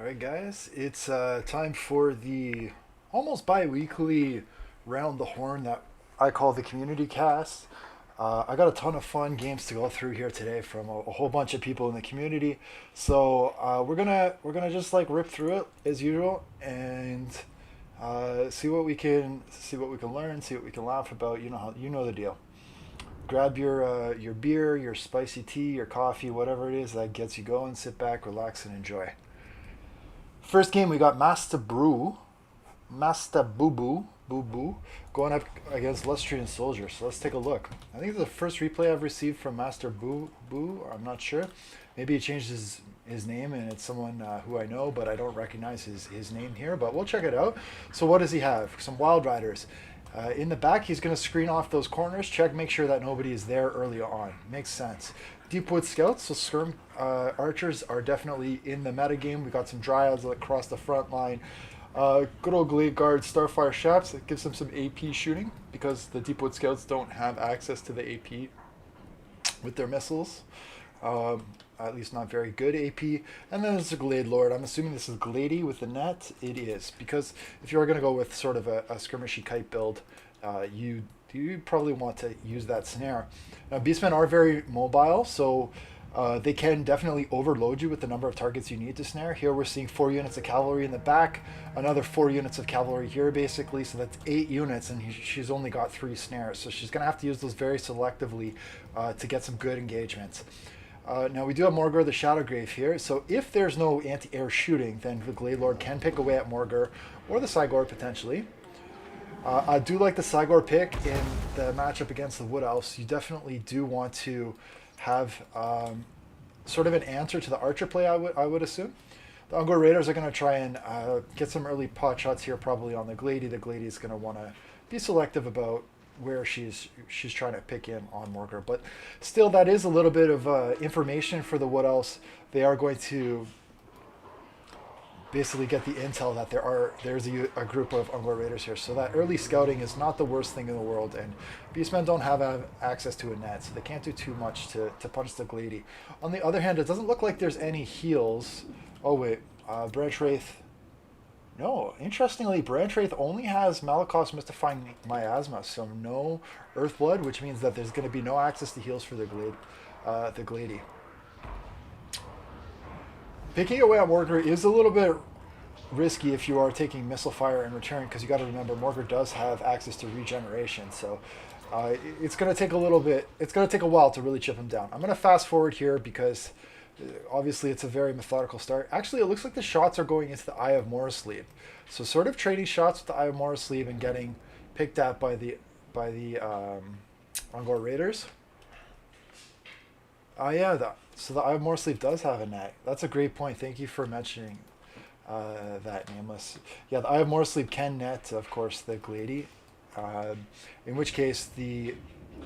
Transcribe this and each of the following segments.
All right, guys, it's time for the almost bi-weekly round the horn that I call the community cast. I got a ton of fun games to go through here today from a whole bunch of people in the community. So we're gonna just like rip through it as usual and see what we can learn, see what we can laugh about. You know the deal. Grab your beer, your spicy tea, your coffee, whatever it is that gets you going. Sit back, relax, and enjoy. First game we got Master Boo Boo, Boo Boo, going up against Lustrian Soldier. So let's take a look. I think it's the first replay I've received from Master Boo Boo. I'm not sure. Maybe he changed his name and it's someone who I know, but I don't recognize his name here. But we'll check it out. So what does he have? Some Wild Riders. In the back, he's going to screen off those corners, check, make sure that nobody is there early on. Makes sense. Deepwood Scouts, so Skirm Archers are definitely in the meta game. We got some Dryads across the front line. Good old Glade Guard Starfire Shafts, it gives them some AP shooting because the Deepwood Scouts don't have access to the AP with their missiles. At least not very good AP. And then there's a Glade Lord. I'm assuming this is Glady with the net. It is, because if you are going to go with sort of a skirmishy kite build, you probably want to use that snare. Now, Beastmen are very mobile, so they can definitely overload you with the number of targets you need to snare. Here we're seeing 4 units of cavalry in the back, another 4 units of cavalry here basically, so that's 8 units, and she's only got 3 snares. So she's going to have to use those very selectively to get some good engagements. Now we do have Morgur the Shadowgrave here, so if there's no anti-air shooting, then the Glade Lord can pick away at Morgur, or the Cygor potentially. I do like the Cygor pick in the matchup against the Wood Elves. You definitely do want to have sort of an answer to the Archer play, I would assume. The Ungor Raiders are going to try and get some early pot shots here probably on the Glady. The Glady is going to want to be selective about where she's trying to pick in on Morgur. But still, that is a little bit of information for the Wood Elves. They are going to basically get the intel that there's a group of Ungor Raiders here. So that early scouting is not the worst thing in the world. And Beastmen don't have access to a net, so they can't do too much to punch the Glady. On the other hand, it doesn't look like there's any heals. Oh wait, Branch Wraith. No, interestingly, Branch Wraith only has Malakoth's Mystifying Miasma, so no Earthblood, which means that there's going to be no access to heals for the Glady. Picking away at Morgur is a little bit risky if you are taking missile fire in return, because you got to remember Morgur does have access to regeneration, so it's going to take a little bit. It's going to take a while to really chip him down. I'm going to fast forward here because obviously it's a very methodical start. Actually, it looks like the shots are going into the Eye of Morrslieb, so sort of trading shots with the Eye of Morrslieb and getting picked at by the Ungor Raiders. Oh yeah, so the Eye of Morrslieb does have a net. That's a great point. Thank you for mentioning that, Nameless. Yeah, the Eye of Morrslieb can net, of course, the Glady. In which case the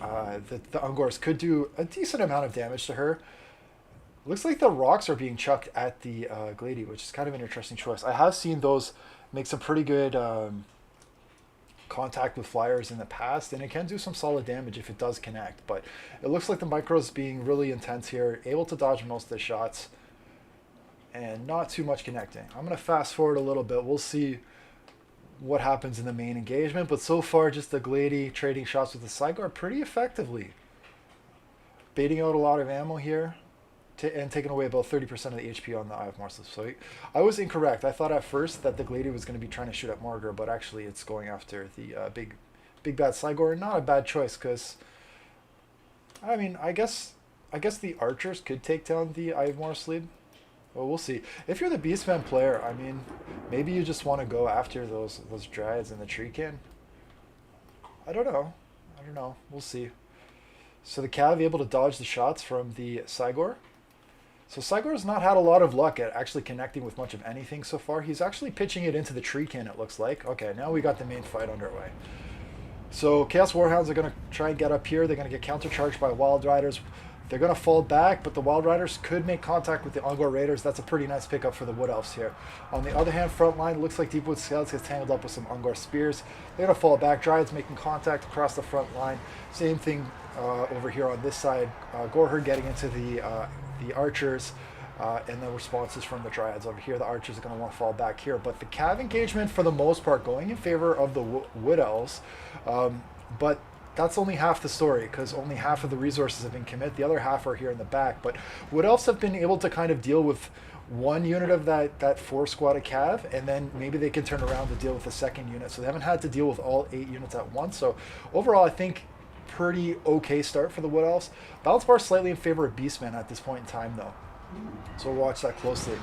Ungors could do a decent amount of damage to her. Looks like the rocks are being chucked at the Glady, which is kind of an interesting choice. I have seen those make some pretty good contact with flyers in the past, and it can do some solid damage if it does connect. But it looks like the micros being really intense here, able to dodge most of the shots, and not too much connecting. I'm going to fast forward a little bit. We'll see what happens in the main engagement, but so far just the Glady trading shots with the Cygor pretty effectively. Baiting out a lot of ammo here, and taking away about 30% of the HP on the Eye of Morrslieb. So I was incorrect. I thought at first that the Glady was going to be trying to shoot at Morgur, but actually it's going after the big bad Cygor. Not a bad choice, because I mean, I guess the archers could take down the Eye of Morrslieb. Well, we'll see. If you're the Beastman player, I mean, maybe you just want to go after those Dryads in the Treekin. I don't know. We'll see. So the Cav able to dodge the shots from the Cygor. So Cygor has not had a lot of luck at actually connecting with much of anything so far. He's actually pitching it into the Treekin, it looks like. Okay, now we got the main fight underway. So Chaos Warhounds are going to try and get up here. They're going to get countercharged by Wild Riders. They're going to fall back, but the Wild Riders could make contact with the Ungor Raiders. That's a pretty nice pickup for the Wood Elves here. On the other hand, front line, looks like Deepwood Scouts gets tangled up with some Ungor Spears. They're going to fall back. Dryads making contact across the front line. Same thing over here on this side. Gorherd getting into the Archers. and the responses from the Dryads over here. The Archers are going to want to fall back here. But the Cav engagement, for the most part, going in favor of the Wood Elves. But that's only half the story, because only half of the resources have been commit. The other half are here in the back. But Wood Elves have been able to kind of deal with one unit of that 4 squad of Cav, and then maybe they can turn around to deal with the second unit. So they haven't had to deal with all 8 units at once. So overall, I think pretty okay start for the Wood Elves. Balance bar slightly in favor of Beastmen at this point in time, though. So we'll watch that closely.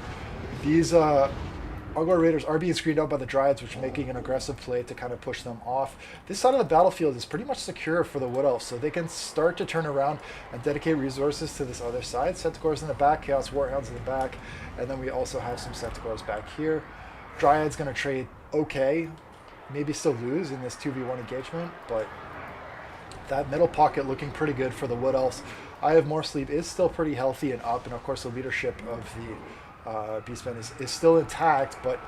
These Ungor Raiders are being screened out by the Dryads, which are making an aggressive play to kind of push them off. This side of the battlefield is pretty much secure for the Wood Elves, so they can start to turn around and dedicate resources to this other side. Centaurs in the back, Chaos Warhounds in the back, and then we also have some Centaurs back here. Dryad's going to trade okay, maybe still lose in this 2v1 engagement, but that middle pocket looking pretty good for the Wood Elves. Eye of More Sleep is still pretty healthy and up, and of course the leadership of the Beastmen is still intact, but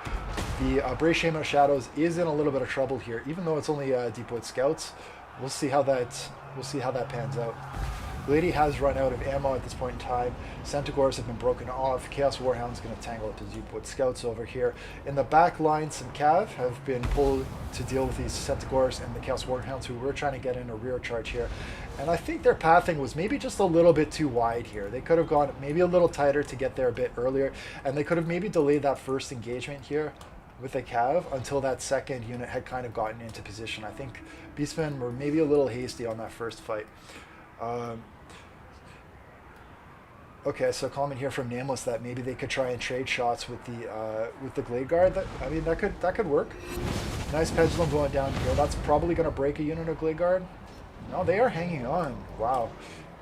the Brave Shaman of Shadows is in a little bit of trouble here, even though it's only Deepwood Scouts. We'll see how that pans out. Lady has run out of ammo at this point in time. Centaurs have been broken off. Chaos Warhound's going to tangle up his Deepwood Scouts over here. In the back line, some Cav have been pulled to deal with these Centaurs and the Chaos Warhounds, who were trying to get in a rear charge here. And I think their pathing was maybe just a little bit too wide here. They could have gone maybe a little tighter to get there a bit earlier, and they could have maybe delayed that first engagement here with the Cav until that second unit had kind of gotten into position. I think Beastmen were maybe a little hasty on that first fight. Okay, so comment here from Nameless that maybe they could try and trade shots with the Glade Guard. I mean, that could work. Nice pendulum going down here. That's probably going to break a unit of Glade Guard. No, they are hanging on. Wow.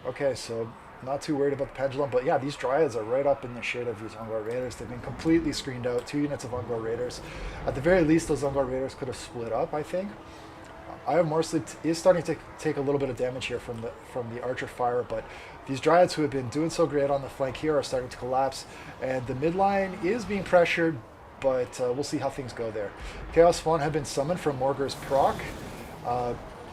Okay, so not too worried about the pendulum, but yeah, these Dryads are right up in the shade of these Ungor Raiders. They've been completely screened out. 2 units of Ungor Raiders. At the very least, those Ungor Raiders could have split up, I think. Eye of More Sleep is starting to take a little bit of damage here from the Archer fire, but these Dryads who have been doing so great on the flank here are starting to collapse, and the midline is being pressured, but we'll see how things go there. Chaos Spawn have been summoned from Morgur's proc.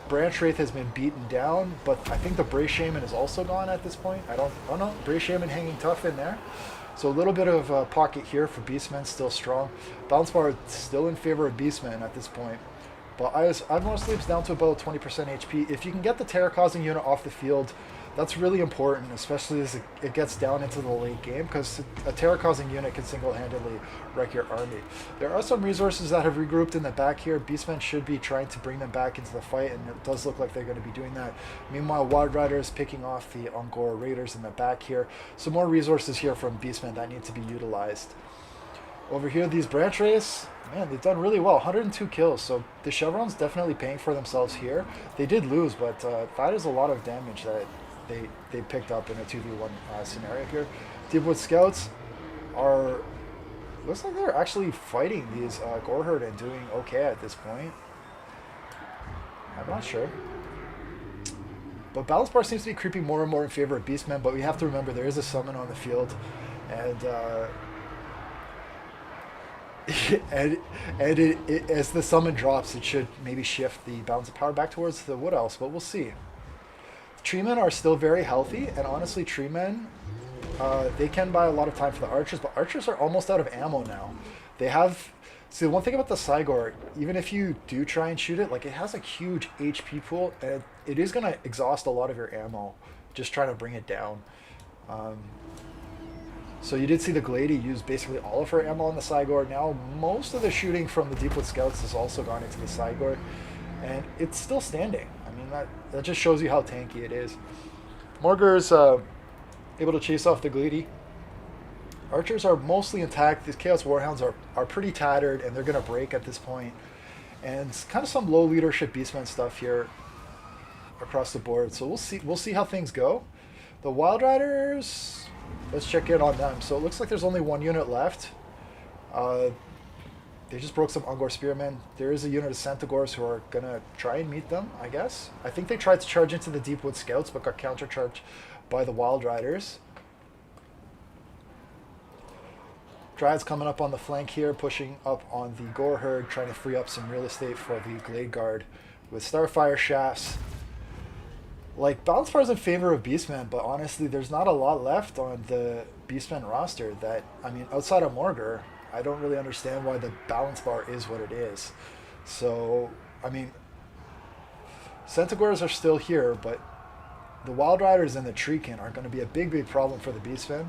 Branch Wraith has been beaten down, but I think the Brave Shaman is also gone at this point. Oh no, Brave Shaman hanging tough in there. So a little bit of pocket here for Beastmen, still strong. Balance bar still in favor of Beastmen at this point. But Eye of More Sleep's down to about 20% HP. If you can get the terror-causing unit off the field, that's really important, especially as it gets down into the late game, because a terror-causing unit can single-handedly wreck your army. There are some resources that have regrouped in the back here. Beastmen should be trying to bring them back into the fight, and it does look like they're going to be doing that. Meanwhile, Wild Riders picking off the Ungor Raiders in the back here. Some more resources here from Beastmen that need to be utilized. Over here, these Branch Wraiths, man, they've done really well. 102 kills, so the Chevrons definitely paying for themselves here. They did lose, but that is a lot of damage that they picked up in a 2v1 scenario here. Deepwood Scouts are, looks like they're actually fighting these Goreherd and doing okay at this point. I'm not sure. But Balance Bar seems to be creeping more and more in favor of Beastmen, but we have to remember there is a summon on the field, and as the summon drops, it should maybe shift the balance of power back towards the Wood Elves, but we'll see. Treemen are still very healthy, and honestly, Treemen, they can buy a lot of time for the Archers, but Archers are almost out of ammo now. They have... See, the one thing about the Cygor, even if you do try and shoot it, like, it has a huge HP pool, and it is going to exhaust a lot of your ammo, just trying to bring it down. So you did see the Glady use basically all of her ammo on the Cygor. Now most of the shooting from the Deepwood Scouts has also gone into the Cygor, and it's still standing. I mean, that just shows you how tanky it is. Morgur's able to chase off the Glady. Archers are mostly intact. These Chaos Warhounds are pretty tattered, and they're going to break at this point. And it's kind of some low leadership Beastmen stuff here across the board. So we'll see how things go. The Wild Riders, let's check in on them. So it looks like there's only 1 unit left. They just broke some Ungor Spearmen. There is a unit of Centaurs who are going to try and meet them, I guess. I think they tried to charge into the Deepwood Scouts, but got countercharged by the Wild Riders. Dryads coming up on the flank here, pushing up on the Goreherd, trying to free up some real estate for the Glade Guard with Starfire Shafts. Like, Balance Bar is in favor of Beastman, but honestly, there's not a lot left on the Beastman roster that, I mean, outside of Morgar, I don't really understand why the Balance Bar is what it is. So, I mean, Centaurs are still here, but the Wild Riders and the Treekin are going to be a big, big problem for the Beastman.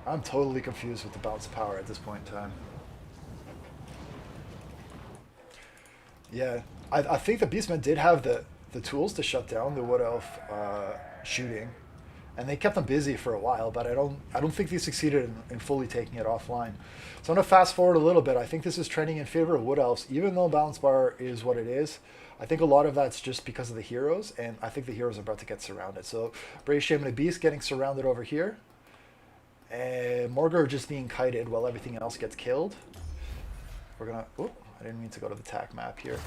I'm totally confused with the Balance of Power at this point in time. Yeah, I think the Beastmen did have the tools to shut down the Wood Elf shooting, and they kept them busy for a while. But I don't think they succeeded in fully taking it offline. So I'm gonna fast forward a little bit. I think this is trending in favor of Wood Elves, even though Balance Bar is what it is. I think a lot of that's just because of the heroes, and I think the heroes are about to get surrounded. So Brave Shaman of Beast getting surrounded over here, and Morgar just being kited while everything else gets killed. We're gonna. Oh, I didn't mean to go to the tack map here.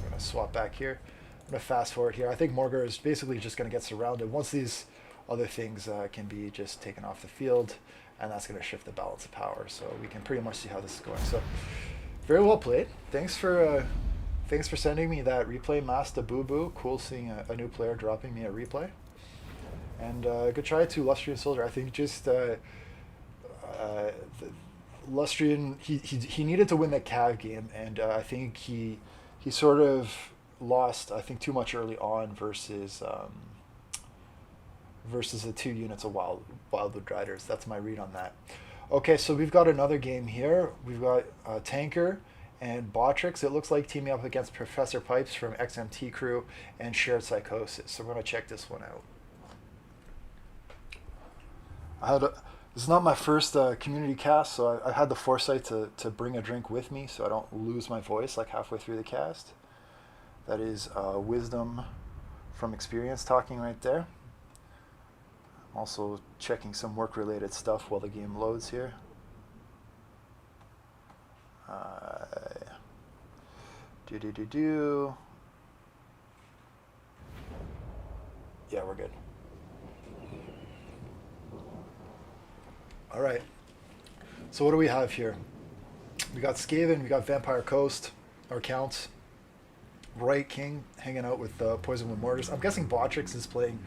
We're gonna swap back here. I'm gonna fast forward here. I think Morgar is basically just gonna get surrounded once these other things can be just taken off the field, and that's gonna shift the balance of power. So we can pretty much see how this is going. So very well played. Thanks for sending me that replay, Master Boo Boo. Cool seeing a new player dropping me a replay. And good try to Lustrian Soldier. I think just Lustrian, he needed to win that Cav game, and I think he sort of lost, I think, too much early on versus the two units of Wildwood Riders. That's my read on that. Okay, so we've got another game here. We've got Tanker and Botrix. It looks like teaming up against Professor Pipes from XMT Crew and Shared Psychosis. So we're gonna check this one out. This is not my first community cast, so I had the foresight to bring a drink with me so I don't lose my voice like halfway through the cast. That is wisdom from experience talking right there. I'm also checking some work-related stuff while the game loads here. Yeah, we're good. All right. So what do we have here? We got Skaven, we got Vampire Coast, our counts. Right King hanging out with Poison with Mortars. I'm guessing Botrix is playing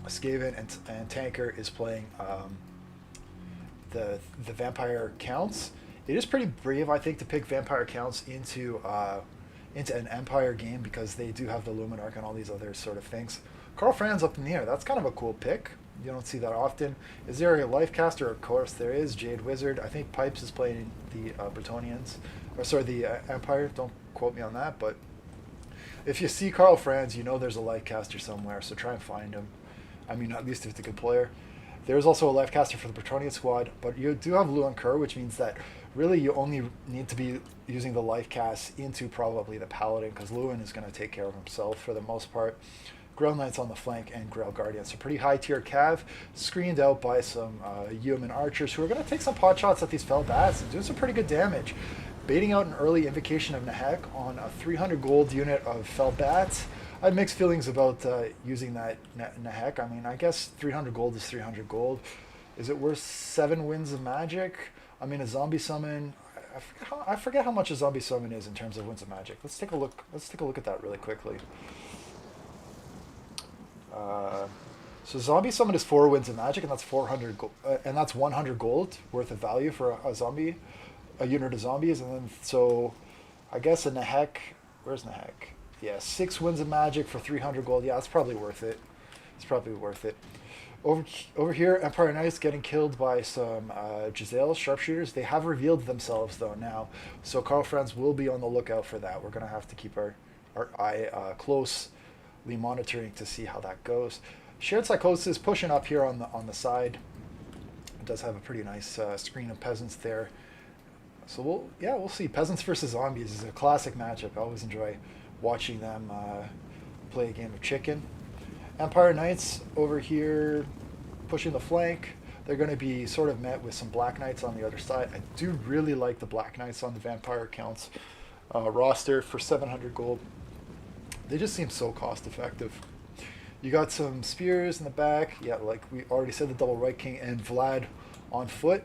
Skaven, and Tanker is playing the Vampire Counts. It is pretty brave, I think, to pick Vampire Counts into an Empire game because they do have the Luminarch and all these other sort of things. Karl Franz up in the air. That's kind of a cool pick. You don't see that often. Is there a life caster? Of course there is. Jade Wizard. I think Pipes is playing the Bretonnians. Or sorry, the Empire. Don't quote me on that. But if you see Karl Franz, you know there's a life caster somewhere. So try and find him. I mean, at least if it's a good player. There's also a life caster for the Bretonnian squad. But you do have Luan Kerr, which means that really you only need to be using the life cast into probably the Paladin, because Luan is going to take care of himself for the most part. Grail Knights on the flank and Grail Guardians. So pretty high tier Cav, screened out by some Yeoman Archers who are going to take some pot shots at these Fell Bats and do some pretty good damage. Baiting out an early Invocation of Nehek on a 300 gold unit of Fell Bats. I have mixed feelings about using that Nehek. I mean, I guess 300 gold is 300 gold. Is it worth 7 Winds of Magic? I mean, a zombie summon. I forget how much a zombie summon is in terms of Winds of Magic. Let's take a look. Let's take a look at that really quickly. So zombie summon is 4 Winds of Magic, and that's 400 and that's 100 gold worth of value for a unit of zombies. And then so I guess a Nehek, where's Nehek? Yeah, 6 Winds of Magic for 300 gold. Yeah, it's probably worth it. It's probably worth it. Over here, Empire Knights getting killed by some Giselle sharpshooters. They have revealed themselves though now, so Karl Franz will be on the lookout for that. We're gonna have to keep our eye closely monitoring to see how that goes. Shared Psychosis pushing up here on the side. It does have a pretty nice screen of peasants there. So we'll see. Peasants versus zombies is a classic matchup. I always enjoy watching them play a game of chicken. Empire Knights over here pushing the flank. They're going to be sort of met with some Black Knights on the other side. I do really like the Black Knights on the Vampire Counts roster for 700 gold. They just seem so cost effective. You got some spears in the back. Yeah, like we already said, the double Right King and Vlad on foot.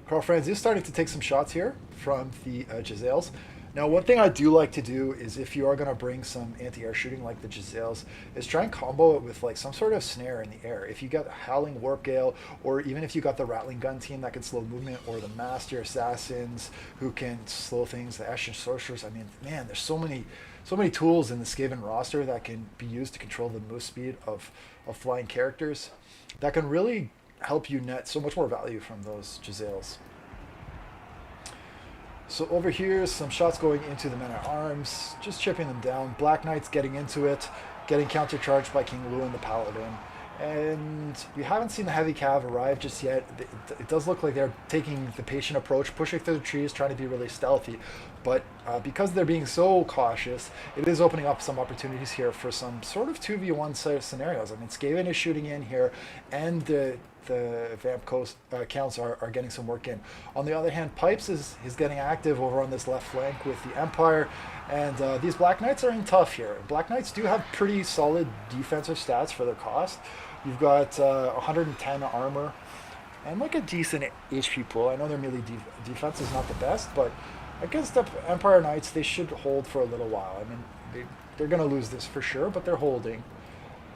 Karl Franz is starting to take some shots here from the Giselles. Now, one thing I do like to do is if you are going to bring some anti-air shooting like the Giselles, is try and combo it with like some sort of snare in the air. If you got Howling Warp Gale, or even if you got the Rattling Gun team that can slow movement, or the Master Assassins who can slow things, the Ashen Sorcerers. I mean, man, there's so many tools in the Skaven roster that can be used to control the move speed of flying characters that can really help you net so much more value from those Giselles. So over here, some shots going into the men-at-arms, just chipping them down. Black Knights getting into it, getting countercharged by King Lewin the Paladin. And we haven't seen the heavy cav arrive just yet. It does look like they're taking the patient approach, pushing through the trees, trying to be really stealthy. But because they're being so cautious, it is opening up some opportunities here for some sort of 2v1 scenarios. I mean, Skaven is shooting in here, and the Vamp counts are getting some work in. On the other hand, Pipes is getting active over on this left flank with the Empire, and these Black Knights are in tough here. Black Knights do have pretty solid defensive stats for their cost. You've got 110 armor and like a decent HP pool. I know their melee defense is not the best, but against the Empire Knights, they should hold for a little while. I mean, they're going to lose this for sure, but they're holding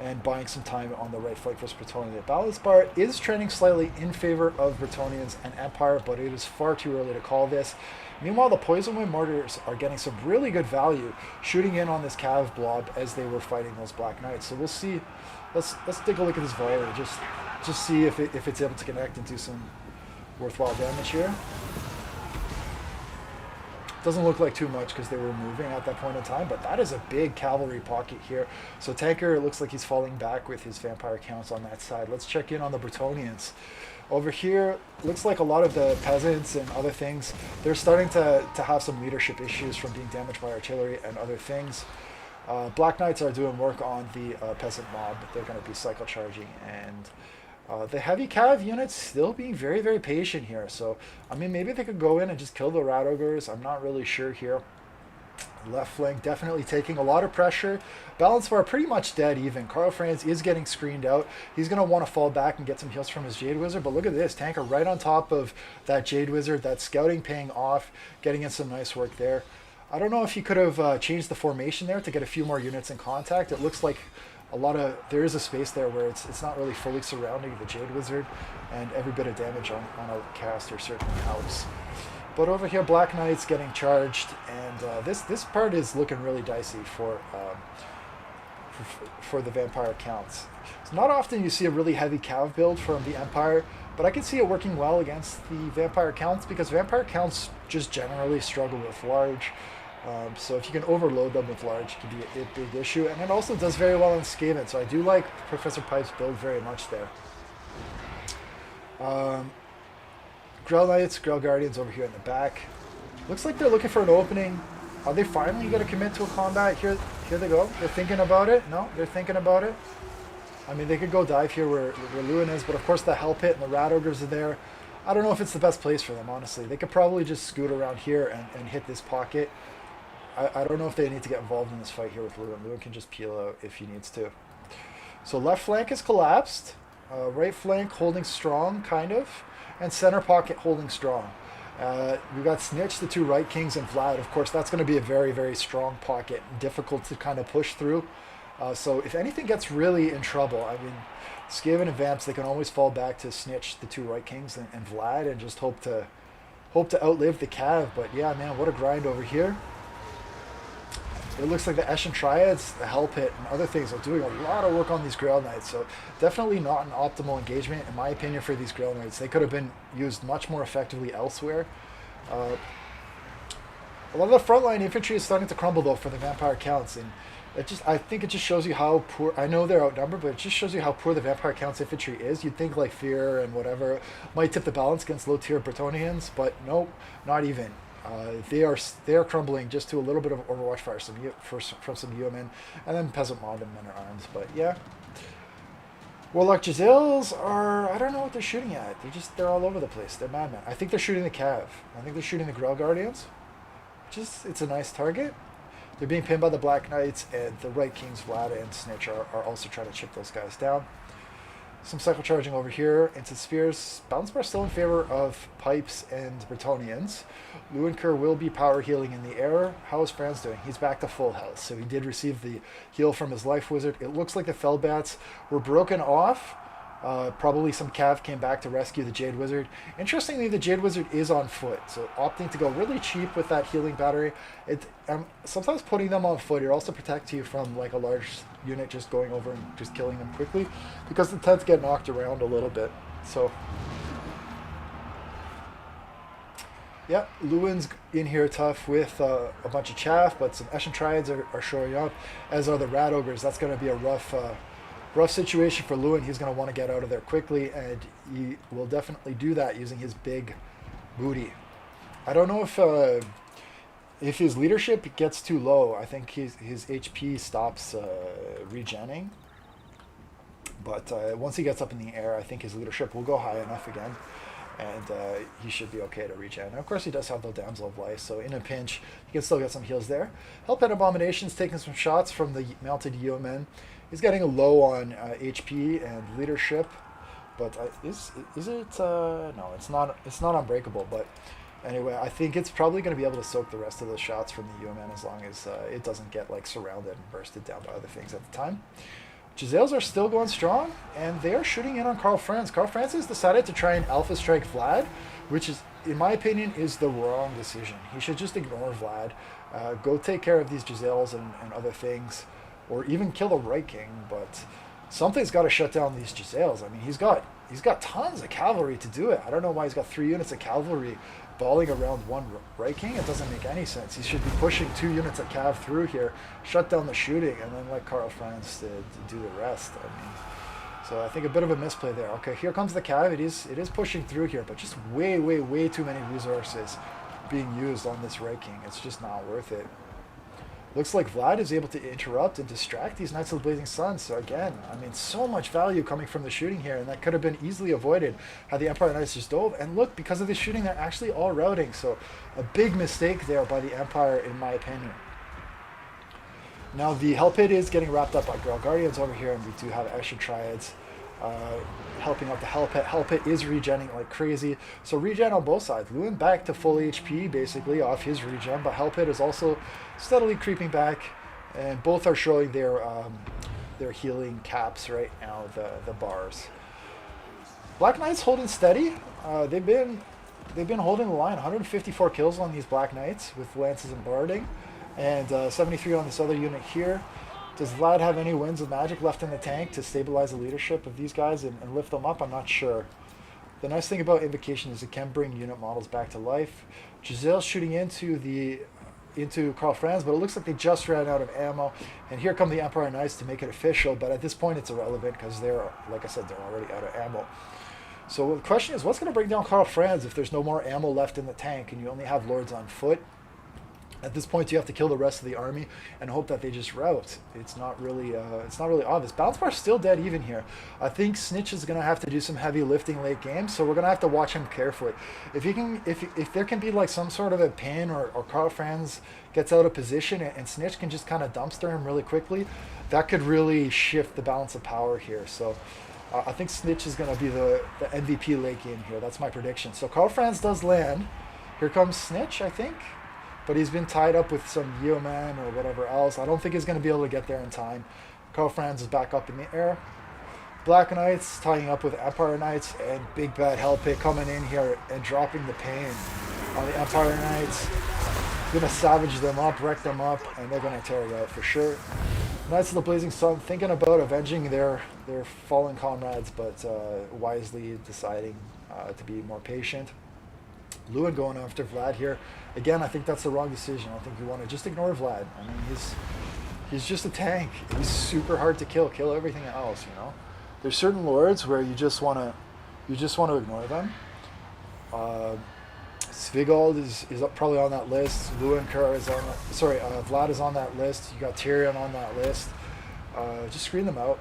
and buying some time on the right flank versus Bretonnia. The balance bar is trending slightly in favor of Bretonians and Empire, but it is far too early to call this. Meanwhile, the Poison Wind Mortars are getting some really good value shooting in on this Cav blob as they were fighting those Black Knights. So we'll see. Let's take a look at this volley. Just see if it's able to connect and do some worthwhile damage here. Doesn't look like too much because they were moving at that point in time, but that is a big cavalry pocket here. So Tanker looks like he's falling back with his vampire counts on that side. Let's check in on the Bretonians. Over here, looks like a lot of the peasants and other things, they're starting to have some leadership issues from being damaged by artillery and other things. Black Knights are doing work on the peasant mob. They're going to be cycle charging, and the heavy cav units still being very, very patient here. So, I mean, maybe they could go in and just kill the rat ogres. I'm not really sure here. Left flank definitely taking a lot of pressure. Balance bar pretty much dead even. Karl Franz is getting screened out. He's going to want to fall back and get some heals from his Jade Wizard. But look at this. Tanker right on top of that Jade Wizard. That scouting paying off. Getting in some nice work there. I don't know if he could have changed the formation there to get a few more units in contact. It looks like there is a space there where it's not really fully surrounding the Jade Wizard, and every bit of damage on a caster certainly helps. But over here, Black Knight's getting charged, and this part is looking really dicey for the Vampire counts. It's not often you see a really heavy cav build from the Empire, but I can see it working well against the Vampire counts because Vampire counts just generally struggle with large. So if you can overload them with large, it can be a big issue. And it also does very well in Skaven, so I do like Professor Pipe's build very much there. Grell Knights, Grell Guardians over here in the back. Looks like they're looking for an opening. Are they finally going to commit to a combat? Here they go. They're thinking about it. No, they're thinking about it. I mean, they could go dive here where Lewin is, but of course the Hell Pit and the Rat Ogres are there. I don't know if it's the best place for them, honestly. They could probably just scoot around here and hit this pocket. I don't know if they need to get involved in this fight here with Lewin. Lewin can just peel out if he needs to. So left flank is collapsed. Right flank holding strong, kind of. And center pocket holding strong. We've got Snitch, the two Right Kings, and Vlad. Of course, that's going to be a very, very strong pocket. Difficult to kind of push through. So if anything gets really in trouble, I mean, Skaven and Vamps, they can always fall back to Snitch, the two Right Kings, and Vlad, and just hope to outlive the Cav. But yeah, man, what a grind over here. It looks like the Eshin Triads, the Hell Pit, and other things are doing a lot of work on these Grail Knights. So definitely not an optimal engagement, in my opinion, for these Grail Knights. They could have been used much more effectively elsewhere. A lot of the frontline infantry is starting to crumble, though, for the Vampire counts. And I think it just shows you how poor, I know they're outnumbered, but it just shows you how poor the Vampire counts infantry is. You'd think like Fear and whatever might tip the balance against low tier Bretonians, but nope, not even. They are crumbling just to a little bit of Overwatch fire from some Yeomen, and then Peasant Mob and Men at Arms. But yeah, Warlock Giselles are, I don't know what they're shooting at. They're all over the place. They're madmen. I think they're shooting the Cav. I think they're shooting the Grell Guardians. It's a nice target. They're being pinned by the Black Knights, and the Right Kings, Vlad and Snitch, are also trying to chip those guys down. Some cycle charging over here into spheres. Balance bar still in favor of pipes and Bretonnians. Lewin Kerr will be power healing in the air. How is Franz doing? He's back to full health, so he did receive the heal from his life wizard. It looks like the Felbats were broken off. Probably some Cav came back to rescue the Jade Wizard. Interestingly, the Jade Wizard is on foot, so opting to go really cheap with that healing battery. Sometimes putting them on foot, it also protects you from like a large unit just going over and just killing them quickly, because the tends get knocked around a little bit. So, yeah, Lewin's in here tough with a bunch of chaff, but some Eshin Triads are showing up, as are the Rat Ogres. That's going to be a rough situation for Lewin. He's going to want to get out of there quickly, and he will definitely do that using his big booty. I don't know if his leadership gets too low. I think his HP stops regenning. But once he gets up in the air, I think his leadership will go high enough again, and he should be okay to regen. And of course, he does have the Damsel of Life, so in a pinch, he can still get some heals there. Hellpit Abomination's taking some shots from the mounted yeomen. He's getting a low on HP and leadership, but is it? No, it's not. It's not unbreakable. But anyway, I think it's probably going to be able to soak the rest of those shots from the yeoman as long as it doesn't get like surrounded and bursted down by other things at the time. Giselles are still going strong, and they are shooting in on Karl Franz. Karl Franz has decided to try and alpha strike Vlad, which is, in my opinion, is the wrong decision. He should just ignore Vlad, go take care of these Giselles and other things, or even kill the Right King. But something's got to shut down these Giselles. I mean, he's got tons of cavalry to do it. I don't know why he's got 3 units of cavalry balling around one Right King. It doesn't make any sense. He should be pushing 2 units of cav through here, shut down the shooting, and then let Karl Franz to do the rest. I mean, so I think a bit of a misplay there. Okay, here comes the cav. It is pushing through here, but just way too many resources being used on this Right King. It's just not worth it. Looks like Vlad is able to interrupt and distract these Knights of the Blazing Sun. So again, I mean, so much value coming from the shooting here, and that could have been easily avoided had the Empire Knights just dove. And look, because of the shooting, they're actually all routing. So a big mistake there by the Empire, in my opinion. Now the Hellpit is getting wrapped up by Grail Guardians over here, and we do have Eshin Triads helping out the Hellpit. Hellpit is regenning like crazy. So regen on both sides. Lewin back to full HP basically off his regen, but Hellpit is also steadily creeping back, and both are showing their healing caps right now, the bars. Black Knights holding steady. They've been holding the line. 154 kills on these Black Knights with lances and barding, and 73 on this other unit here. Does Vlad have any winds of magic left in the tank to stabilize the leadership of these guys and lift them up? I'm not sure. The nice thing about Invocation is it can bring unit models back to life. Giselle's shooting into Karl Franz, but it looks like they just ran out of ammo. And here come the Empire Knights to make it official, but at this point it's irrelevant because they're, like I said, they're already out of ammo. So the question is, what's going to bring down Karl Franz if there's no more ammo left in the tank and you only have Lords on foot? At this point, you have to kill the rest of the army and hope that they just rout. It's not really obvious. Balance bar's still dead even here. I think Snitch is going to have to do some heavy lifting late game, so we're going to have to watch him carefully. If there can be like some sort of a pin or Karl Franz gets out of position and Snitch can just kind of dumpster him really quickly, that could really shift the balance of power here. So I think Snitch is going to be the MVP late game here. That's my prediction. So Karl Franz does land. Here comes Snitch, I think. But he's been tied up with some yeoman or whatever else. I don't think he's going to be able to get there in time. Karl Franz is back up in the air. Black Knights tying up with Empire Knights, and Big Bad Hellpit coming in here and dropping the pain on the Empire Knights. Going to savage them up, wreck them up, and they're going to tear it out for sure. Knights of the Blazing Sun thinking about avenging their fallen comrades, but wisely deciding to be more patient. Lewin going after Vlad here. Again, I think that's the wrong decision. I think you want to just ignore Vlad. I mean, he's just a tank. He's super hard to kill. Kill everything else, you know. There's certain lords where you just want to ignore them. Svigald is probably on that list. Lewin Kerr is on that. Sorry, Vlad is on that list. You got Tyrion on that list. Just screen them out.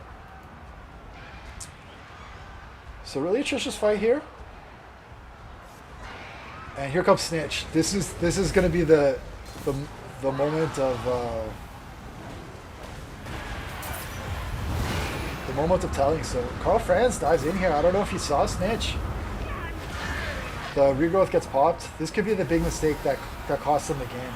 So really atrocious fight here. And here comes Snitch. This is going to be the moment of The moment of telling. So Carl Franz dives in here. I don't know if you saw Snitch. The regrowth gets popped. This could be the big mistake that costs him the game.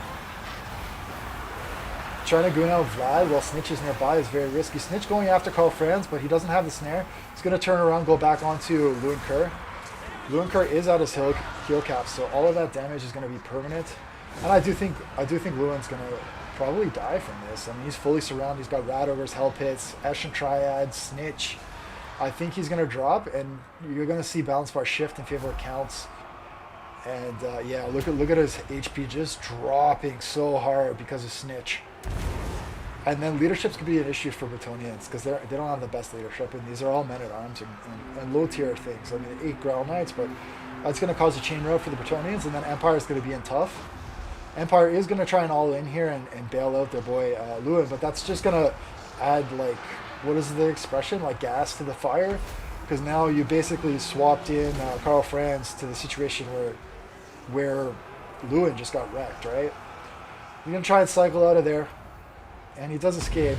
Trying to goon out Vlad while Snitch is nearby is very risky. Snitch going after Carl Franz, but he doesn't have the snare. He's going to turn around, go back onto Lewin Kerr. Lewin Kerr is at his heal cap, so all of that damage is going to be permanent. And I do think Lewin's going to probably die from this. I mean, he's fully surrounded. He's got Rad Ogres, Hell Pits, Ashen Triad, Snitch. I think he's going to drop, and you're going to see balance bar shift in favor of counts. And yeah, look at his HP just dropping so hard because of Snitch. And then leaderships could be an issue for Bretonnians because they don't have the best leadership, and these are all men at arms and low tier things. I mean, 8 Growl Knights, but that's going to cause a chain route for the Bretonnians, and then Empire is going to be in tough. Empire is going to try and all in here and bail out their boy Lewin, but that's just going to add, like, what is the expression? Like gas to the fire, because now you basically swapped in Carl Franz to the situation where Lewin just got wrecked, right? You're going to try and cycle out of there, and he does escape.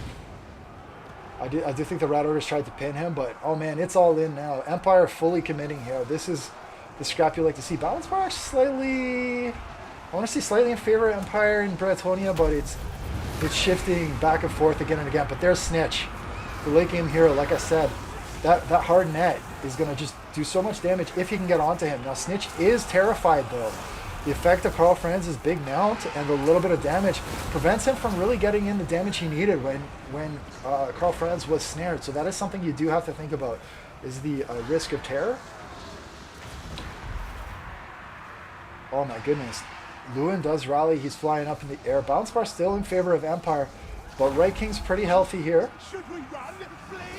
I do think the Rat Ogres tried to pin him, but oh man, it's all in now. Empire fully committing here. This is the scrap you like to see. Balance bar actually slightly... I want to see slightly in favor of Empire and Bretonnia, but it's shifting back and forth again and again. But there's Snitch, the late game hero. Like I said, that hard net is going to just do so much damage if he can get onto him. Now Snitch is terrified though. The effect of Carl Franz's big mount and the little bit of damage prevents him from really getting in the damage he needed when Carl Franz was snared. So that is something you do have to think about, is the risk of terror. Oh my goodness. Lewin does rally. He's flying up in the air. Bounce bar still in favor of Empire, but Right King's pretty healthy here.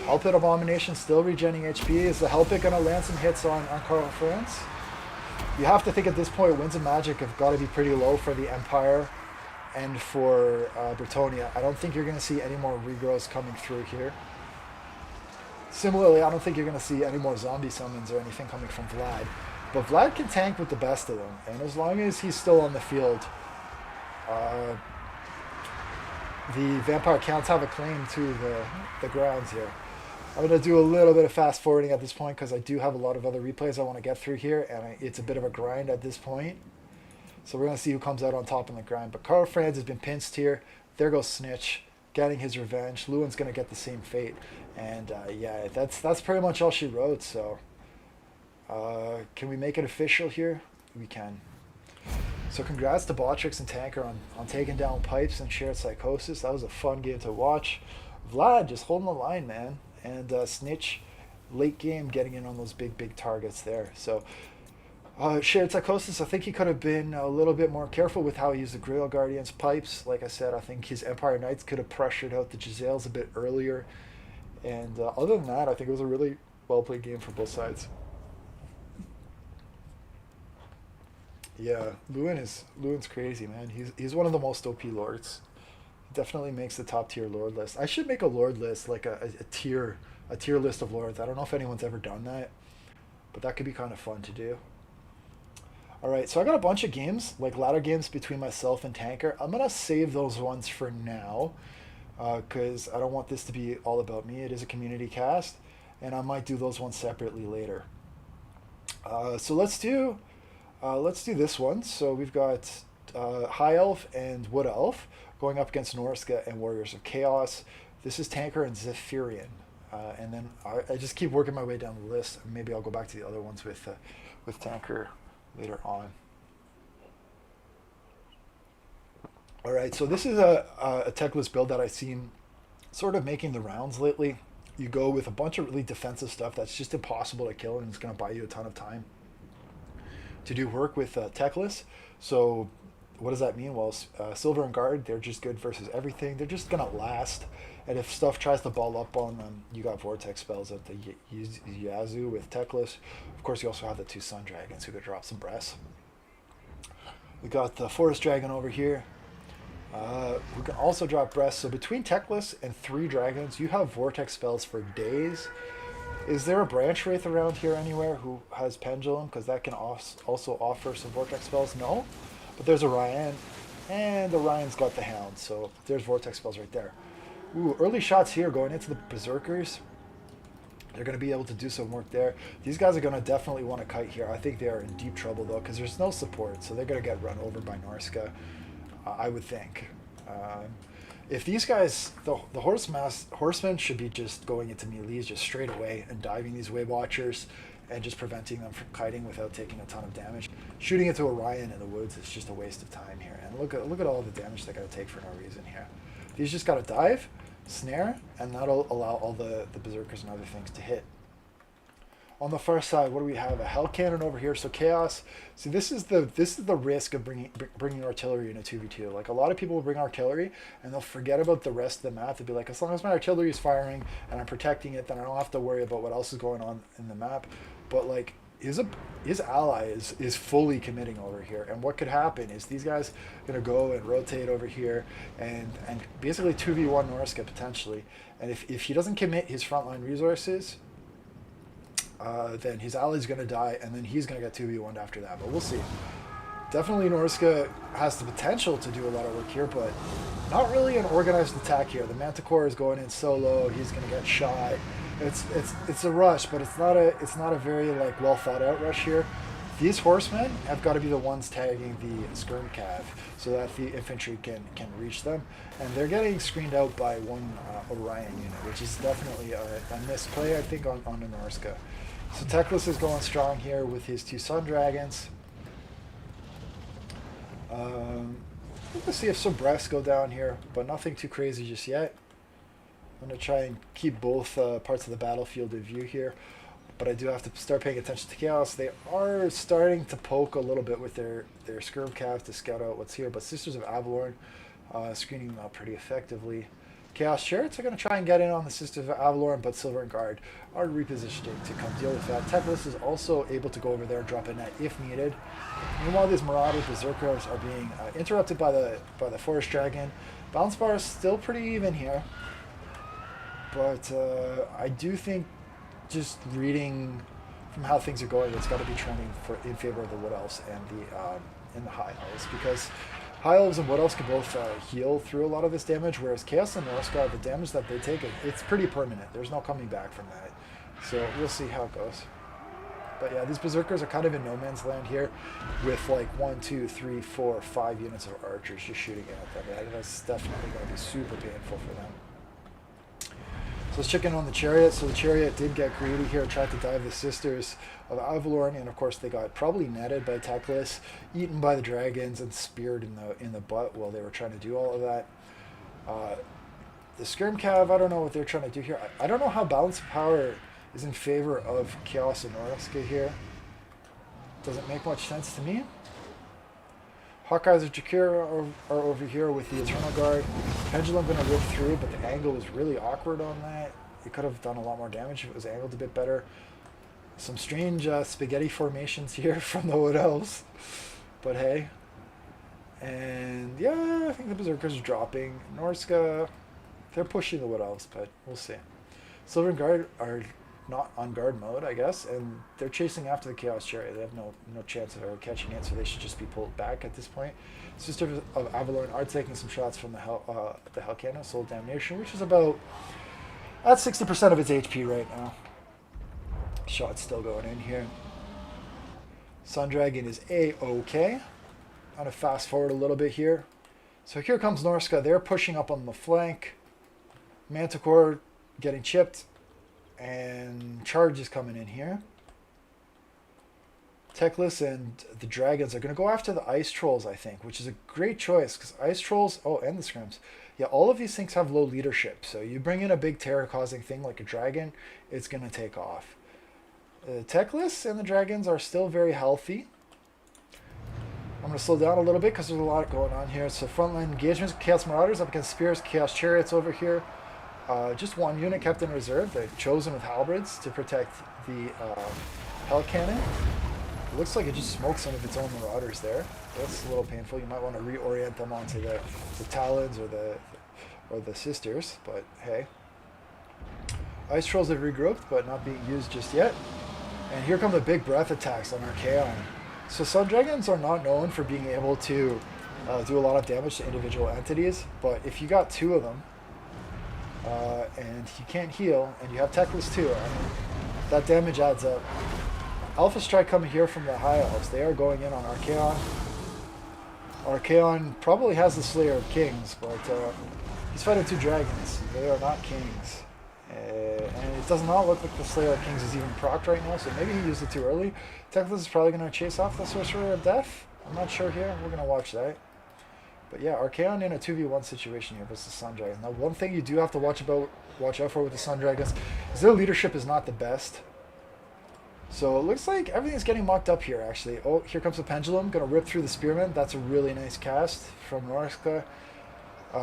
Hell Pit Abomination still regenning HP. Is the Hell Pit going to land some hits on Carl Franz? You have to think at this point Winds of Magic have got to be pretty low for the Empire and for Bretonnia. I don't think you're going to see any more regrows coming through here. Similarly, I don't think you're going to see any more zombie summons or anything coming from Vlad. But Vlad can tank with the best of them, and as long as he's still on the field, the Vampire counts have a claim to the grounds here. I'm going to do a little bit of fast forwarding at this point because I do have a lot of other replays I want to get through here, and it's a bit of a grind at this point. So we're going to see who comes out on top in the grind. But Carl Franz has been pinched here. There goes Snitch, getting his revenge. Lewin's going to get the same fate. And yeah, that's pretty much all she wrote. So can we make it official here? We can. So congrats to Botrix and Tanker on taking down Pipes and Shared Psychosis. That was a fun game to watch. Vlad just holding the line, man. And Snitch, late game, getting in on those big targets there. So Shared Psychosis, I think he could have been a little bit more careful with how he used the Grail Guardians. Pipes, like I said, I think his Empire Knights could have pressured out the Giselles a bit earlier. And other than that, I think it was a really well-played game for both sides. Yeah, Lewin's crazy, man. He's one of the most OP lords. He definitely makes the top tier lord list. I should make a lord list, like a tier list of lords. I don't know if anyone's ever done that, but that could be kind of fun to do. All right, so I got a bunch of games, like ladder games between myself and Tanker. I'm gonna save those ones for now, because I don't want this to be all about me. It is a community cast, and I might do those ones separately later. So let's do this one. So we've got High Elf and Wood Elf going up against Norska and Warriors of Chaos. This is Tanker and Zephyrian. And then I just keep working my way down the list. Maybe I'll go back to the other ones with Tanker later on. All right, so this is a Techless build that I've seen sort of making the rounds lately. You go with a bunch of really defensive stuff that's just impossible to kill, and it's going to buy you a ton of time to do work with Techless. So what does that mean? Well, Silver and Guard, they're just good versus everything. They're just going to last. And if stuff tries to ball up on them, you got Vortex spells at the Yazoo with Techless. Of course, you also have the 2 Sun Dragons who could drop some breaths. We got the Forest Dragon over here. We can also drop breaths. So between Techless and 3 dragons, you have Vortex spells for days. Is there a Branch Wraith around here anywhere who has Pendulum? Because that can also offer some Vortex spells. No, but there's Orion, and Orion's got the Hound, so there's Vortex spells right there. Ooh, early shots here going into the Berserkers. They're going to be able to do some work there. These guys are going to definitely want to kite here. I think they are in deep trouble, though, because there's no support. So they're going to get run over by Norska, I would think. If these guys, the horsemen should be just going into melees just straight away and diving these Wave Watchers and just preventing them from kiting without taking a ton of damage. Shooting into Orion in the woods is just a waste of time here. And look at all the damage they got to take for no reason here. These just got to dive, snare, and that'll allow all the berserkers and other things to hit. On the far side, what do we have? A Hell Cannon over here. So Chaos. See, this is the risk of bringing artillery in a 2v2. Like, a lot of people will bring artillery and they'll forget about the rest of the map. They'll be like, as long as my artillery is firing and I'm protecting it, then I don't have to worry about what else is going on in the map. But like, his ally is fully committing over here, and what could happen is these guys are gonna go and rotate over here and basically 2v1 Norska potentially. And if he doesn't commit his frontline resources, then his ally's going to die, and then he's going to get 2v1'd after that. But we'll see. Definitely Norska has the potential to do a lot of work here, but not really an organized attack here. The Manticore is going in solo. He's going to get shot. It's a rush, but it's not a very like well thought out rush here. These horsemen have got to be the ones tagging the skirm cav so that the infantry can reach them, and they're getting screened out by one Orion unit, which is definitely a misplay, I think, on the Norska. So Teclis is going strong here with his 2 Sun Dragons. Let's see if some breaths go down here, but nothing too crazy just yet. I'm going to try and keep both parts of the battlefield in view here, but I do have to start paying attention to Chaos. They are starting to poke a little bit with their skirm cav to scout out what's here, but Sisters of Avalorn screening them out pretty effectively. Chaos Chariots are going to try and get in on the Sisters of Avalorn, but Silver and Guard are repositioning to come deal with that. Teclis is also able to go over there and drop a net if needed. Meanwhile, these Marauder Berserkers are being interrupted by the Forest Dragon. Balance bar is still pretty even here, but I do think, just reading from how things are going, it's got to be trending in favor of the Wood Elves and the High Elves, because High Elves and Wood Elves can both heal through a lot of this damage, whereas Chaos and Norska, the damage that they take, it's pretty permanent. There's no coming back from that. So we'll see how it goes. But yeah, these Berserkers are kind of in no man's land here, with like 1, 2, 3, 4, 5 units of archers just shooting at them. Yeah, that's definitely going to be super painful for them. So let's check in on the Chariot. So the Chariot did get greedy here, tried to dive the Sisters of Avalorn, and of course they got probably netted by Teclis, eaten by the dragons, and speared in the butt while they were trying to do all of that. The Skirm Cav, I don't know what they're trying to do here. I don't know how balance of power is in favor of Chaos and Norska here. Doesn't make much sense to me. Hawkeyes of Jakir are over here with the Eternal Guard. Pendulum going to rip through, but the angle was really awkward on that. It could have done a lot more damage if it was angled a bit better. Some strange spaghetti formations here from the Wood Elves, but hey. And yeah, I think the Berserkers are dropping. Norska, they're pushing the Wood Elves, but we'll see. Silver and Guard are not on guard mode, I guess, and they're chasing after the Chaos Chariot. They have no chance of ever catching it, so they should just be pulled back at this point. Sisters of Avalorn are taking some shots from the Hell Cannon, Soul Damnation, which is about at 60% of its HP right now. Shot's still going in here. Sun Dragon is A-okay. I'm going to fast forward a little bit here. So here comes Norska. They're pushing up on the flank. Manticore getting chipped. And Charge is coming in here. Teclis and the Dragons are going to go after the Ice Trolls, I think, which is a great choice, because Ice Trolls, oh, and the Scrims. Yeah, all of these things have low leadership, so you bring in a big terror-causing thing like a dragon, it's going to take off. Teclis and the Dragons are still very healthy. I'm going to slow down a little bit because there's a lot going on here. So frontline engagements, Chaos Marauders up against Spears, Chaos Chariots over here. Just one unit kept in reserve. They've chosen with halberds to protect the Hell Cannon. It looks like it just smoked some of its own Marauders there. That's a little painful. You might want to reorient them onto the Talons or the Sisters, but hey. Ice Trolls have regrouped, but not being used just yet. And here come the big breath attacks on Archaon. So Sun Dragons are not known for being able to do a lot of damage to individual entities, but if you got 2 of them, and he can't heal, and you have Teclis too. I mean, that damage adds up. Alpha Strike coming here from the High Elves. They are going in on Archaon. Archaon probably has the Slayer of Kings, but he's fighting 2 dragons. They are not kings. And it does not look like the Slayer of Kings is even procced right now, so maybe he used it too early. Teclis is probably going to chase off the Sorcerer of Death. I'm not sure here. We're going to watch that. But yeah, Archaon in a 2v1 situation here versus Sun Dragons. Now, one thing you do have to watch out for with the Sun Dragons is their leadership is not the best. So it looks like everything's getting mocked up here, actually. Oh, here comes the Pendulum. Going to rip through the Spearman. That's a really nice cast from Norska.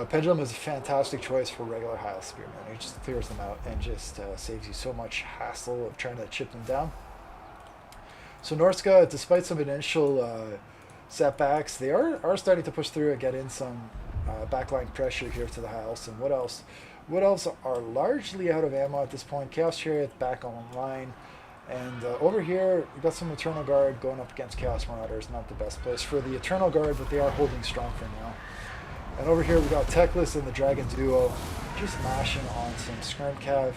Pendulum is a fantastic choice for regular High Elf Spearmen. It just clears them out and just saves you so much hassle of trying to chip them down. So Norska, despite some initial setbacks, they are starting to push through and get in some backline pressure here to the High Elves. And Wood Elves? Wood Elves are largely out of ammo at this point. Chaos Chariot back online. And over here, we've got some Eternal Guard going up against Chaos Marauders. Not the best place for the Eternal Guard, but they are holding strong for now. And over here, we got Teclis and the Dragon Duo just mashing on some Skirm Cav.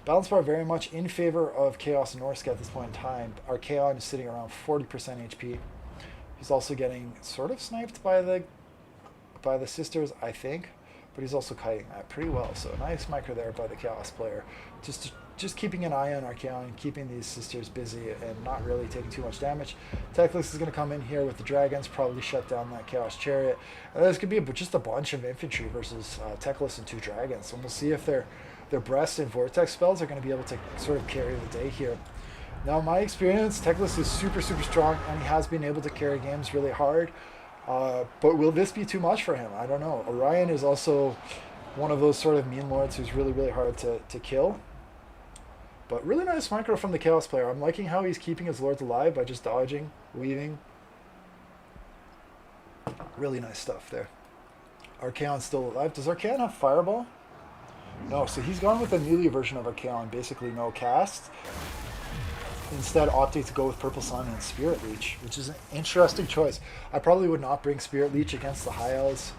Balance bar very much in favor of Chaos and Norska at this point in time. Archaon is sitting around 40% HP. He's also getting sort of sniped by the sisters, I think, but he's also kiting that pretty well. So a nice micro there by the Chaos player. Just keeping an eye on Archaon, keeping these sisters busy and not really taking too much damage. Teclis is going to come in here with the dragons, probably shut down that Chaos Chariot. And this could be just a bunch of infantry versus Teclis and 2 dragons. And we'll see if their Breast and Vortex spells are going to be able to sort of carry the day here. Now, in my experience, Teclis is super, super strong, and he has been able to carry games really hard. But will this be too much for him? I don't know. Orion is also one of those sort of meme lords who's really, really hard to kill. But really nice micro from the Chaos player. I'm liking how he's keeping his lords alive by just dodging, weaving. Really nice stuff there. Archaon's still alive. Does Archaon have Fireball? No, so he's gone with the melee version of Archaon, basically no cast. Instead opting to go with Purple Sun and Spirit Leech, which is an interesting choice. I probably would not bring Spirit Leech against the High Elves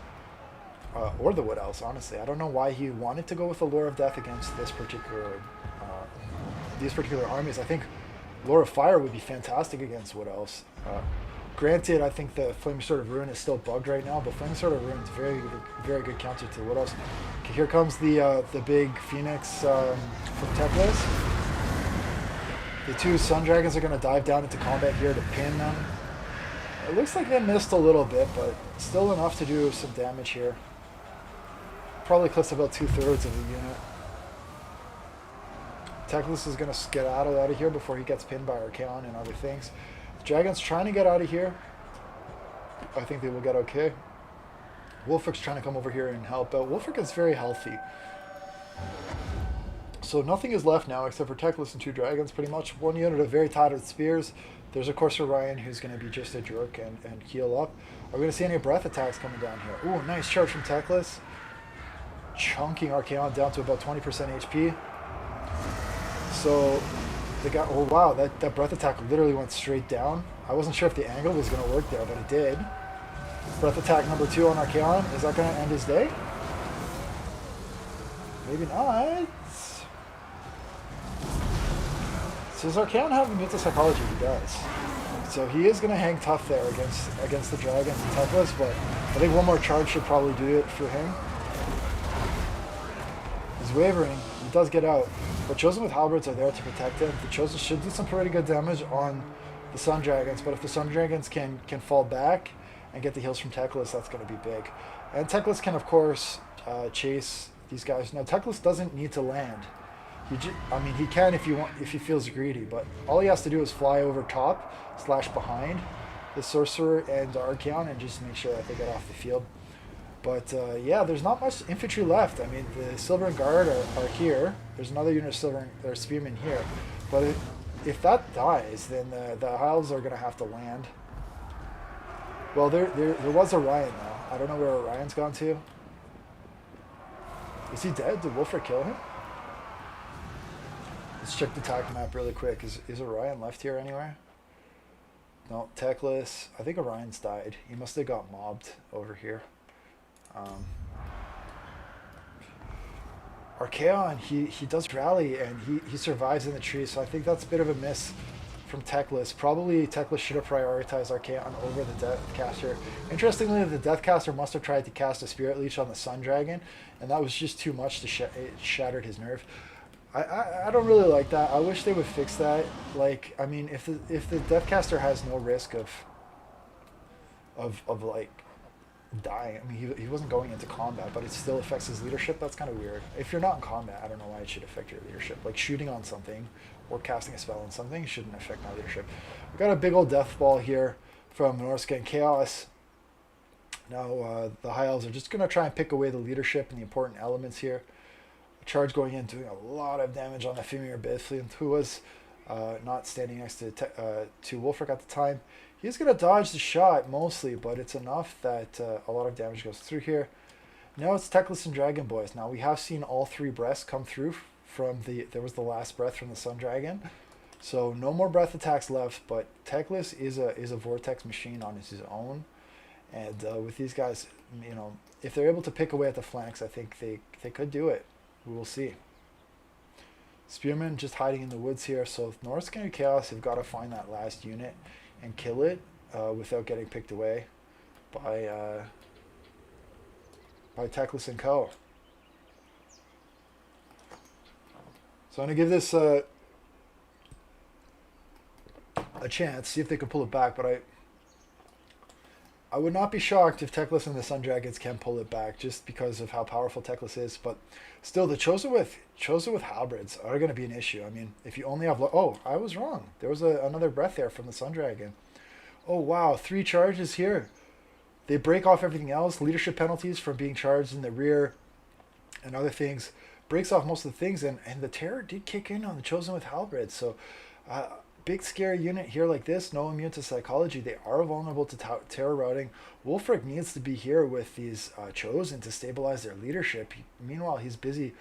or the Wood Elves, honestly. I don't know why he wanted to go with the Lure of Death against this particular these particular armies. I think Lure of Fire would be fantastic against Wood Elves. Granted, I think the Flame Sword of Ruin is still bugged right now, but Flame Sword of Ruin is very good counter to Wood Elves. Okay, here comes the big Phoenix from Teclis. The 2 Sun Dragons are going to dive down into combat here to pin them. It looks like they missed a little bit, but still enough to do some damage here. Probably clips about 2/3 of the unit. Teclis is going to skedaddle out of here before he gets pinned by Archaon and other things. The Dragon's trying to get out of here. I think they will get okay. Wolfric's trying to come over here and help out. Wolfric is very healthy. So nothing is left now except for Teclis and 2 dragons, pretty much. 1 unit of very tattered spears. There's, of course, Orion, who's going to be just a jerk and heal up. Are we going to see any breath attacks coming down here? Ooh, nice charge from Teclis. Chunking Archaon down to about 20% HP. So, the guy, oh wow, that breath attack literally went straight down. I wasn't sure if the angle was going to work there, but it did. Breath attack number 2 on Archaon. Is that going to end his day? Maybe not. So does Archaon have immune psychology? He does. So he is going to hang tough there against the dragons and Teclis, but I think one more charge should probably do it for him. He's wavering. He does get out. But Chosen with Halberds are there to protect him. The Chosen should do some pretty good damage on the Sun Dragons, but if the Sun Dragons can fall back and get the heals from Teclis, that's going to be big. And Teclis can, of course, chase these guys. Now, Teclis doesn't need to land. I mean, he can if he feels greedy, but all he has to do is fly over top / behind the Sorcerer and Archaon and just make sure that they get off the field. But yeah, there's not much infantry left. I mean, the Silver Guard are here. There's another unit of Silver or Spearmen here. But if that dies, then the High Elves are going to have to land. Well, there was Orion, though. I don't know where Orion's gone to. Is he dead? Did Wolfric kill him? Let's check the attack map really quick. Is Orion left here anywhere? No, Teclis. I think Orion's died. He must have got mobbed over here. Archaon, he does rally and he survives in the tree, so I think that's a bit of a miss from Teclis. Probably Teclis should have prioritized Archaon over the Deathcaster. Interestingly, the Deathcaster must have tried to cast a Spirit Leech on the Sun Dragon, and that was just too much to it shattered his nerve. I don't really like that. I wish they would fix that. Like, I mean, if the Deathcaster has no risk of like dying. I mean, he wasn't going into combat, but it still affects his leadership. That's kind of weird. If you're not in combat, I don't know why it should affect your leadership. Like shooting on something or casting a spell on something shouldn't affect my leadership. We got a big old death ball here from Norska and Chaos. Now the High Elves are just going to try and pick away the leadership and the important elements here. Charge going in, doing a lot of damage on the Fimir Bithlian, who was not standing next to Wulfric at the time. He's going to dodge the shot mostly, but it's enough that a lot of damage goes through here. Now it's Teclis and Dragon Boys. Now we have seen all three breaths come through from there was the last breath from the Sun Dragon. So no more breath attacks left, but Teclis is a vortex machine on his own. And with these guys, you know, if they're able to pick away at the flanks, I think they could do it. We will see. Spearman just hiding in the woods here. So Norscan and Chaos have got to find that last unit and kill it without getting picked away by Teclis and Co. So I'm going to give this a chance, see if they can pull it back, but I would not be shocked if Teclis and the Sun Dragons can pull it back just because of how powerful Teclis is. But still, the Chosen with Halberds are going to be an issue. I mean, if you only have... Oh, I was wrong. There was another breath there from the Sun Dragon. Oh, wow. 3 charges here. They break off everything else. Leadership penalties from being charged in the rear and other things. Breaks off most of the things. And the Terror did kick in on the Chosen with Halberds. So... big scary unit here like this, no immune to psychology. They are vulnerable to terror routing. Wulfric needs to be here with these Chosen to stabilize their leadership. Meanwhile, he's busy,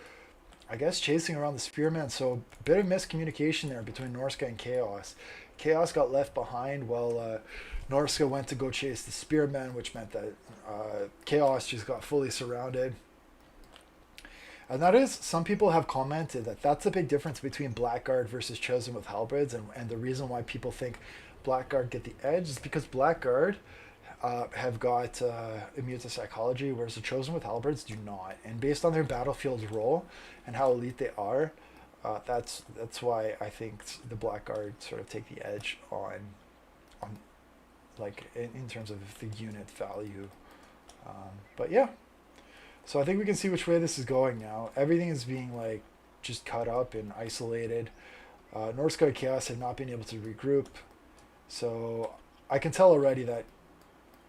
I guess, chasing around the Spearman. So a bit of miscommunication there between Norska and Chaos. Chaos got left behind while Norska went to go chase the Spearman, which meant that Chaos just got fully surrounded. And that is, some people have commented that that's a big difference between Blackguard versus Chosen with Halberds, and the reason why people think Blackguard get the edge is because Blackguard have got immune to psychology, whereas the Chosen with Halberds do not. And based on their battlefield role and how elite they are, that's why I think the Blackguard sort of take the edge on like in terms of the unit value. But yeah. So I think we can see which way this is going now. Everything is being like just cut up and isolated. Norska and Chaos have not been able to regroup. So I can tell already that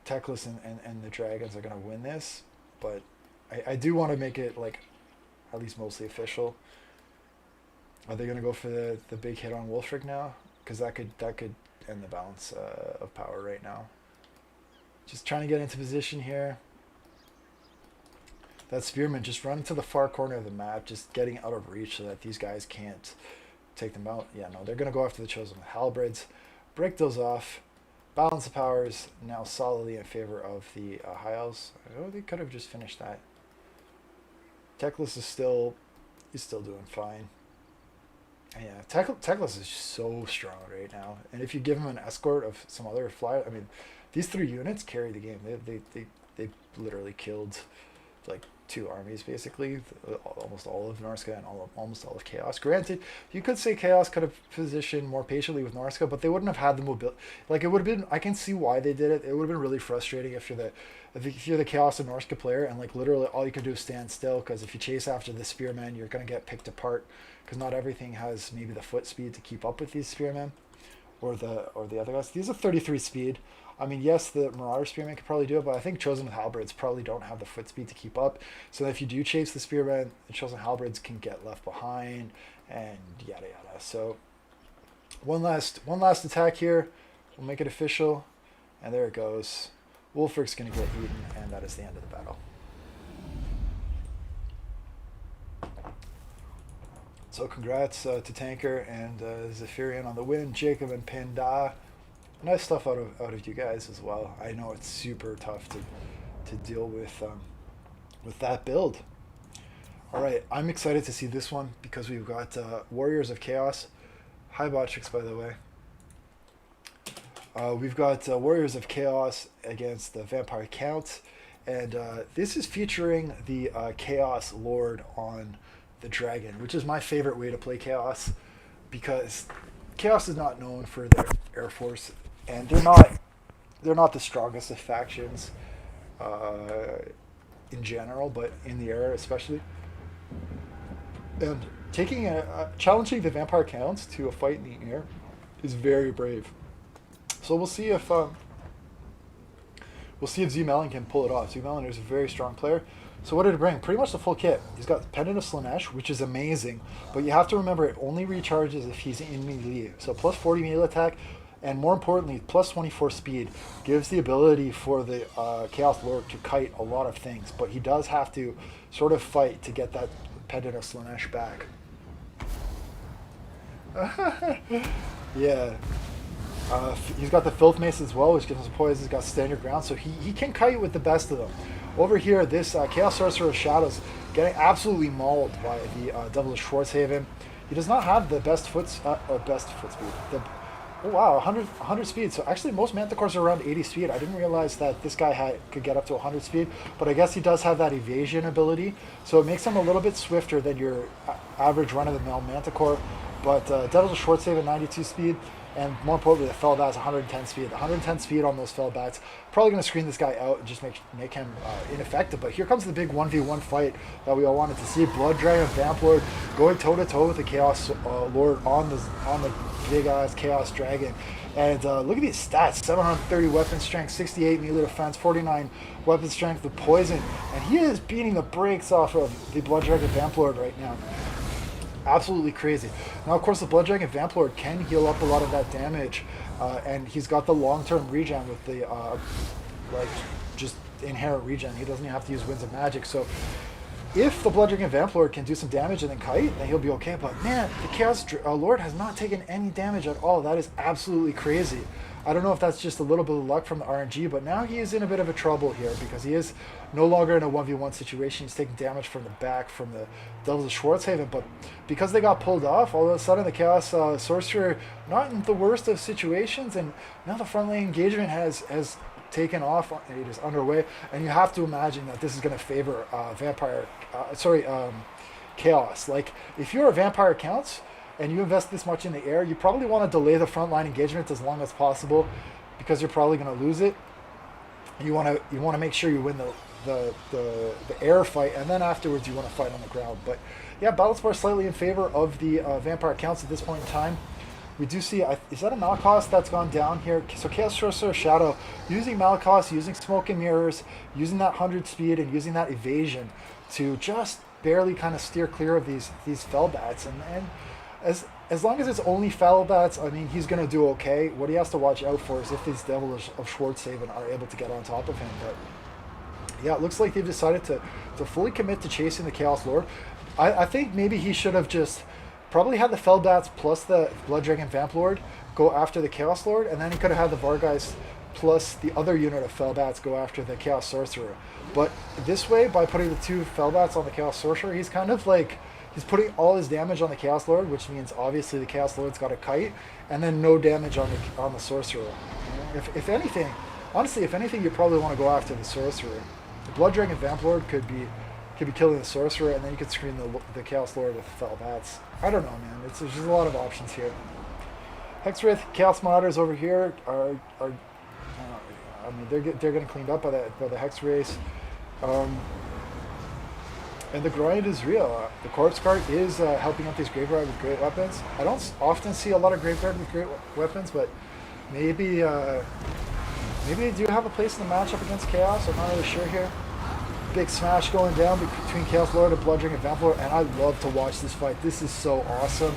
Teclis and the Dragons are going to win this. But I do want to make it like at least mostly official. Are they going to go for the big hit on Wulfric now? Because that could end the balance of power right now. Just trying to get into position here. That Spearman just running to the far corner of the map, just getting out of reach so that these guys can't take them out. Yeah, no, they're going to go after the Chosen with Halberds. Break those off. Balance of powers now solidly in favor of the High Elves. Oh, they could have just finished that. Teclis is still doing fine. And yeah, Teclis is so strong right now. And if you give him an escort of some other fly, I mean, these 3 units carry the game. They literally killed like 2 armies basically, almost all of Norska and almost all of Chaos. Granted, you could say Chaos could have positioned more patiently with Norska, but they wouldn't have had the mobility. Like it would have been, I can see why they did it. It would have been really frustrating if you're the Chaos and Norska player and like literally all you can do is stand still, because if you chase after the Spearmen, you're going to get picked apart, because not everything has maybe the foot speed to keep up with these Spearmen or the other guys. These are 33 speed. I mean, yes, the Marauder Spearman could probably do it, but I think Chosen with Halberds probably don't have the foot speed to keep up. So if you do chase the Spearman, the Chosen Halberds can get left behind, and yada yada. So one last attack here. We'll make it official, and there it goes. Wulfric's going to get eaten, and that is the end of the battle. So congrats to Tanker and Zephyrian on the win. Jacob and Panda. Nice stuff out of you guys as well. I know it's super tough to deal with that build. All right, I'm excited to see this one because we've got Warriors of Chaos. Hi, Botchix, by the way. We've got Warriors of Chaos against the Vampire Count, and this is featuring the Chaos Lord on the Dragon, which is my favorite way to play Chaos because Chaos is not known for their Air Force, and they're not the strongest of factions uh, in general, but in the era especially. And challenging the Vampire Counts to a fight in the air is very brave. So we'll see if Z Melon can pull it off. Z Melon is a very strong player. So what did it bring? Pretty much the full kit. He's got Pendant of Slaanesh, which is amazing, but you have to remember it only recharges if he's in melee. So plus 40 melee attack, and more importantly, plus 24 speed gives the ability for the Chaos Lord to kite a lot of things, but he does have to sort of fight to get that Pendant of Slaanesh back. Yeah. He's got the Filth Mace as well, which gives him poise. He's got standard ground, so he can kite with the best of them. Over here, this Chaos Sorcerer of Shadows getting absolutely mauled by the Devil of Schwarzhaven. He does not have the best foot speed. Oh wow, 100 speed. So actually, most Manticores are around 80 speed. I didn't realize that this guy could get up to 100 speed, but I guess he does have that evasion ability, so it makes him a little bit swifter than your average run-of-the-mill Manticore. But Devil of Schwarzhaven 92 speed. And more importantly, the Felbats 110 speed. 110 speed on those Felbats. Probably going to screen this guy out and just make him ineffective. But here comes the big 1v1 fight that we all wanted to see. Blood Dragon, Vamp Lord going toe to toe with the Chaos Lord on the big ass Chaos Dragon. And look at these stats: 730 weapon strength, 68 melee defense, 49 weapon strength with poison, and he is beating the brakes off of the Blood Dragon Vamp Lord right now. Absolutely crazy. Now, of course, the Blood Dragon Vamp Lord can heal up a lot of that damage, and he's got the long-term regen with the just inherent regen. He doesn't even have to use Winds of Magic. So, if the Blood Dragon Vamp Lord can do some damage and then kite, then he'll be okay. But man, the Chaos Lord has not taken any damage at all. That is absolutely crazy. I don't know if that's just a little bit of luck from the RNG, but now he is in a bit of a trouble here because he is no longer in a 1v1 situation. He's taking damage from the back from the Devils of Schwarzhaven, but because they got pulled off, all of a sudden the Chaos Sorcerer, not in the worst of situations, and now the front lane engagement has taken off. It is underway, and you have to imagine that this is going to favor Chaos. Like, if you're a Vampire Counts, and you invest this much in the air, you probably want to delay the frontline engagement as long as possible because you're probably going to lose it. You want to make sure you win the air fight, and then afterwards you want to fight on the ground. But yeah, Battlespore slightly in favor of the Vampire Counts at this point in time. We do see, is that a Malakos that's gone down here? So Chaos Sorcerer Shadow using Malakos, using Smoke and Mirrors, using that 100 speed and using that evasion to just barely kind of steer clear of these Felbats, and as long as it's only Felbats, I mean, he's going to do okay. What he has to watch out for is if these Devils of Schwarzhaven are able to get on top of him. But yeah, it looks like they've decided to fully commit to chasing the Chaos Lord. I think maybe he should have just probably had the Felbats plus the Blood Dragon Vamp Lord go after the Chaos Lord, and then he could have had the Vargeist plus the other unit of Felbats go after the Chaos Sorcerer. But this way, by putting the two Felbats on the Chaos Sorcerer, he's kind of like, he's putting all his damage on the Chaos Lord, which means obviously the Chaos Lord's got a kite, and then no damage on the Sorcerer. If anything, honestly, if anything, you probably want to go after the Sorcerer. The Blood Dragon Vamp Lord could be killing the Sorcerer, and then you could screen the Chaos Lord with Felbats. I don't know, man. There's just a lot of options here. Hexwraith, Chaos Marauders over here are I mean, they're getting cleaned up by the Hex Race. And the grind is real. The Corpse Cart is helping out these Graveguard with great weapons. I don't often see a lot of Graveguard with great weapons, but maybe they do have a place in the matchup against Chaos. I'm not really sure here. Big smash going down between Chaos Lord and Blood Dragon Vamp Lord, and I love to watch this fight. This is so awesome.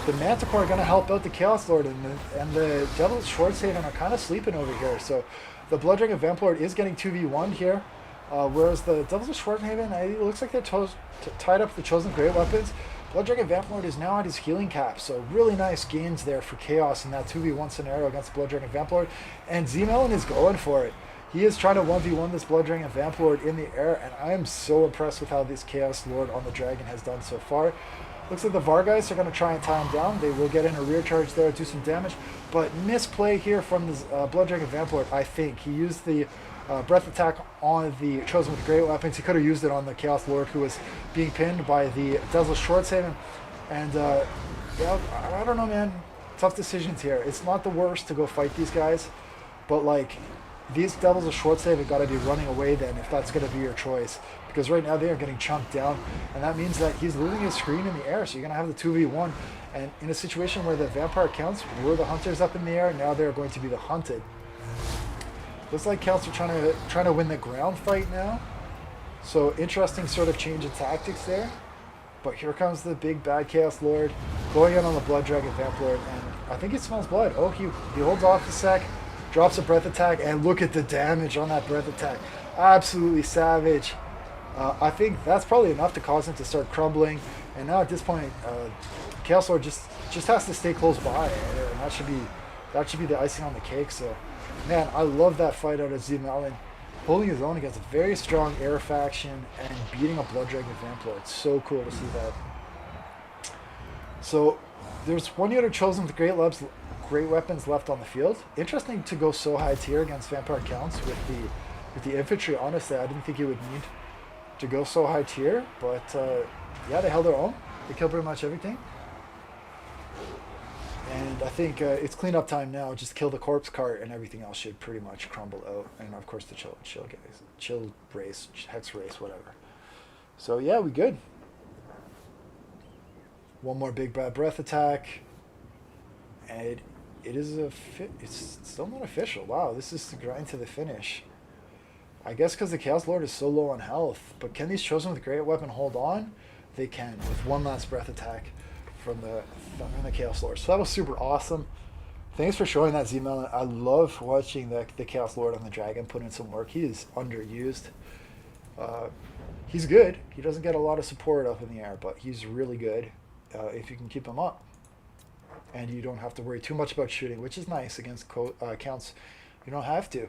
The Manticore are going to help out the Chaos Lord, and the Devils of Schwarzhaven are kind of sleeping over here. So the Blood Dragon Vamp Lord is getting 2v1 here. Whereas the Devils of Schwarzhaven, it looks like they're tied up the Chosen Great Weapons. Blood Dragon Vamp Lord is now at his healing cap, so really nice gains there for Chaos in that 2v1 scenario against Blood Dragon Vamp Lord. And Z Melon is going for it. He is trying to 1v1 this Blood Dragon Vamp Lord in the air, and I am so impressed with how this Chaos Lord on the Dragon has done so far. Looks like the Vargheist are going to try and tie him down. They will get in a rear charge there, do some damage, but misplay here from this Blood Dragon Vamp Lord, I think. He used the breath attack on the Chosen with Great Weapons. He could have used it on the Chaos Lord, who was being pinned by the Dazzle Short Saving. And yeah, I don't know, man. Tough decisions here. It's not the worst to go fight these guys, but like, these Devils of Short Save have got to be running away then if that's going to be your choice. Because right now they are getting chunked down, and that means that he's losing his screen in the air, so you're going to have the 2v1. And in a situation where the Vampire counts were the Hunters up in the air, now they're going to be the Hunted. Looks like counts are trying to win the ground fight now. So interesting sort of change of tactics there. But here comes the big bad Chaos Lord going in on the Blood Dragon Vamp Lord, and I think it smells blood. Oh, he holds off a sec. Drops a breath attack, and look at the damage on that breath attack. Absolutely savage. I think that's probably enough to cause him to start crumbling. And now at this point, Chaos Lord just has to stay close by, and that should be the icing on the cake. So, man, I love that fight out of Z-Melon, holding his own against a very strong air faction and beating a Blood Dragon Vamp Lord. It's so cool to see that. So there's one unit chosen with great weapons left on the field. Interesting to go so high tier against Vampire Counts with the infantry. Honestly, I didn't think you would need to go so high tier, but yeah, they held their own. They killed pretty much everything. And I think it's cleanup time now. Just kill the corpse cart, and everything else should pretty much crumble out. And of course the chill race, hex race, whatever. So yeah, we good. One more big bad breath attack, and it is it's still not official. Wow, this is the grind to the finish. I guess because the Chaos Lord is so low on health. But can these Chosen with Great Weapon hold on? They can, with one last breath attack from the Chaos Lord. So that was super awesome. Thanks for showing that, Z-Melon. I love watching the Chaos Lord on the Dragon put in some work. He is underused. He's good. He doesn't get a lot of support up in the air, but he's really good if you can keep him up. And you don't have to worry too much about shooting, which is nice against counts. You don't have to.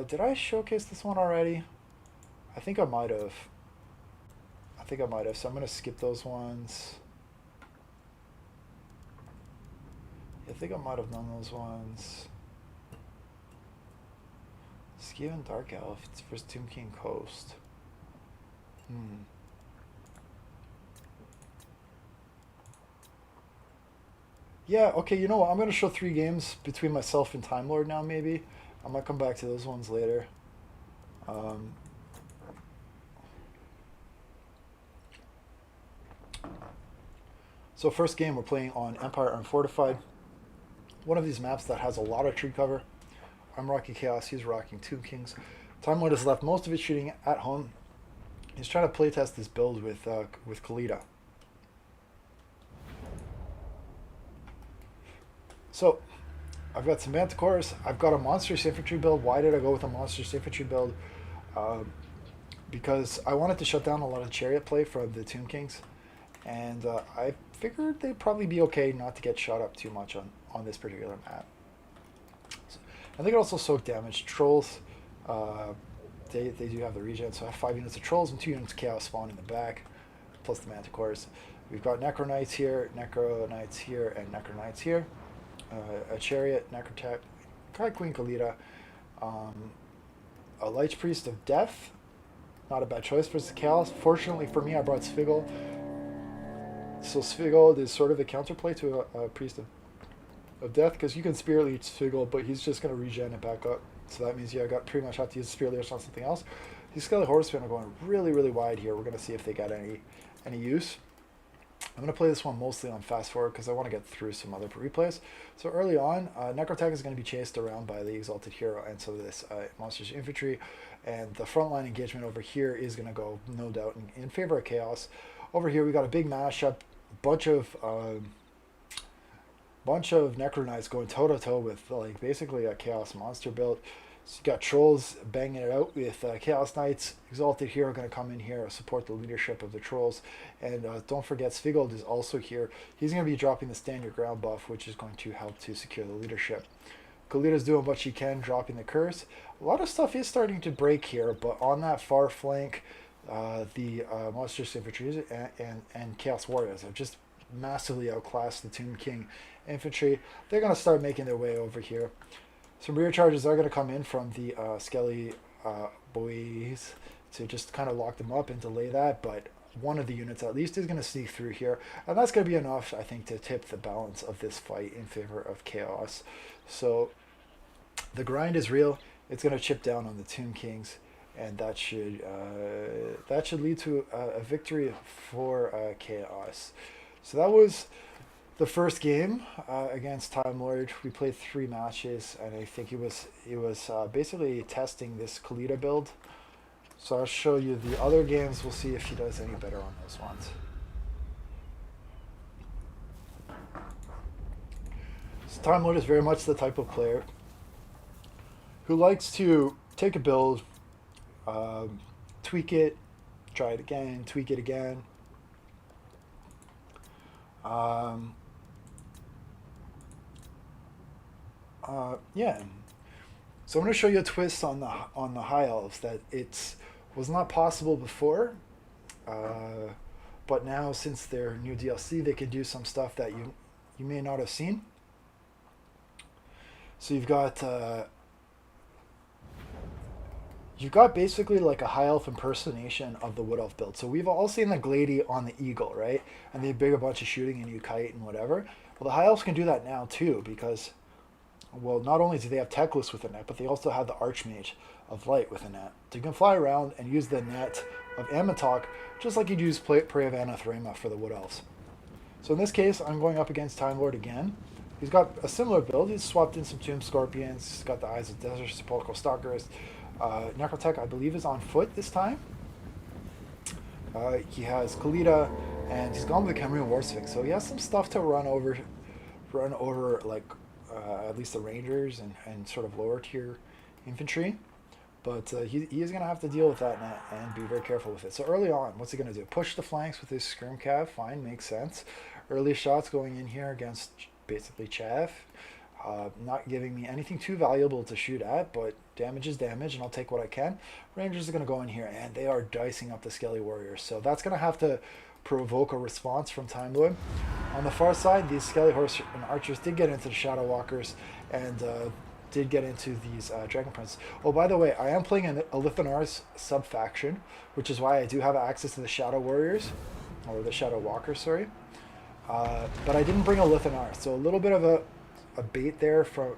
Did I showcase this one already? I think I might have. So I'm going to skip those ones. I think I might have done those ones. Skaven Dark Elf. It's for Tomb King Coast. Yeah, okay, you know what? I'm going to show 3 games between myself and Time Lord now, maybe. I might come back to those ones later. So first game, we're playing on Empire Unfortified. One of these maps that has a lot of tree cover. I'm rocking Chaos, he's rocking Tomb Kings. Time Lord has left most of his shooting at home. He's trying to playtest this build with Khalida. So, I've got some Manticores. I've got a Monstrous Infantry build. Why did I go with a Monstrous Infantry build? Because I wanted to shut down a lot of Chariot play from the Tomb Kings. And I figured they'd probably be okay not to get shot up too much on this particular map. So, and they can also soak damage. Trolls, they do have the regen, so I have 5 units of Trolls and 2 units of Chaos Spawn in the back, plus the Manticores. We've got Necro Knights here, and Necro Knights here. A Chariot, Necrotech, Queen Khalida, a Lich Priest of Death. Not a bad choice for the Chaos. Fortunately for me, I brought Svigold. So Svigold is sort of a counterplay to a Priest of Death, because you can Spirit Leech Svigold, but he's just going to regen it back up. So that means, yeah, I got pretty much have to use Spirit Leech on something else. These Skelly Horsemen are going really, really wide here. We're going to see if they got any use. I'm going to play this one mostly on fast forward because I want to get through some other replays. So early on, Necrotech is going to be chased around by the Exalted Hero and so this Monstrous Infantry, and the frontline engagement over here is going to go, no doubt, in favor of Chaos. Over here we got a big mashup, bunch of Necro Knights going toe-to-toe with like basically a Chaos monster build. So you got Trolls banging it out with Chaos Knights. Exalted Hero going to come in here, support the leadership of the Trolls. And don't forget, Svigold is also here. He's going to be dropping the Stand Your Ground buff, which is going to help to secure the leadership. Kalita's doing what she can, dropping the curse. A lot of stuff is starting to break here, but on that far flank, the Monstrous Infantry and Chaos Warriors have just massively outclassed the Tomb King Infantry. They're going to start making their way over here. Some rear charges are going to come in from the Skelly boys to just kind of lock them up and delay that, but one of the units at least is going to sneak through here, and that's going to be enough, I think, to tip the balance of this fight in favor of Chaos. So the grind is real. It's going to chip down on the Tomb Kings, and that should lead to a victory for Chaos. So that was the first game against Time Lord. We played 3 matches, and I think it was basically testing this Kalita build. So I'll show you the other games. We'll see if he does any better on those ones. So Time Lord is very much the type of player who likes to take a build, tweak it, try it again, tweak it again. Yeah. So I'm going to show you a twist on the High Elves that was not possible before, but now since their new DLC, they can do some stuff that you may not have seen. So you've got basically like a High Elf impersonation of the Wood Elf build. So we've all seen the Glady on the Eagle, right? And they big a bunch of shooting and you kite and whatever. Well, the High Elves can do that now too, because, well, not only do they have Teclis with the net, but they also have the Archmage of Light with the net. So you can fly around and use the net of Amatoch just like you'd use Prey of Anathrema for the Wood Elves. So in this case, I'm going up against Time Lord again. He's got a similar build. He's swapped in some Tomb Scorpions. He's got the Eyes of Desert, Sepulchral Stalkers. Necrotech, I believe, is on foot this time. He has Kalita, and he's gone with the Khemrian War Sphinx. So he has some stuff to run over like at least the Rangers and sort of lower tier infantry. But he is going to have to deal with that net and be very careful with it. So early on, what's he going to do? Push the flanks with his Scrim Cav. Fine, makes sense. Early shots going in here against basically Chav. Not giving me anything too valuable to shoot at, but damage is damage, and I'll take what I can. Rangers are going to go in here, and they are dicing up the Skelly Warriors. So that's going to have to provoke a response from Time Lord. On the far side, these Skelly Horse and Archers did get into the Shadow Walkers, and did get into these Dragon Prince. Oh, by the way, I am playing a Lithanar's sub-faction, which is why I do have access to the Shadow Warriors, or the Shadow Walkers, sorry. But I didn't bring a Lithanar, so a little bit of a bait there for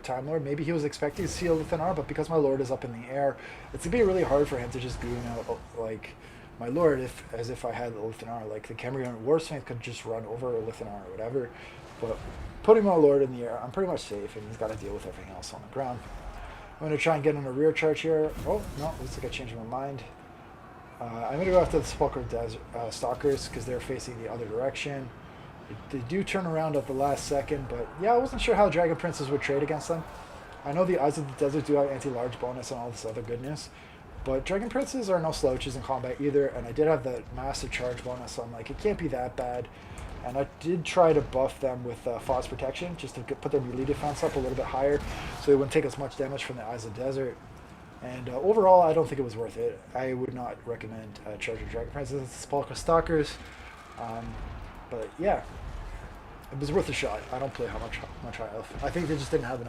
Time Lord. Maybe he was expecting to see a Lithanar, but because my Lord is up in the air, it's going to be really hard for him to just goon out like my Lord as if I had a Lithanar. Like the Khemrian War Sphinx could just run over a Lithanar or whatever. But putting my Lord in the air, I'm pretty much safe, and he's got to deal with everything else on the ground. I'm going to try and get in a rear charge here. Oh, no, looks like I changed my mind. I'm going to go after the Sepulchral Stalkers because they're facing the other direction. They do turn around at the last second, but yeah, I wasn't sure how Dragon Princes would trade against them. I know the Eyes of the Desert do have anti-large bonus and all this other goodness, but Dragon Princes are no slouches in combat either, and I did have that massive charge bonus, so I'm like, it can't be that bad. And I did try to buff them with Foz Protection, just to put their melee defense up a little bit higher, so they wouldn't take as much damage from the Eyes of the Desert. And overall, I don't think it was worth it. I would not recommend charging Dragon Princes with Sepulchral Stalkers. But yeah, it was worth a shot. I don't play much high elf. I think they just didn't have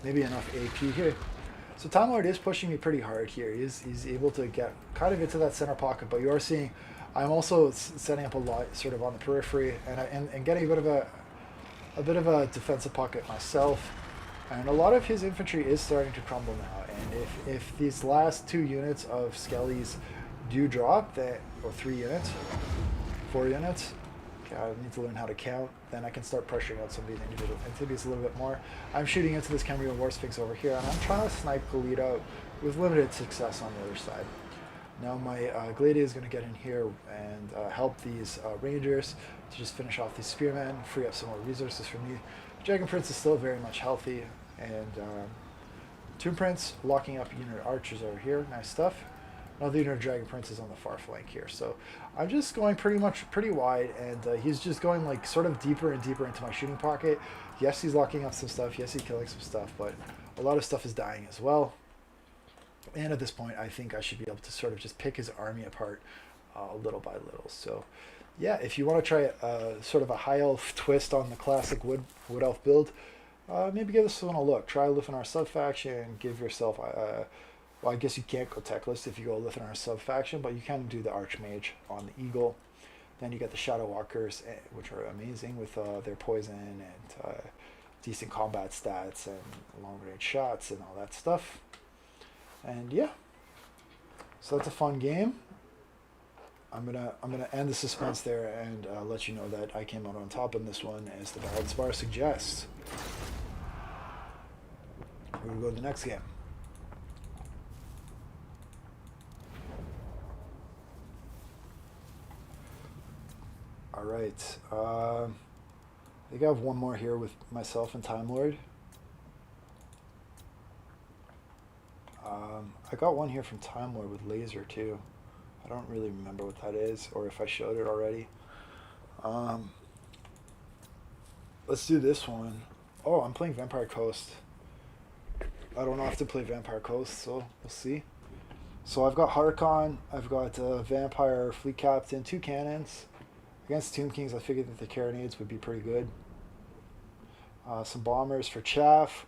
maybe enough AP here. So Time Lord is pushing me pretty hard here. He's able to get kind of into that center pocket, but you are seeing I'm also setting up a lot sort of on the periphery and getting a bit of a defensive pocket myself. And a lot of his infantry is starting to crumble now. And if these last 2 units of Skellies do drop, or 3 units, 4 units, I need to learn how to count, then I can start pressuring out some of these individual amphibians a little bit more. I'm shooting into this Khemrian War Sphinx over here, and I'm trying to snipe Kalita with limited success on the other side. Now my Glady is going to get in here and help these Rangers to just finish off these Spearmen, free up some more resources for me. Dragon Prince is still very much healthy, and Tomb Prince locking up unit archers over here, nice stuff. Another unit of Dragon Prince is on the far flank here. So I'm just going pretty wide, and he's just going like sort of deeper and deeper into my shooting pocket. Yes, he's locking up some stuff. Yes, he's killing some stuff, but a lot of stuff is dying as well. And at this point, I think I should be able to sort of just pick his army apart little by little. So yeah, if you want to try sort of a high elf twist on the classic wood elf build, maybe give this one a look. Try Luthienar sub-faction, give yourself... well, I guess you can't go techless if you go Luthienar sub-faction, but you can do the Archmage on the Eagle. Then you get the Shadow Walkers, which are amazing with their poison and decent combat stats and long-range shots and all that stuff. And yeah, so that's a fun game. I'm gonna end the suspense there and let you know that I came out on top in this one, as the balance bar suggests. We're gonna go to the next game. All right. I think I have one more here with myself and Time Lord. I got one here from Time Lord with laser too. I don't really remember what that is, or if I showed it already. Let's do this one. Oh, I'm playing Vampire Coast. I don't often play Vampire Coast, so we'll see. So I've got Harkon, I've got Vampire Fleet Captain, 2 cannons. Against Tomb Kings, I figured that the carronades would be pretty good. Some bombers for Chaff,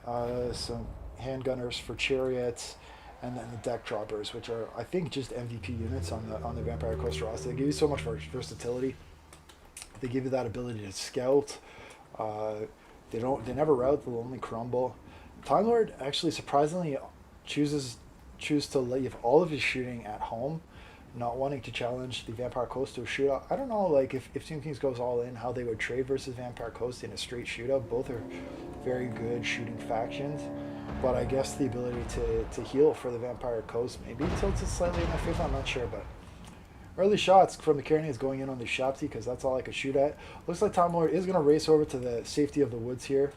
some handgunners for Chariots, and then the deck droppers, which are, I think, just MVP units on the Vampire Coast roster. They give you so much versatility. They give you that ability to scout. They never rout. They'll only crumble. Time Lord actually surprisingly choose to leave all of his shooting at home, not wanting to challenge the Vampire Coast to a shootout. I don't know, like, if Tomb Kings goes all in, how they would trade versus Vampire Coast in a straight shootout. Both are very good shooting factions, but I guess the ability to heal for the Vampire Coast maybe tilts it slightly in my favor. I'm not sure, but early shots from the carronades going in on the Shopti, because that's all I could shoot at. Looks like Time Lord is going to race over to the safety of the woods here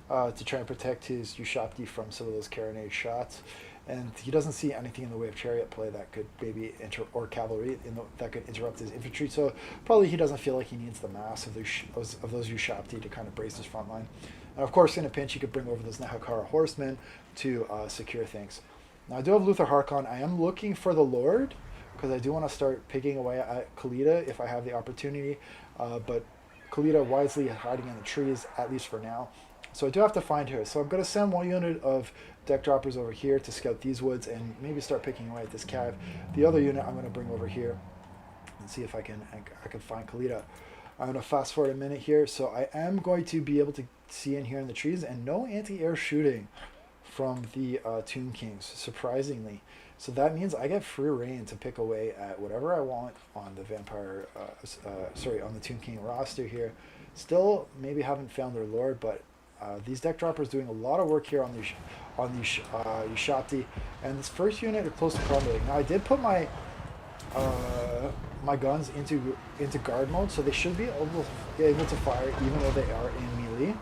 to try and protect his Ushapti from some of those carronade shots. And he doesn't see anything in the way of chariot play that could maybe or cavalry that could interrupt his infantry. So probably he doesn't feel like he needs the mass of those Ushapti to kind of brace his front line. And of course, in a pinch, he could bring over those Nehakara horsemen to secure things. Now I do have Luthor Harkon. I am looking for the Lord, because I do want to start picking away at Khalida if I have the opportunity. But Khalida wisely hiding in the trees, at least for now. So I do have to find her. So I'm going to send one unit of deck droppers over here to scout these woods and maybe start picking away at this cav. The other unit I'm going to bring over here and see if I can find Khalida. I'm going to fast forward a minute here. So I am going to be able to see in here in the trees, and no anti-air shooting from the Tomb Kings, surprisingly. So that means I get free reign to pick away at whatever I want on the Vampire, on the Tomb King roster here. Still, maybe haven't found their Lord, but these deck droppers doing a lot of work here on these Ushapti, and this first unit is close to crumbling. Now I did put my my guns into guard mode, so they should be able to fire even though they are in melee.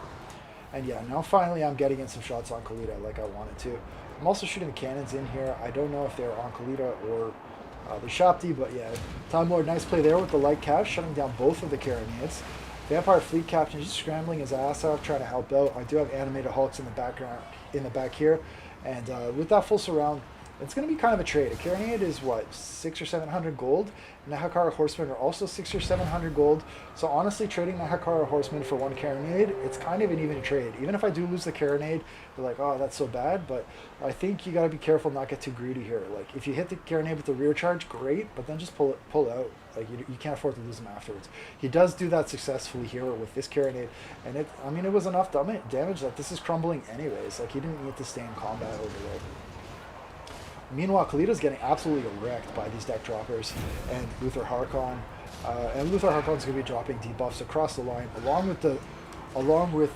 And yeah, now finally I'm getting in some shots on Khalida like I wanted to. I'm also shooting the cannons in here. I don't know if they're on Khalida or the Shopti, but yeah, Time Lord, nice play there with the light cav, shutting down both of the carronades. Vampire Fleet Captain just scrambling his ass off, trying to help out. I do have animated Hulks in the background, in the back here, and with that full surround, it's going to be kind of a trade. A carronade is what, 600 or 700 gold. Nehakara horsemen are also 600 or 700 gold. So honestly, trading Nehakara horsemen for one carronade, it's kind of an even trade. Even if I do lose the carronade, you're like, oh, that's so bad. But I think you got to be careful not get too greedy here. Like, if you hit the carronade with the rear charge, great, but then just pull out. Like, you can't afford to lose them afterwards. He does do that successfully here with this carronade, and it was enough damage that this is crumbling anyways. Like, he didn't need to stay in combat over there. Meanwhile, Khalida's getting absolutely wrecked by these deck droppers and Luthor Harkon. And Luthor Harkon's going to be dropping debuffs across the line, along with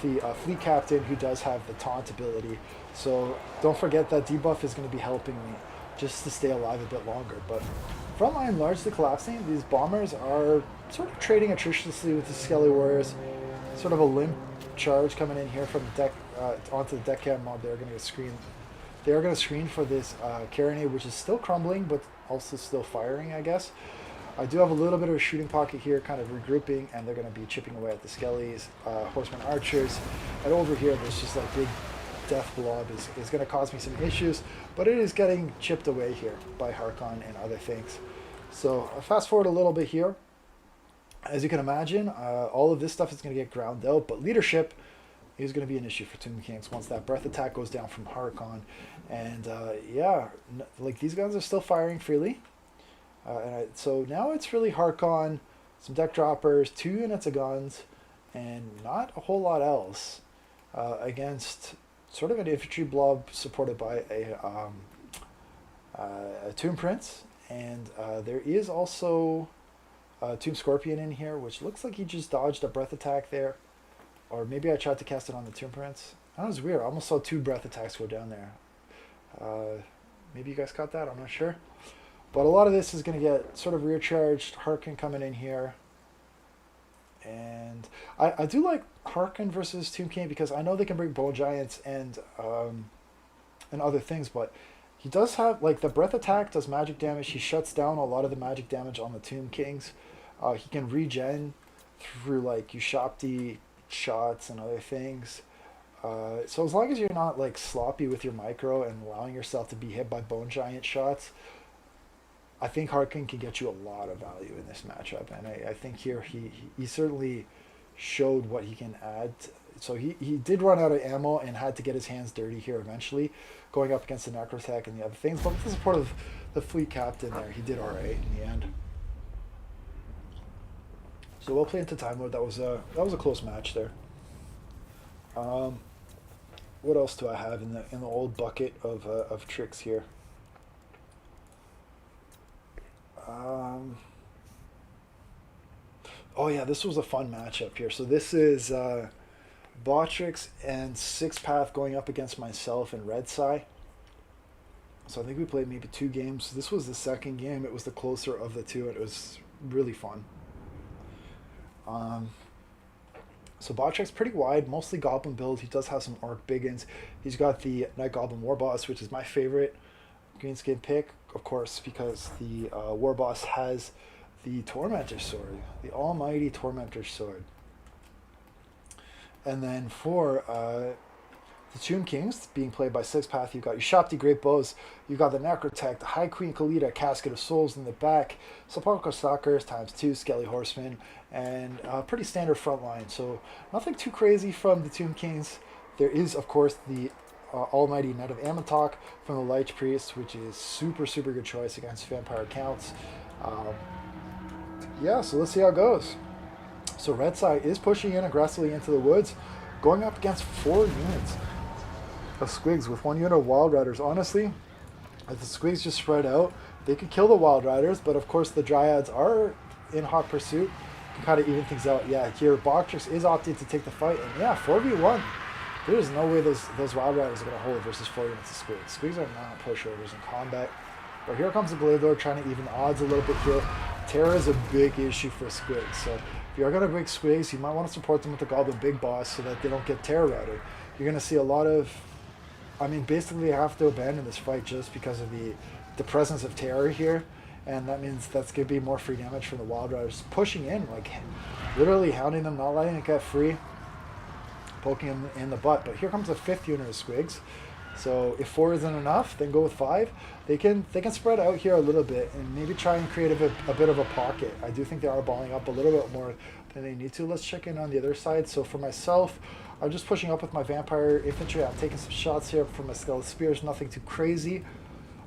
the Fleet Captain, who does have the taunt ability. So don't forget that debuff is going to be helping me just to stay alive a bit longer. But front line largely collapsing. These bombers are sort of trading attritionally with the Skelly Warriors. Sort of a limp charge coming in here from the deck onto the deck cam mob. They're going to get They are going to screen for this Karenade, which is still crumbling, but also still firing, I guess. I do have a little bit of a shooting pocket here, kind of regrouping, and they're going to be chipping away at the Skellies, Horseman Archers. And over here, there's just like big Death Blob is going to cause me some issues, but it is getting chipped away here by Harkon and other things. So fast forward a little bit here. As you can imagine, all of this stuff is going to get ground out, but leadership is going to be an issue for Tomb Kings once that breath attack goes down from Harkon. And yeah, like these guns are still firing freely. So now it's really Harkon, some deck droppers, 2 units of guns, and not a whole lot else against sort of an infantry blob supported by a Tomb Prince. And there is also a Tomb Scorpion in here, which looks like he just dodged a breath attack there. Or maybe I tried to cast it on the Tomb Prince. That was weird. I almost saw 2 breath attacks go down there. Maybe you guys caught that. I'm not sure. But a lot of this is going to get sort of rear charged. Harkon coming in here. And I do like Harkon versus Tomb King because I know they can bring Bone Giants and other things, but he does have, like, the breath attack does magic damage. He shuts down a lot of the magic damage on the Tomb Kings. He can regen through, like, Ushapti shots and other things. So as long as you're not, like, sloppy with your micro and allowing yourself to be hit by Bone Giant shots, I think Harkon can get you a lot of value in this matchup. And I think here he certainly showed what he can add. So he did run out of ammo and had to get his hands dirty here eventually, going up against the Necrotech and the other things. But with the support of the fleet captain there, he did all right in the end. So we'll play into Time Lord. That was a close match there. What else do I have in the old bucket of tricks here? Oh yeah, this was a fun matchup here. So this is Botrix and Six Path going up against myself and Red Sai. So I think we played maybe 2 games. This was the second game. It was the closer of the 2. It was really fun. So Botrix pretty wide, mostly Goblin build. He does have some Orc Biggins. He's got the Night Goblin War Boss, which is my favorite greenskin pick, of course, because the War Boss has the Tormentor Sword, the almighty Tormentor Sword. And then for the Tomb Kings, being played by Six Path, you've got your Ushapti Great Bows, you've got the Necrotech, the High Queen Khalida, Casket of Souls in the back, Sepulchral Stalkers ×2, Skelly Horsemen, and a pretty standard front line. So nothing too crazy from the Tomb Kings. There is, of course, the Almighty Knight of Amantok from the Lich Priest, which is super good choice against Vampire Counts. Yeah, so let's see how it goes. So Red Sai is pushing in aggressively into the woods, going up against 4 units of Squigs with 1 unit of Wild Riders. Honestly, if the Squigs just spread out, they could kill the Wild Riders, but of course the Dryads are in hot pursuit. Can kind of even things out. Yeah, here Botrix is opting to take the fight, and yeah, 4v1. There's no way those Wild Riders are going to hold versus 4 units of Squigs. Squigs are not pushovers in combat. But here comes the Blade Lord trying to even odds a little bit here. Terra is a big issue for Squigs, so if you're going to break Squigs, you might want to support them with the Goblin Big Boss so that they don't get Terra routed. You're going to see a lot of... I mean, basically, you have to abandon this fight just because of the presence of Terror here, and that means that's going to be more free damage from the Wild Riders. Pushing in, like, literally hounding them, not letting it get free, poking them in the butt. But here comes the 5th unit of Squigs. So if 4 isn't enough, then go with 5. They can spread out here a little bit and maybe try and create a bit of a pocket. I do think they are balling up a little bit more than they need to. Let's check in on the other side. So for myself, I'm just pushing up with my Vampire Infantry. I'm taking some shots here from my Skeleton Spears, nothing too crazy.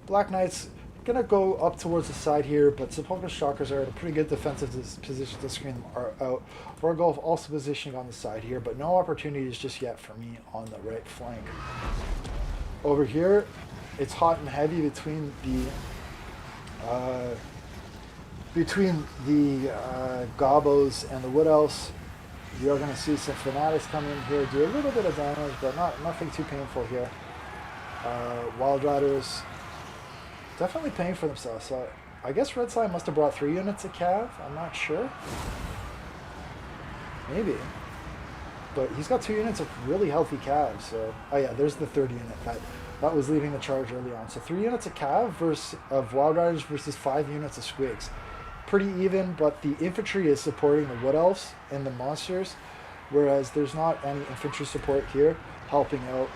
Black Knights gonna go up towards the side here, but Sepulchral Stalkers are in a pretty good defensive position to screen them out. Vorgolf also positioning on the side here, but no opportunities just yet for me on the right flank. Over here, it's hot and heavy between the Gobos and the Wood Elves. You're going to see some Fanatics come in here, do a little bit of damage, but nothing too painful here. Wild Riders definitely paying for themselves. So I guess Red Sai must have brought 3 units of Cav. I'm not sure. Maybe. but he's got 2 units of really healthy calves. So, oh yeah, there's the third unit that was leading the charge early on. So 3 units of cav of Wild Riders versus 5 units of squigs. Pretty even, but the infantry is supporting the Wood Elves and the monsters, whereas there's not any infantry support here helping out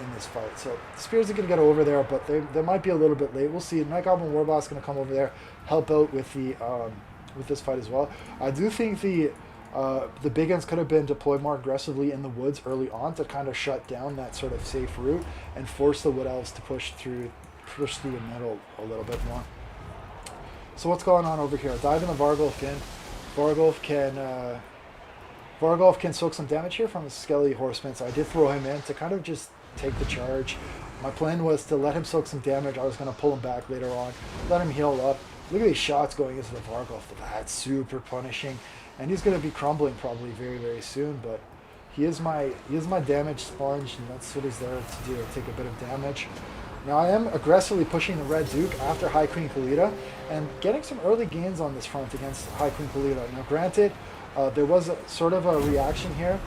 in this fight. So the Spears are going to get over there, but they might be a little bit late. We'll see. Night Goblin Warboss is going to come over there, help out with the with this fight as well. I do think the big guns could have been deployed more aggressively in the woods early on to kind of shut down that sort of safe route and force the Wood Elves to push through the middle a little bit more. So what's going on over here? Dive in the Vargulf in. Vargulf can soak some damage here from the Skelly Horseman, so I did throw him in to kind of just take the charge. My plan was to let him soak some damage. I was going to pull him back later on, let him heal up. Look at these shots going into the Vargulf. That's super punishing. And he's going to be crumbling probably very, very soon, but he is my damage sponge, and that's what he's there to do, take a bit of damage. Now I am aggressively pushing the Red Duke after High Queen Khalida and getting some early gains on this front against High Queen Khalida. Now granted, there was a sort of a reaction here.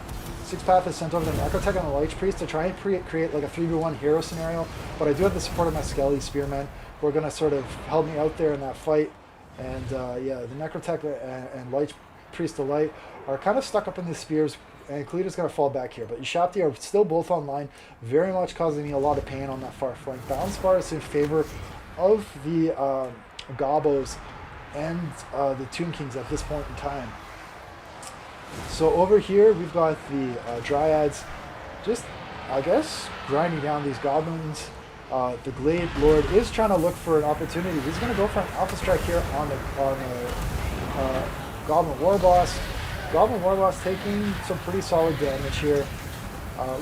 Six Path is sent over the Necrotech and the Lich Priest to try and create like a 3v1 hero scenario, but I do have the support of my Skelly Spearmen who are going to sort of help me out there in that fight. And yeah, the Necrotech and Lich Priest of Light are kind of stuck up in the spears, and Khalida's going to fall back here. But Ushabti are still both online, very much causing me a lot of pain on that far flank. Balance bar is in favor of the Gobos and the Tomb Kings at this point in time. So over here we've got the Dryads just, I guess, grinding down these goblins. The Glade Lord is trying to look for an opportunity. He's going to go for an Alpha Strike here on the Goblin Warboss. Goblin Warboss taking some pretty solid damage here,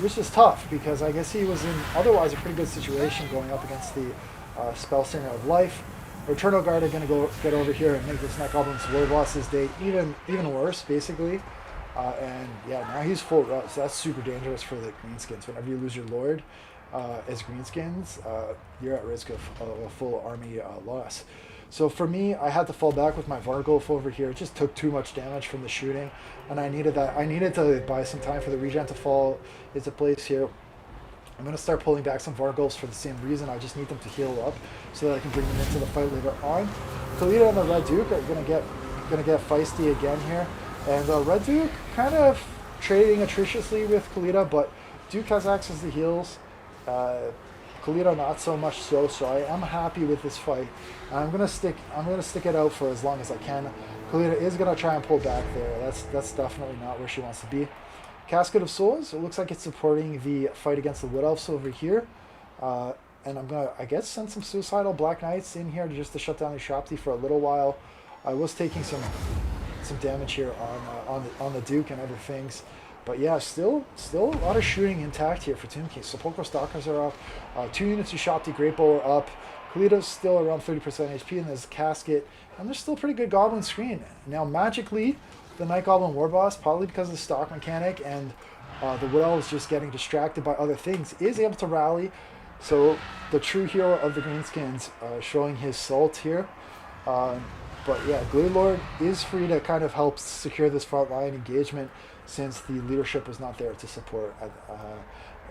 which is tough because I guess he was in otherwise a pretty good situation going up against the Spellsinger of Life. Eternal Guard are going to go get over here and make this Night Goblin's Warboss's day even worse, basically. And yeah, now he's full route, so that's super dangerous for the Greenskins. Whenever you lose your Lord as Greenskins, you're at risk of a full army loss. So for me, I had to fall back with my Vargulf over here. It just took too much damage from the shooting, and I needed that. I needed to buy some time for the regen to fall into place here. I'm going to start pulling back some Vargulfs for the same reason. I just need them to heal up so that I can bring them into the fight later on. Khalida and the Red Duke are going to get feisty again here, and Red Duke kind of trading attritiously with Khalida, but Duke has access to heals. Khalida not so much so I am happy with this fight. I'm gonna stick it out for as long as I can. Khalida is gonna try and pull back there. That's definitely not where she wants to be. Casket of Souls, it looks like it's supporting the fight against the Wood Elves over here. And I'm gonna, I guess, send some Suicidal Black Knights in here just to shut down the Ushabti for a little while. I was taking some damage here on the Duke and other things. But yeah, still a lot of shooting intact here for Tomb Kings. Sepulchral Stalkers are up. 2 units of Ushabti Great Bow are up. Khalida's still around 30% HP, and there's a Casket. And there's still pretty good Goblin screen. Now, magically, the Night Goblin Warboss, probably because of the stock mechanic and the Wood Elves just getting distracted by other things, is able to rally. So the true hero of the Greenskins showing his salt here. But yeah, Glade Lord is free to kind of help secure this frontline engagement since the leadership was not there to support.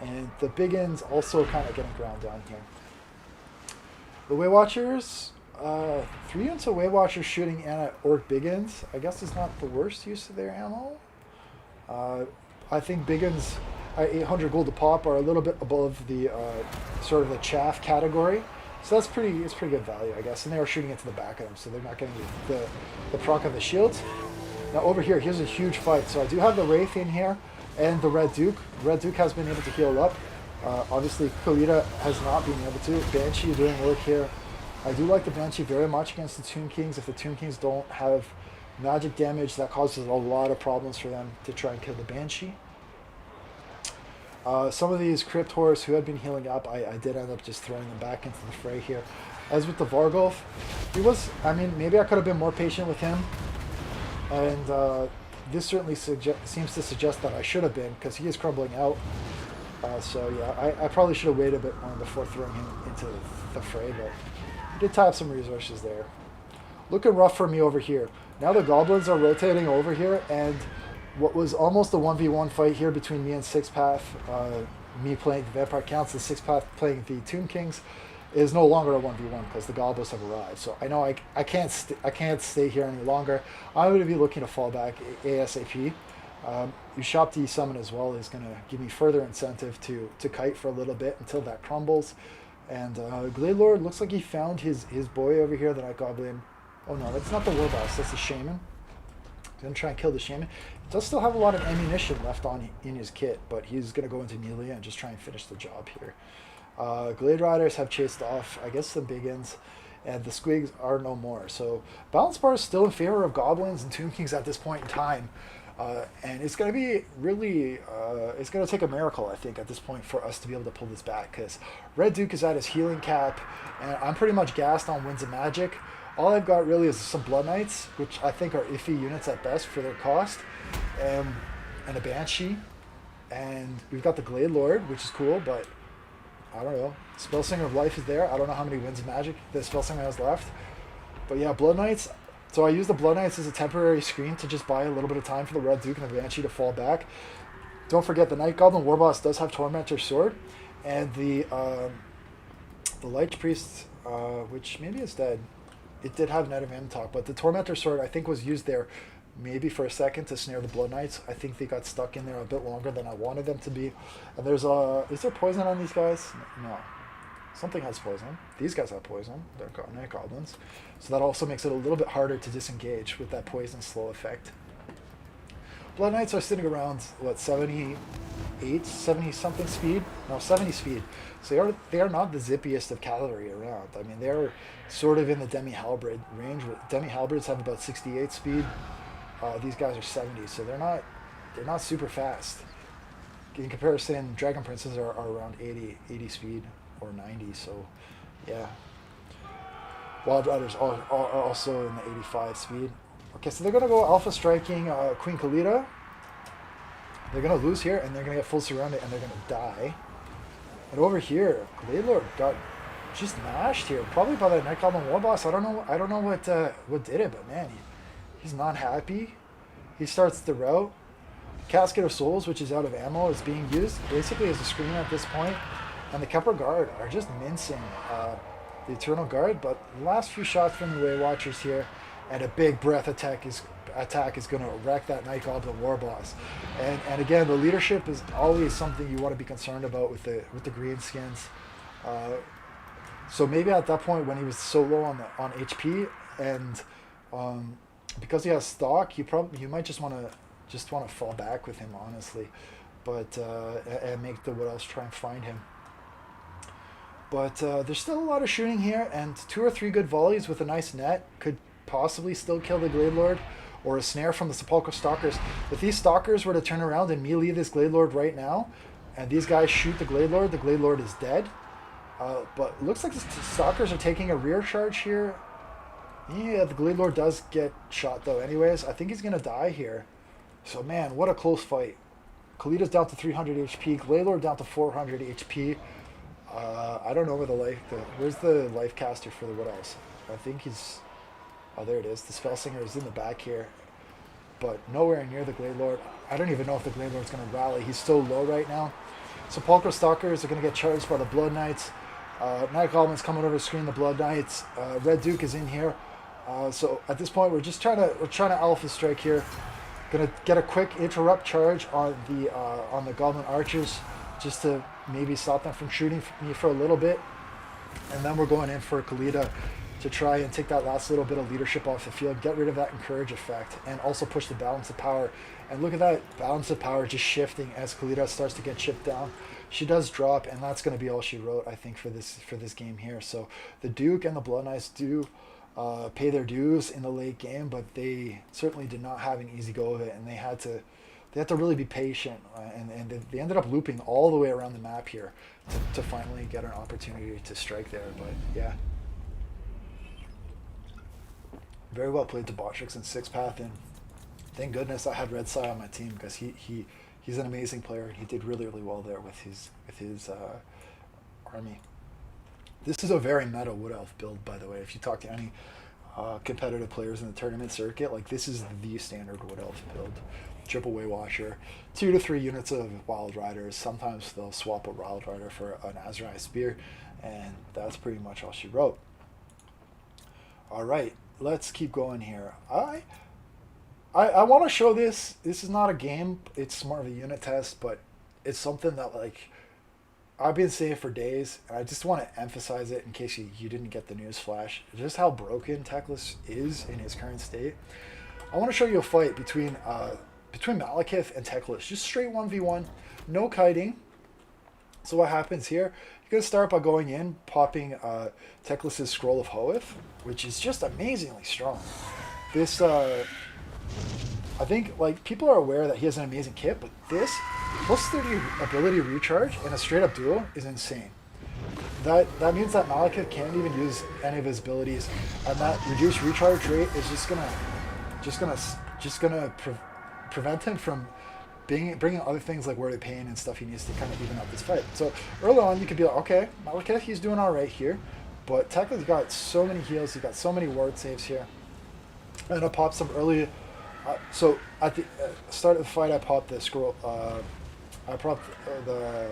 And the Biggins also kind of getting ground down here. The Way Watchers, 3 units of Way Watchers shooting at Orc Biggins, I guess is not the worst use of their ammo. I think Biggins at 800 gold a pop are a little bit above the sort of the chaff category. So it's pretty good value, I guess. And they are shooting into the back of them, so they're not getting the proc of the shields. Now over here, here's a huge fight. So I do have the Wraith in here and the Red Duke. Red Duke has been able to heal up. Obviously, Khalida has not been able to. Banshee doing work here. I do like the Banshee very much against the Tomb Kings. If the Tomb Kings don't have magic damage, that causes a lot of problems for them to try and kill the Banshee. Some of these Crypt Horrors who had been healing up, I did end up just throwing them back into the fray here. As with the Vargulf, maybe I could have been more patient with him. And this certainly seems to suggest that I should have been, because he is crumbling out. So yeah, I probably should have waited a bit more before throwing him into the fray, but he did tie up some resources there. Looking rough for me over here. Now the Goblins are rotating over here, and what was almost a 1v1 fight here between me and Sixpath, me playing the Vampire Counts and Sixpath playing the Tomb Kings, is no longer a 1v1 because the Goblins have arrived. So I know I can't I can't stay here any longer. I'm going to be looking to fall back ASAP. Ushopti Summon as well is going to give me further incentive to kite for a little bit until that crumbles. And Glade Lord looks like he found his boy over here, the Night Goblin. Oh no, that's not the War Boss, that's the Shaman. He's going to try and kill the Shaman. He does still have a lot of ammunition left in his kit, but he's going to go into melee and just try and finish the job here. Glade Riders have chased off, I guess, some Biggins, and the Squigs are no more. So Balance Bar is still in favor of Goblins and Tomb Kings at this point in time. And it's going to be really, it's going to take a miracle, I think, at this point for us to be able to pull this back, because Red Duke is at his healing cap, and I'm pretty much gassed on Winds of Magic. All I've got really is some Blood Knights, which I think are iffy units at best for their cost, and a Banshee. And we've got the Glade Lord, which is cool, but I don't know. Spellsinger of Life is there. I don't know how many Winds of Magic the Spellsinger has left. But yeah, Blood Knights. So I use the Blood Knights as a temporary screen to just buy a little bit of time for the Red Duke and the Banshee to fall back. Don't forget, the Night Goblin Warboss does have Tormentor Sword, and the Lich Priest, which maybe is dead. It did have Net of Imtalk, but the Tormentor Sword I think was used there maybe for a second to snare the Blood Knights. I think they got stuck in there a bit longer than I wanted them to be. And there's is there poison on these guys? No. Something has poison. These guys have poison. They're Night Goblins. So that also makes it a little bit harder to disengage with that poison slow effect. Blood Knights are sitting around, what, 78, 70 something speed? No, 70 speed. So they are not the zippiest of cavalry around. I mean, they're sort of in the Demi Halberd range. Demi Halberds have about 68 speed. These guys are 70, so they're not super fast. In comparison, Dragon Princes are around 80 speed or 90. So, yeah. Wild Riders are also in the 85 speed. Okay, so they're going to go Alpha Striking Queen Khalida. They're going to lose here, and they're going to get full surrounded, and they're going to die. And over here, Glade Lord got just mashed here, probably by the Night Goblin Warboss. I don't know what did it, but man, he's not happy. He starts the route. Casket of Souls, which is out of ammo, is being used basically as a screen at this point. And the Kepler Guard are just mincing the Eternal Guard, but the last few shots from the Way Watchers here, and a big breath attack is going to wreck that Night Goblin Warboss. And again, the leadership is always something you want to be concerned about with the Greenskins. So maybe at that point when he was so low on HP, and because he has stock, you might just want to fall back with him, honestly, but and make the Wood Elves try and find him. But there's still a lot of shooting here, and 2 or 3 good volleys with a nice net could possibly still kill the Glade Lord, or a snare from the Sepulchral Stalkers. If these Stalkers were to turn around and melee this Glade Lord right now, and these guys shoot the Glade Lord is dead. But it looks like the Stalkers are taking a rear charge here. Yeah, the Glade Lord does get shot though anyways. I think he's going to die here. So man, what a close fight. Khalida's down to 300 HP, Glade Lord down to 400 HP. I don't know where where's the life caster for the Wood Elves? I think he's... Oh, there it is. The Spellsinger is in the back here, but nowhere near the Glade Lord. I don't even know if the Glade Lord's going to rally. He's so low right now. Sepulchral Stalkers are going to get charged by the Blood Knights. Night Goblin's coming over to screen the Blood Knights. Red Duke is in here. So at this point, we're trying to Alpha Strike here. Going to get a quick interrupt charge on the Goblin Archers, just to maybe stop them from shooting me for a little bit, and then we're going in for Khalida to try and take that last little bit of leadership off the field, get rid of that encourage effect, and also push the balance of power. And look at that balance of power just shifting as Khalida starts to get chipped down. She does drop, and that's going to be all she wrote, I think, for this game here. So the Duke and the Blood Knights do pay their dues in the late game, but they certainly did not have an easy go of it, and they had to really be patient, and they ended up looping all the way around the map here to finally get an opportunity to strike there. But yeah. Very well played to Botrix and Sixpath, and thank goodness I had Red Sai on my team, because he's an amazing player, and he did really, really well there with his army. This is a very meta Wood Elf build, by the way. If you talk to any competitive players in the tournament circuit, like, this is the standard Wood Elf build. triple Way Watcher, 2 to 3 units of Wild Riders. Sometimes they'll swap a Wild Rider for an Azrai Spear, and that's pretty much all she wrote. All right, let's keep going here. I want to show this. This is not a game. It's more of a unit test, but it's something that like I've been saying for days, and I just want to emphasize it in case you didn't get the news flash. Just how broken Teclis is in his current state. I want to show you a fight between Malekith and Teclis. Just straight 1v1, no kiting. So what happens here? You're going to start by going in, popping Teclis' Scroll of Hoeth, which is just amazingly strong. This, I think, like, people are aware that he has an amazing kit, but this plus 30 ability recharge in a straight-up duo is insane. That means that Malekith can't even use any of his abilities, and that reduced recharge rate is just gonna prevent him from bringing other things like Word of Pain and stuff he needs to kind of even out this fight. So early on, you could be like, okay, Malekith, he's doing all right here, but Teclis got so many heals, he got so many ward saves here. And I popped some early. So at the start of the fight, I popped the scroll. I popped the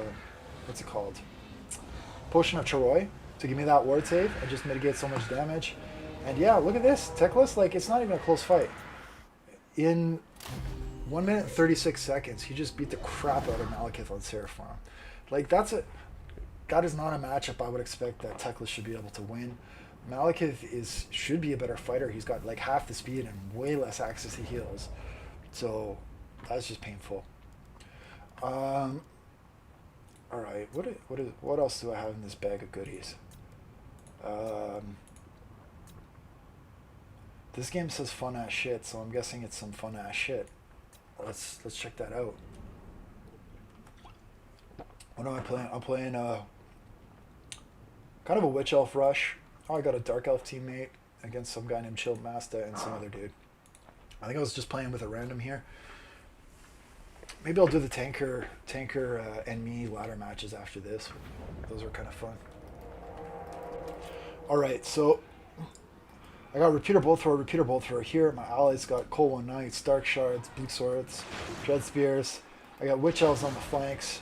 what's it called? Potion of Charoi to give me that ward save and just mitigate so much damage. And yeah, look at this, Teclis. Like, it's not even a close fight. In 1 minute and 36 seconds, he just beat the crap out of Malekith on Seraphon. Like, that is not a matchup I would expect that Teclis should be able to win. Malekith should be a better fighter. He's got like half the speed and way less access to heals. So that's just painful. All right, what else do I have in this bag of goodies? This game says fun ass shit, so I'm guessing it's some fun ass shit. Let's check that out. What am I playing? I'm playing kind of a Witch Elf rush. Oh, I got a Dark Elf teammate against some guy named Chilled Master and some other dude. I think I was just playing with a random here. Maybe I'll do the tanker and me ladder matches after this. Those are kind of fun. All right, so I got Repeater Bolt Thrower here. My allies got Cold One Knights, Dark Shards, Bleak Swords, Dread Spears. I got Witch Elves on the flanks,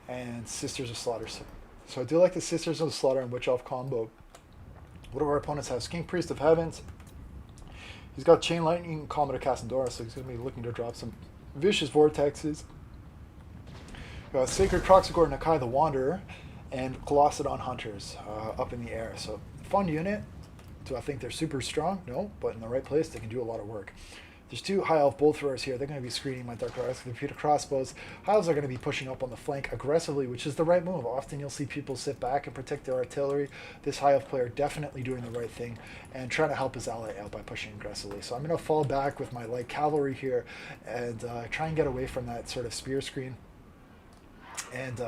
and Sisters of Slaughter. So I do like the Sisters of Slaughter and Witch Elf combo. What do our opponents have? Skink Priest of Heavens. He's got Chain Lightning, Comet of Cassandora, so he's going to be looking to drop some Vicious Vortexes. Got Sacred Kroxigor, Nakai the Wanderer, and Colossadon Hunters up in the air. So fun unit. Do I think they're super strong? No, but in the right place, they can do a lot of work. There's 2 High Elf Bolt Throwers here. They're going to be screening my Dark Elves with Repeater Crossbows. High Elves are going to be pushing up on the flank aggressively, which is the right move. Often you'll see people sit back and protect their artillery. This High Elf player definitely doing the right thing and trying to help his ally out by pushing aggressively. So I'm going to fall back with my light cavalry here and try and get away from that sort of spear screen. And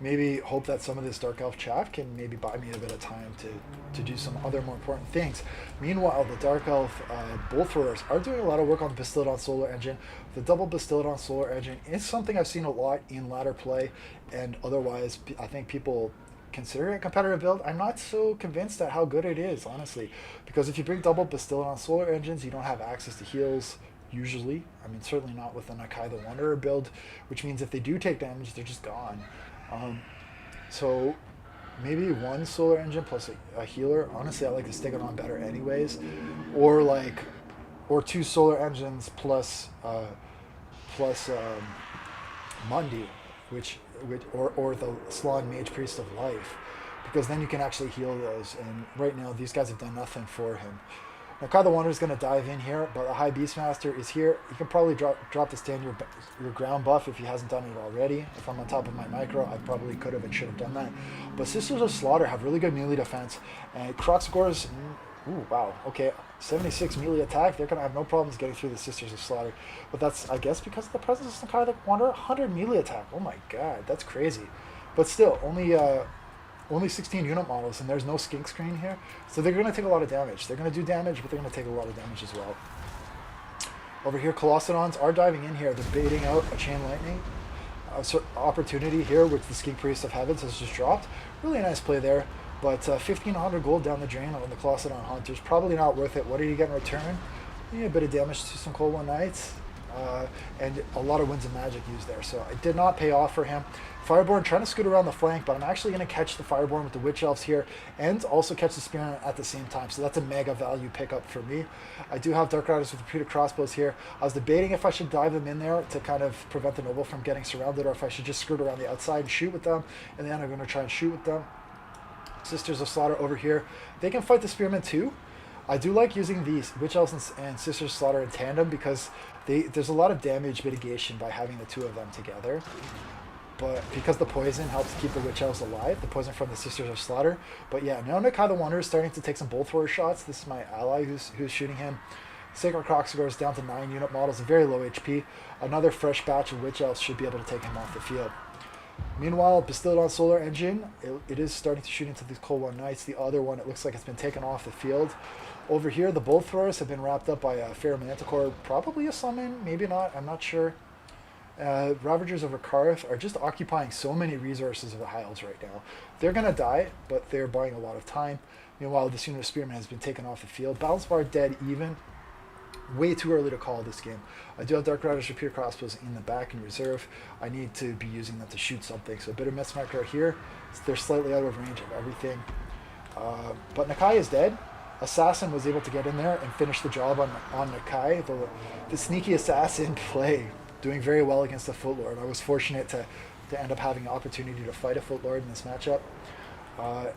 maybe hope that some of this Dark Elf chaff can maybe buy me a bit of time to do some other more important things. Meanwhile, the Dark Elf Bolt Throwers are doing a lot of work on the Bastiladon Solar Engine. The double Bastiladon Solar Engine is something I've seen a lot in ladder play, and otherwise I think people consider it a competitive build. I'm not so convinced at how good it is, honestly, because if you bring double Bastiladon Solar Engines, you don't have access to heals. Usually, I mean, certainly not with the Nakai the Wanderer build, which means if they do take damage, they're just gone. So maybe 1 solar engine plus a healer. Honestly, I like to stick it on better anyways, or 2 solar engines plus Mundi, or the Slann Mage Priest of Life, because then you can actually heal those. And right now, these guys have done nothing for him. Now, Kai the Wanderer is going to dive in here, but the High Beastmaster is here. You can probably drop the stand your ground buff if he hasn't done it already. If I'm on top of my micro, I probably could have and should have done that. But Sisters of Slaughter have really good melee defense, and Kroxigor's, ooh, wow, okay, 76 melee attack. They're going to have no problems getting through the Sisters of Slaughter. But that's, I guess, because of the presence of Kai the Wanderer. 100 melee attack. Oh my god, that's crazy. But still, only 16 unit models, and there's no skink screen here. So they're going to take a lot of damage. They're going to do damage, but they're going to take a lot of damage as well. Over here, Colossadons are diving in here. They're baiting out a Chain Lightning opportunity here, which the Skink Priest of Heavens has just dropped. Really nice play there, but 1,500 gold down the drain on the Colossadon Hunters. Probably not worth it. What did you get in return? Yeah, a bit of damage to some Cold One Knights. and a lot of Winds of Magic used there. So it did not pay off for him. Fireborn trying to scoot around the flank, but I'm actually going to catch the Fireborn with the Witch Elves here and also catch the Spearman at the same time. So that's a mega value pickup for me. I do have Dark Riders with repeated crossbows here. I was debating if I should dive them in there to kind of prevent the Noble from getting surrounded, or if I should just skirt around the outside and shoot with them. And then I'm going to try and shoot with them. Sisters of Slaughter over here. They can fight the Spearmen too. I do like using these Witch Elves and Sisters of Slaughter in tandem because there's a lot of damage mitigation by having the two of them together. But because the poison helps keep the Witch Elves alive, the poison from the Sisters of Slaughter. But yeah, now Nakai the Wanderer is starting to take some bolt thrower shots. This is my ally who's shooting him. Sacred Kroxigor is down to 9 unit models, very low HP. Another fresh batch of Witch Elves should be able to take him off the field. Meanwhile, Bastiladon Solar Engine, it is starting to shoot into these Cold War Knights. The other one, it looks like it's been taken off the field. Over here, the Bolt Throwers have been wrapped up by a Fair Manticore, probably a summon, maybe not, I'm not sure. Ravagers of Rakarth are just occupying so many resources of the High Elves right now. They're going to die, but they're buying a lot of time. Meanwhile, this unit of Spearman has been taken off the field. Balance Bar dead even. Way too early to call this game. I do have Dark Riders Repeater Crossbows in the back in reserve. I need to be using them to shoot something. So a bit of Mismark right here. They're slightly out of range of everything. But Nakai is dead. Assassin was able to get in there and finish the job on Nakai. The sneaky assassin play, doing very well against the Footlord. I was fortunate to end up having an opportunity to fight a Footlord in this matchup.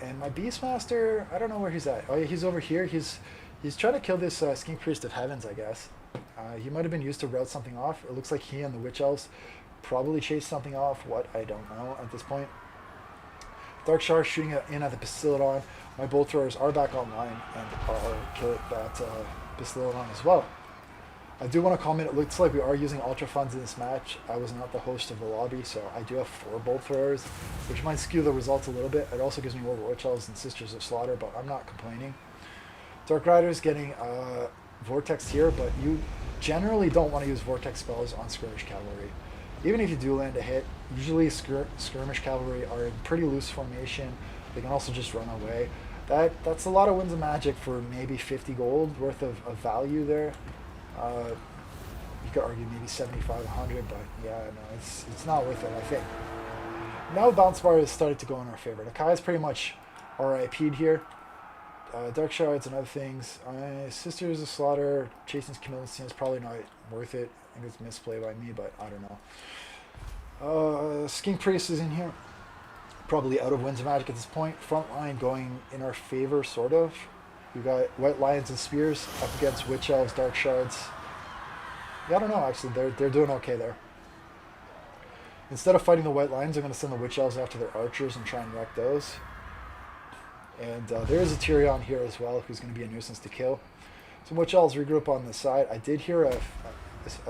And my Beastmaster, I don't know where he's at. Oh yeah, he's over here. He's trying to kill this Skink Priest of Heavens, I guess. He might have been used to route something off. It looks like he and the Witch Elves probably chased something off. What? I don't know at this point. Dark Shard shooting in at the Bastiladon. My Bolt Throwers are back online and are killing that Bastiladon as well. I do want to comment, it looks like we are using Ultra Funds in this match. I was not the host of the lobby, so I do have 4 Bolt Throwers, which might skew the results a little bit. It also gives me more Witch Elves and Sisters of Slaughter, but I'm not complaining. Dark Riders getting Vortex here, but you generally don't want to use Vortex spells on Skirmish Cavalry. Even if you do land a hit, usually Skirmish Cavalry are in pretty loose formation. They can also just run away. That's a lot of Winds of Magic for maybe 50 gold worth of value there. You could argue maybe 75, 100, but yeah, no, it's not worth it, I think. Now Bounce Bar is starting to go in our favor. Nakai is pretty much RIP'd here. Dark Shards and other things. Sisters of Slaughter, chasing Camillus is probably not worth it. I think it's misplay by me, but I don't know. Skink Priest is in here. Probably out of Winds of Magic at this point. Front line going in our favor, sort of. We've got White Lions and Spears up against Witch Elves, Dark Shards. Yeah, I don't know, actually. They're doing okay there. Instead of fighting the White Lions, I'm going to send the Witch Elves after their archers and try and wreck those. And there is a Tyrion here as well, who's going to be a nuisance to kill. Some Witch Elves regroup on the side. I did hear a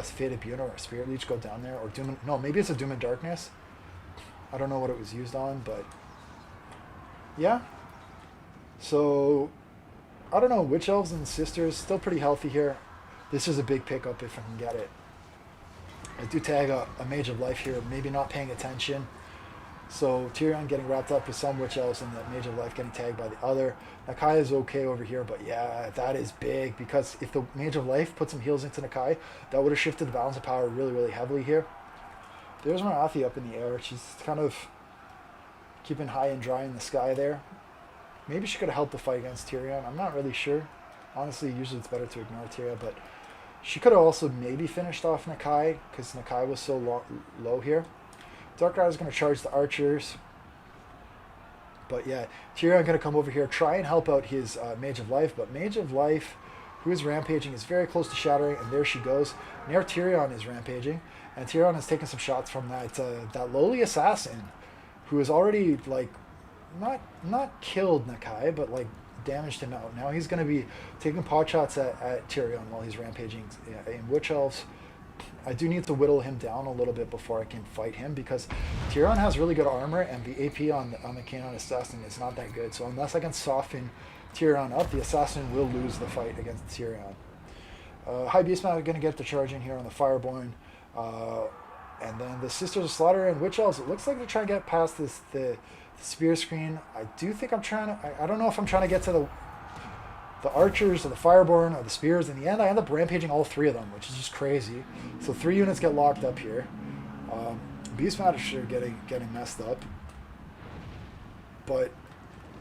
Fated Buna or a Spirit Leech go down there, or Doom. No, maybe it's a Doom and Darkness. I don't know what it was used on, but yeah. So I don't know. Witch Elves and Sisters still pretty healthy here. This is a big pickup if I can get it. I do tag a Mage of Life here, maybe not paying attention. So Tyrion getting wrapped up with some Witch Elves and the Mage of Life getting tagged by the other. Nakai is okay over here, but yeah, that is big because if the Mage of Life put some heals into Nakai, that would have shifted the balance of power really, really heavily here. There's my Athi up in the air. She's kind of keeping high and dry in the sky there. Maybe she could have helped the fight against Tyrion. I'm not really sure. Honestly, usually it's better to ignore Tyrion, but she could have also maybe finished off Nakai because Nakai was so low here. Dark Rider is going to charge the archers. But yeah, Tyrion going to come over here, try and help out his Mage of Life. But Mage of Life, who is rampaging, is very close to shattering, and there she goes. Nair Tyrion is rampaging, and Tyrion has taken some shots from that lowly assassin, who has already like not killed Nakai, but like damaged him out. Now he's going to be taking pot shots at Tyrion while he's rampaging in Witch Elves. I do need to whittle him down a little bit before I can fight him because Tyrion has really good armor and the AP on the Canine Assassin is not that good. So unless I can soften Tyrion up, the Assassin will lose the fight against Tyrion. High Beastman are going to get the charge in here on the Fireborn. And then the Sisters of Slaughter and Witch Elves, it looks like they're trying to get past the spear screen. I do think I'm trying to... I don't know if I'm trying to get to the... the archers or the fireborn or the spears. In the end, I end up rampaging all three of them, which is just crazy. So 3 units get locked up here. Beastmaster getting messed up. But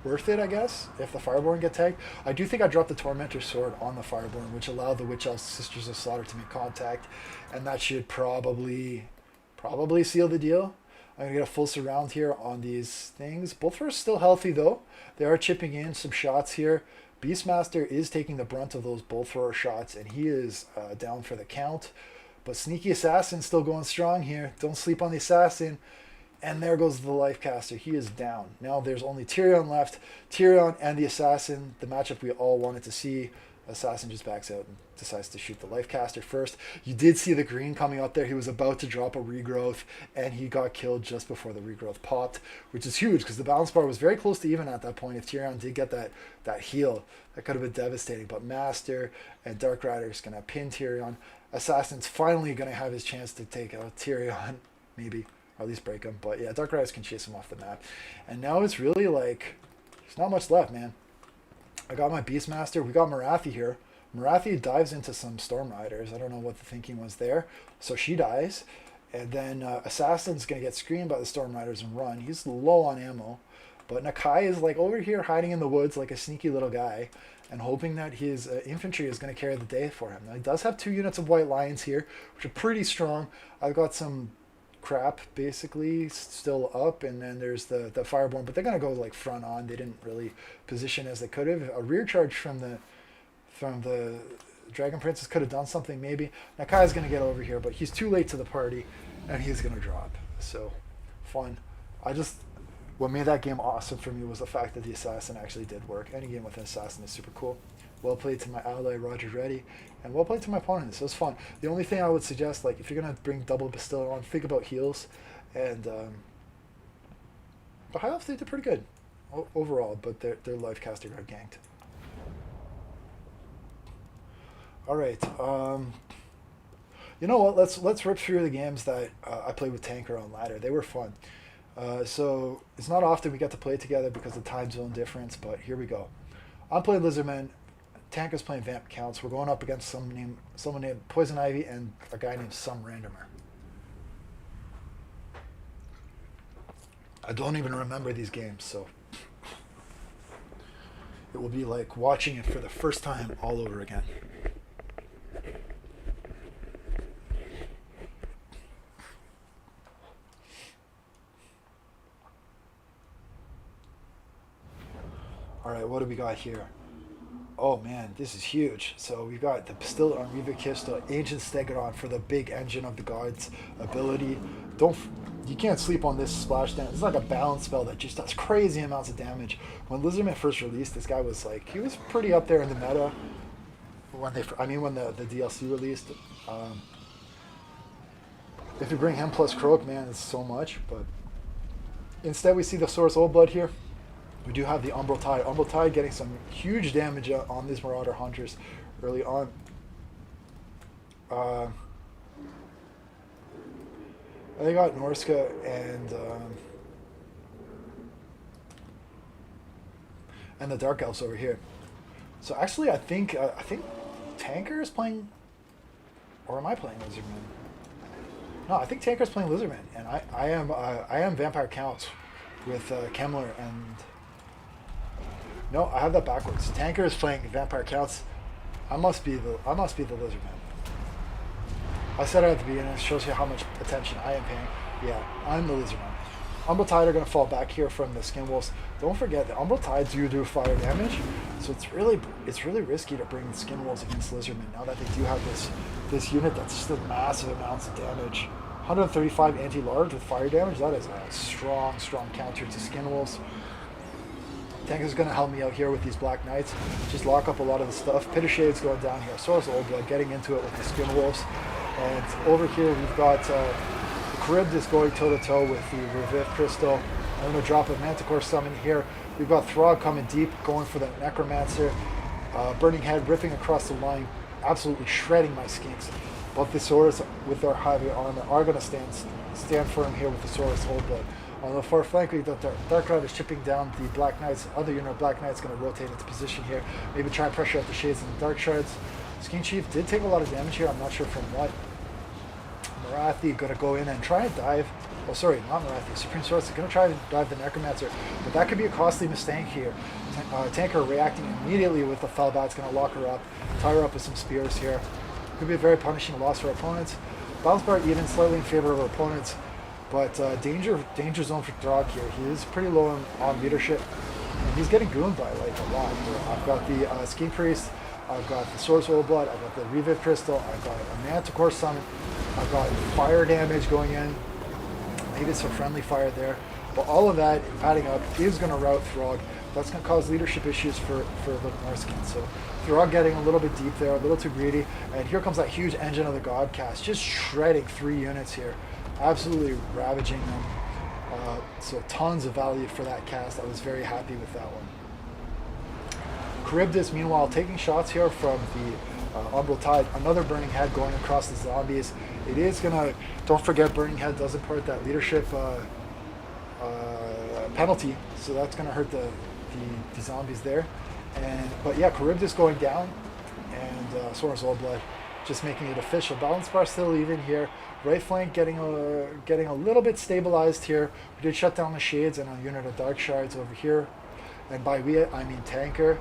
worth it, I guess, if the Fireborn get tagged. I do think I dropped the Tormentor Sword on the Fireborn, which allowed the Witch Elf Sisters of Slaughter to make contact, and that should probably seal the deal. I'm going to get a full surround here on these things. Both are still healthy, though. They are chipping in some shots here. Beastmaster is taking the brunt of those bolt thrower shots, and he is down for the count. But Sneaky Assassin still going strong here. Don't sleep on the Assassin. And there goes the Lifecaster. He is down. Now there's only Tyrion left. Tyrion and the Assassin, the matchup we all wanted to see. Assassin just backs out and decides to shoot the Lifecaster first. You did see the green coming out there. He was about to drop a regrowth, and he got killed just before the regrowth popped, which is huge because the balance bar was very close to even at that point. If Tyrion did get that heal, that could have been devastating. But Master and Dark Rider is going to pin Tyrion. Assassin's finally going to have his chance to take out Tyrion, maybe. Or at least break him. But yeah, Dark Riders can chase him off the map. And now it's really like, there's not much left, man. I got my Beastmaster. We got Morathi here. Morathi dives into some Storm Riders. I don't know what the thinking was there. So she dies. And then Assassin's going to get screened by the Storm Riders and run. He's low on ammo. But Nakai is like over here hiding in the woods like a sneaky little guy and hoping that his infantry is going to carry the day for him. Now, he does have 2 units of White Lions here, which are pretty strong. I've got some crap basically still up, and then there's the Fireborn, but they're gonna go like front on. They didn't really position as they could have. A rear charge from the Dragon Princess could have done something maybe. Nakai's gonna get over here, but he's too late to the party and he's gonna drop. So fun. What made that game awesome for me was the fact that the Assassin actually did work. Any game with an Assassin is super cool. Well played to my ally Roger Reddy, and well played to my opponent. So it was fun. The only thing I would suggest, like if you're gonna bring double Bastiller on, think about heals. And but High Elf, they did pretty good overall, but their Lifecaster got ganked. All right, you know what? Let's rip through the games that I played with Tanker on ladder. They were fun. So it's not often we get to play together because of the time zone difference, but here we go. I'm playing Lizardman. Tanker's playing Vamp Counts. We're going up against someone named Poison Ivy and a guy named Some Randomer. I don't even remember these games, so it will be like watching it for the first time all over again. All right, what do we got here? Oh man, this is huge. So we've got the Bastilla on Reva Kista, Ancient Stegodon for the big Engine of the Gods ability. You can't sleep on this splashdown. It's like a balance spell that just does crazy amounts of damage. When Lizardman first released, this guy was like, he was pretty up there in the meta. When the DLC released. If you bring him plus Croak, man, it's so much. But instead, we see the Saurus Old Blood here. We do have the Umbral Tide. Umbral Tide getting some huge damage on these Marauder Hunters early on. They got Norska and the Dark Elves over here. So actually, I think Tanker is playing, or am I playing Lizardman? No, I think Tanker's playing Lizardman, and I am Vampire Counts with Kemmler and. No, I have that backwards. Tanker is playing Vampire Counts. I must be the Lizardman. I said it at the beginning. It shows you how much attention I am paying. Yeah, I'm the Lizardman. Umbral Tide are going to fall back here from the Skin Wolves. Don't forget, the Umbral Tides do fire damage, so it's really risky to bring Skin Wolves against Lizardmen now that they do have this unit that's still massive amounts of damage. 135 anti-large with fire damage. That is a strong counter to Skin Wolves. Tanker's going to help me out here with these Black Knights. Just lock up a lot of the stuff. Pit of Shade's going down here. Saurus Old Blood getting into it with the Skin Wolves. And over here we've got the Charybdis going toe-to-toe with the Reviv Crystal. I'm going to drop a Manticore Summon here. We've got Throg coming deep, going for the Necromancer. Burning Head ripping across the line, absolutely shredding my Skinks. But the Saurus with their heavy armor are going to stand firm here with the Saurus Old Blood. On the far flank, the Dark Rod is chipping down the Black Knights. Other unit of Black Knights going to rotate into position here. Maybe try and pressure out the Shades and the Dark Shards. King Chief did take a lot of damage here. I'm not sure from what. Marathi going to go in and try and dive. Oh, sorry, not Marathi. Supreme Sorceress is going to try and dive the Necromancer. But that could be a costly mistake here. Tanker reacting immediately with the Fellbat. It's going to lock her up. Tie her up with some spears here. Could be a very punishing loss for opponents. Balance bar even slightly in favor of our opponents. But danger zone for Throg here. He is pretty low on leadership. And he's getting gooned by like a lot here. I've got the Scheme Priest. I've got the Source Old Blood, I've got the Reviv Crystal, I've got a Manticore Summon, I've got fire damage going in, maybe some friendly fire there, but all of that adding up is going to rout Throg. That's going to cause leadership issues for the Norskin. So Throg getting a little bit deep there, a little too greedy, and here comes that huge Engine of the God cast, just shredding 3 units here, absolutely ravaging them. So tons of value for that cast. I was very happy with that one. Charybdis, meanwhile, taking shots here from the Umbral Tide. Another Burning Head going across the zombies. It is going to, don't forget, Burning Head does impart that leadership penalty, so that's going to hurt the zombies there. But yeah, Charybdis going down, and Sora's Old Blood just making it official. Balance bar still even here. Right flank getting a little bit stabilized here. We did shut down the Shades and a unit of Dark Shards over here. And by we, I mean Tanker,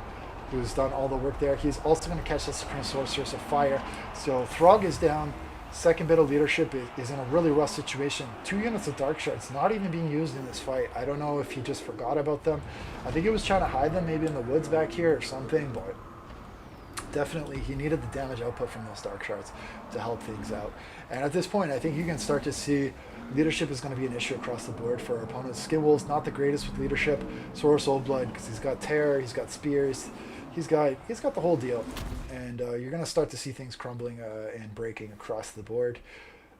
who's done all the work there. He's also going to catch the Supreme Sorceress of Fire. So Throg is down. Second bit of leadership is in a really rough situation. 2 units of Dark Shards not even being used in this fight. I don't know if he just forgot about them. I think he was trying to hide them maybe in the woods back here or something, but definitely he needed the damage output from those Dark Shards to help things out. And at this point, I think you can start to see leadership is going to be an issue across the board for our opponents. Skin Wolf's not the greatest with leadership. Source Old Blood, because he's got Terror, he's got Spears, he's got the whole deal. And you're going to start to see things crumbling and breaking across the board.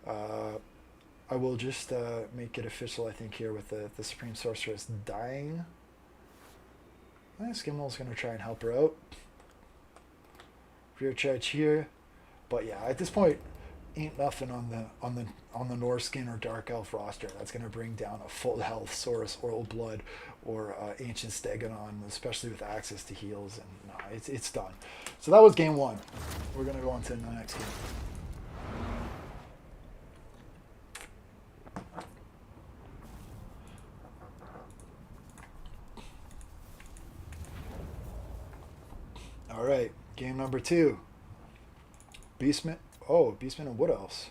I will just make it official, I think, here with the Supreme Sorceress dying. I think Skin Wolf's going to try and help her out. Rear charge here. But yeah, at this point, ain't nothing on the Norskin or Dark Elf roster that's going to bring down a full health Saurus or Old Blood or Ancient Stegodon, especially with access to heals. And no, it's done. So that was game 1. We're going to go on to the next game. All right, game number 2. Beastman. Oh, Beastman and Wood Elves.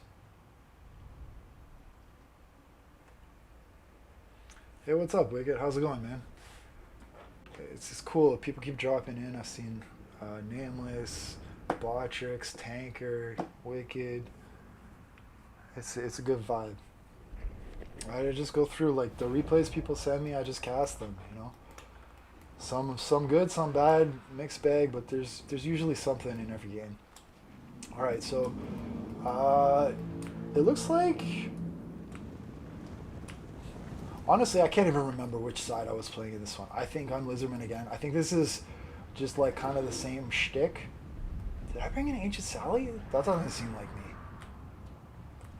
Hey, what's up, Wicked? How's it going, man? It's just cool. People keep dropping in. I've seen Nameless, Botrix, Tanker, Wicked. It's a good vibe. I just go through like the replays people send me. I just cast them, you know. Some good, some bad, mixed bag, but there's usually something in every game. All right, so it looks like, honestly, I can't even remember which side I was playing in this one. I think I'm Lizardman again. I think this is just like kind of the same shtick. Did I bring in Ancient Sally? That doesn't seem like me.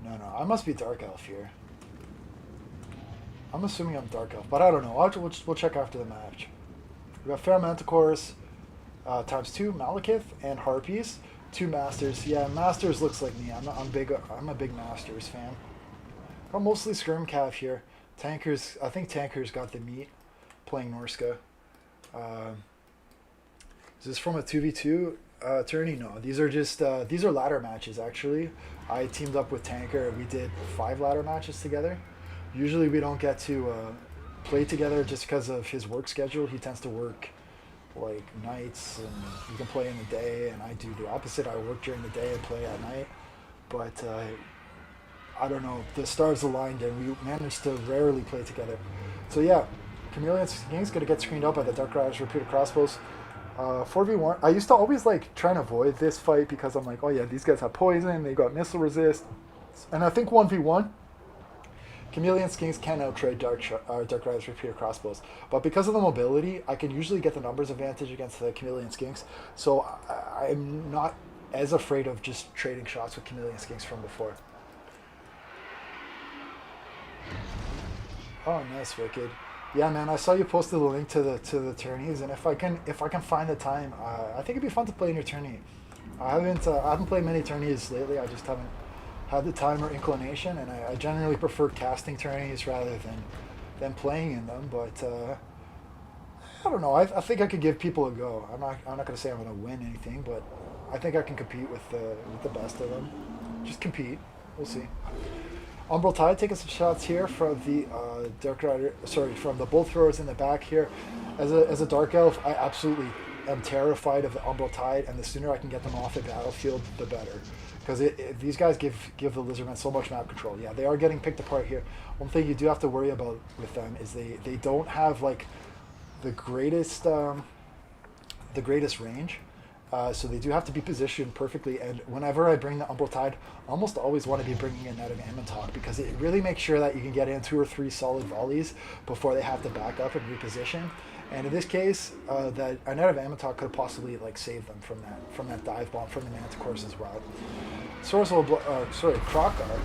No, I must be Dark Elf here. I'm assuming I'm Dark Elf, but I don't know. We'll check after the match. We got Fair Manticores times 2, Malekith, and Harpies. 2 Masters. Yeah, Masters looks like me. I'm a big Masters fan. Got mostly Skirm Cav here. Tankers. I think Tankers got the meat playing Norska. Is this from a 2v2 tourney? No, these are just these are ladder matches actually. I teamed up with Tanker. We did 5 ladder matches together. Usually we don't get to play together just because of his work schedule. He tends to work like nights, and you can play in the day, and I do the opposite. I work during the day and play at night, but I don't know, the stars aligned and we managed to rarely play together. So yeah, Chameleon King's gonna get screened out by the Dark Riders Repeated Crossbows. 4v1. I used to always like try and avoid this fight because I'm like, oh yeah, these guys have poison, they got missile resist, and I think 1v1 Chameleon Kings can outtrade Dark Riders Repeated Crossbows, but because of the mobility, I can usually get the numbers advantage against the Chameleon Skinks, so I'm not as afraid of just trading shots with Chameleon Skinks from before. Oh, nice, Wicked. Yeah, man, I saw you posted the link to the tourneys, and if I can find the time, I think it'd be fun to play in your tourney. I haven't played many tourneys lately. I just haven't had the time or inclination, and I generally prefer casting tourneys rather than playing in them. But I don't know. I think I could give people a go. I'm not gonna say I'm gonna win anything, but I think I can compete with the best of them. Just compete. We'll see. Umbral Tide taking some shots here from the Dark Rider, sorry, from the Bolt Throwers in the back here. As a Dark Elf, I absolutely am terrified of the Umbral Tide, and the sooner I can get them off the battlefield, the better. Because these guys give the Lizardmen so much map control. Yeah, they are getting picked apart here. One thing you do have to worry about with them is they don't have like the greatest range. So they do have to be positioned perfectly, and whenever I bring the Umbral Tide, I almost always want to be bringing in Net of Ammontok because it really makes sure that you can get in 2 or 3 solid volleys before they have to back up and reposition. And in this case, that a Net of Ammontok could possibly like save them from that dive bomb from the Manticores as well. Krokar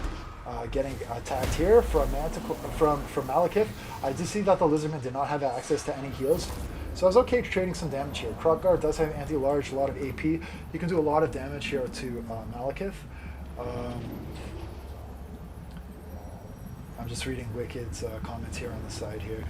getting attacked here from Malekith. I did see that the Lizardmen did not have access to any heals. So I was okay trading some damage here. Krokgar does have anti-large, a lot of AP. You can do a lot of damage here to Malekith. I'm just reading Wicked's comments here on the side here.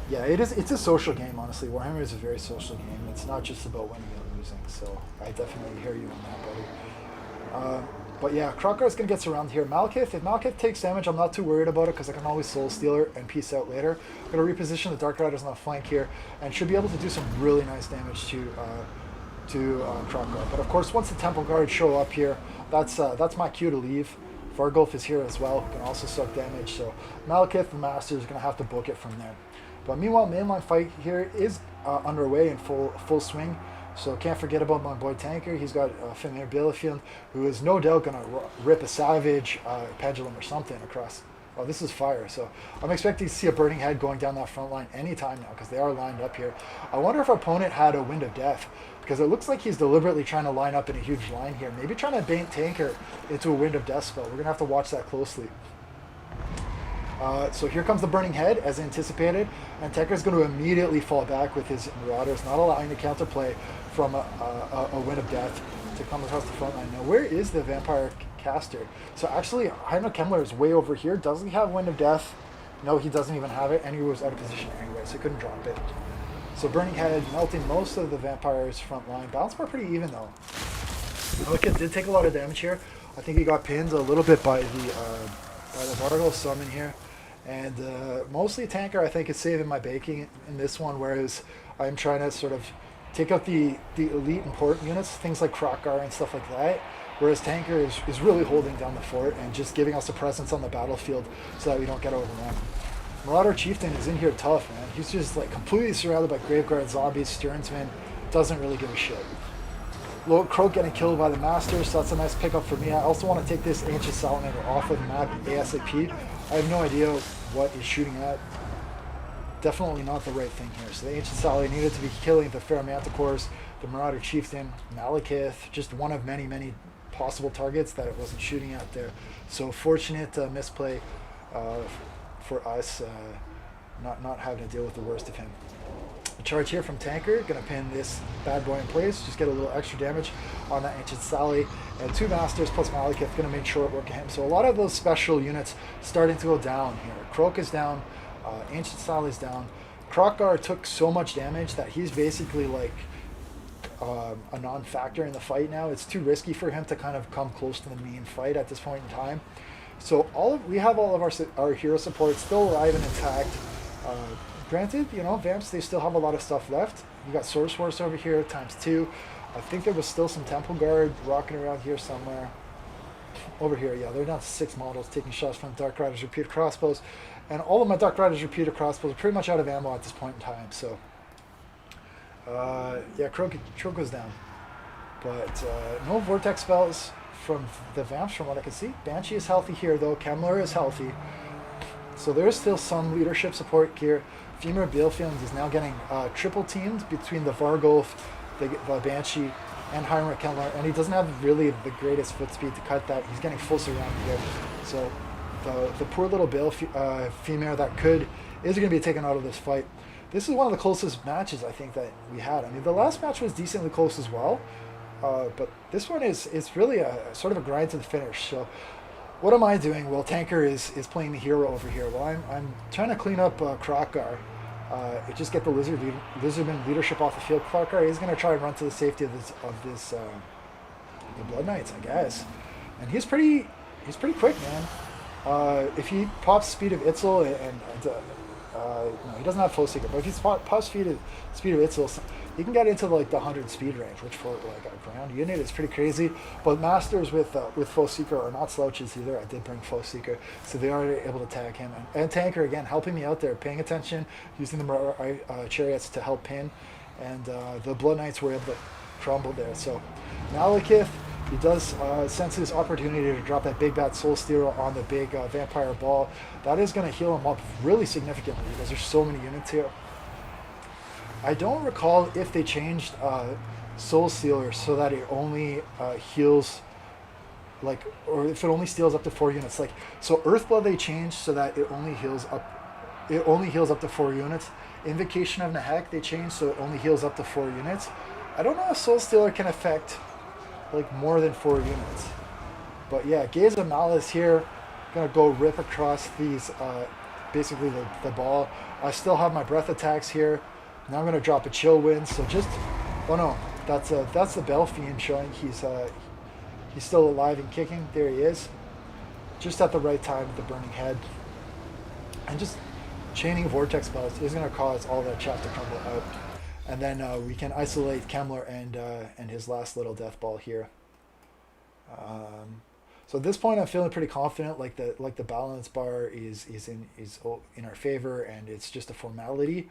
Yeah, it's a social game, honestly. Warhammer is a very social game. It's not just about winning and losing, so I definitely hear you on that, buddy. But yeah, Krokgar's going to get surrounded here. Malekith, if Malekith takes damage, I'm not too worried about it because I can always Soul Stealer and peace out later. I'm going to reposition the Dark Riders on the flank here and should be able to do some really nice damage to Krokgar. But of course, once the Temple Guards show up here, that's my cue to leave. Vargulf is here as well, can also suck damage. So Malekith, the Master, is going to have to book it from there. But meanwhile, mainline fight here is underway in full swing. So can't forget about my boy Tanker. He's got Fimir Bielefeld, who is no doubt going to rip a Savage Pendulum or something across. Oh, this is fire. So I'm expecting to see a Burning Head going down that front line anytime now because they are lined up here. I wonder if our opponent had a Wind of Death because it looks like he's deliberately trying to line up in a huge line here. Maybe trying to bait Tanker into a Wind of Death spell. We're going to have to watch that closely. So here comes the Burning Head, as anticipated, and Tanker's going to immediately fall back with his Marauders, not allowing the counterplay from a Wind of Death to come across the front line. Now, where is the Vampire Caster? So actually, Heinrich Kemmler is way over here. Does he have Wind of Death? No, he doesn't even have it, and he was out of position anyway, so he couldn't drop it. So Burning Head melting most of the Vampire's front line. Balance bar pretty even, though. Malekith did take a lot of damage here. I think he got pinned a little bit by the Vargulf summon here. And mostly Tanker, I think, is saving my baking in this one, whereas I'm trying to sort of take out the elite important units, things like Krokgar and stuff like that, whereas Tanker is really holding down the fort and just giving us a presence on the battlefield so that we don't get overrun. Marauder Chieftain is in here tough, man. He's just like completely surrounded by Graveguard zombies, Stearnsman, doesn't really give a shit. Lord Croak getting killed by the Master, so that's a nice pickup for me. I also want to take this Ancient Salamander off of the map ASAP. I have no idea what he's shooting at. Definitely not the right thing here. So the Ancient Sally needed to be killing the Fair Manticores, the Marauder Chieftain, Malekith, just one of many, many possible targets that it wasn't shooting at there. So fortunate misplay for us, not having to deal with the worst of him. A charge here from Tanker, gonna pin this bad boy in place, just get a little extra damage on that Ancient Sally, and 2 Masters plus Malekith gonna make short work of him. So a lot of those special units starting to go down here. Croak is down, Ancient Sally's down. Krokgar took so much damage that he's basically like a non-factor in the fight now. It's too risky for him to kind of come close to the main fight at this point in time. So we have all of our hero support still alive and intact. Granted, you know, Vamps, they still have a lot of stuff left. You got Source Force over here, ×2. I think there was still some Temple Guard rocking around here somewhere. Over here, yeah, they're down to 6 models taking shots from Dark Riders repeater crossbows. And all of my Dark Riders repeater crossbows are pretty much out of ammo at this point in time, so... yeah, Croak goes down. But no Vortex spells from the Vamps from what I can see. Banshee is healthy here, though. Kemmler is healthy. So there is still some leadership support here. Fimir Bielefeld is now getting triple teamed between the Vargulf, the Banshee, and Heinrich Kemmler, and he doesn't have really the greatest foot speed to cut that. He's getting full surround here. So the poor little Bale female that is going to be taken out of this fight. This is one of the closest matches I think that we had. I mean, the last match was decently close as well, but this one is really a sort of a grind to the finish. So, what am I doing? Well, Tanker is playing the hero over here. Well, I'm trying to clean up Krokkar. Just get the Lizardman leadership off the field. Krokkar is going to try and run to the safety of this the Blood Knights, I guess, and he's pretty quick, man. If he pops Speed of Itzel no, he doesn't have Foe Seeker, but if he pops Speed of Itzel, he can get into like the 100 speed range, which for like a ground unit is pretty crazy. But Masters with Foe Seeker are not slouches either. I did bring Foe Seeker, so they are able to tag him. And Tanker again helping me out there, paying attention, using the chariots to help pin, and the Blood Knights were able to crumble there. So Malekith, he does sense his opportunity to drop that big bad Soul Stealer on the big Vampire Ball. That is going to heal him up really significantly because there's so many units here. I don't recall if they changed Soul Stealer so that it only heals, like, or if it only steals up to 4 units. Like, so Earthblood they changed so that it only heals up to 4 units. Invocation of Nahek they changed so it only heals up to 4 units. I don't know if Soul Stealer can affect like more than 4 units. But yeah, Gaze of Malice here, gonna go rip across these, basically the ball. I still have my breath attacks here. Now I'm gonna drop a Chill Wind. So just, oh no, that's the Bell Fiend showing he's still alive and kicking. There he is, just at the right time with the Burning Head. And just chaining Vortex Spells is gonna cause all that chaff to crumble out. And then we can isolate Kemmler and his last little death ball here. So at this point, I'm feeling pretty confident. Like the balance bar is in our favor, and it's just a formality.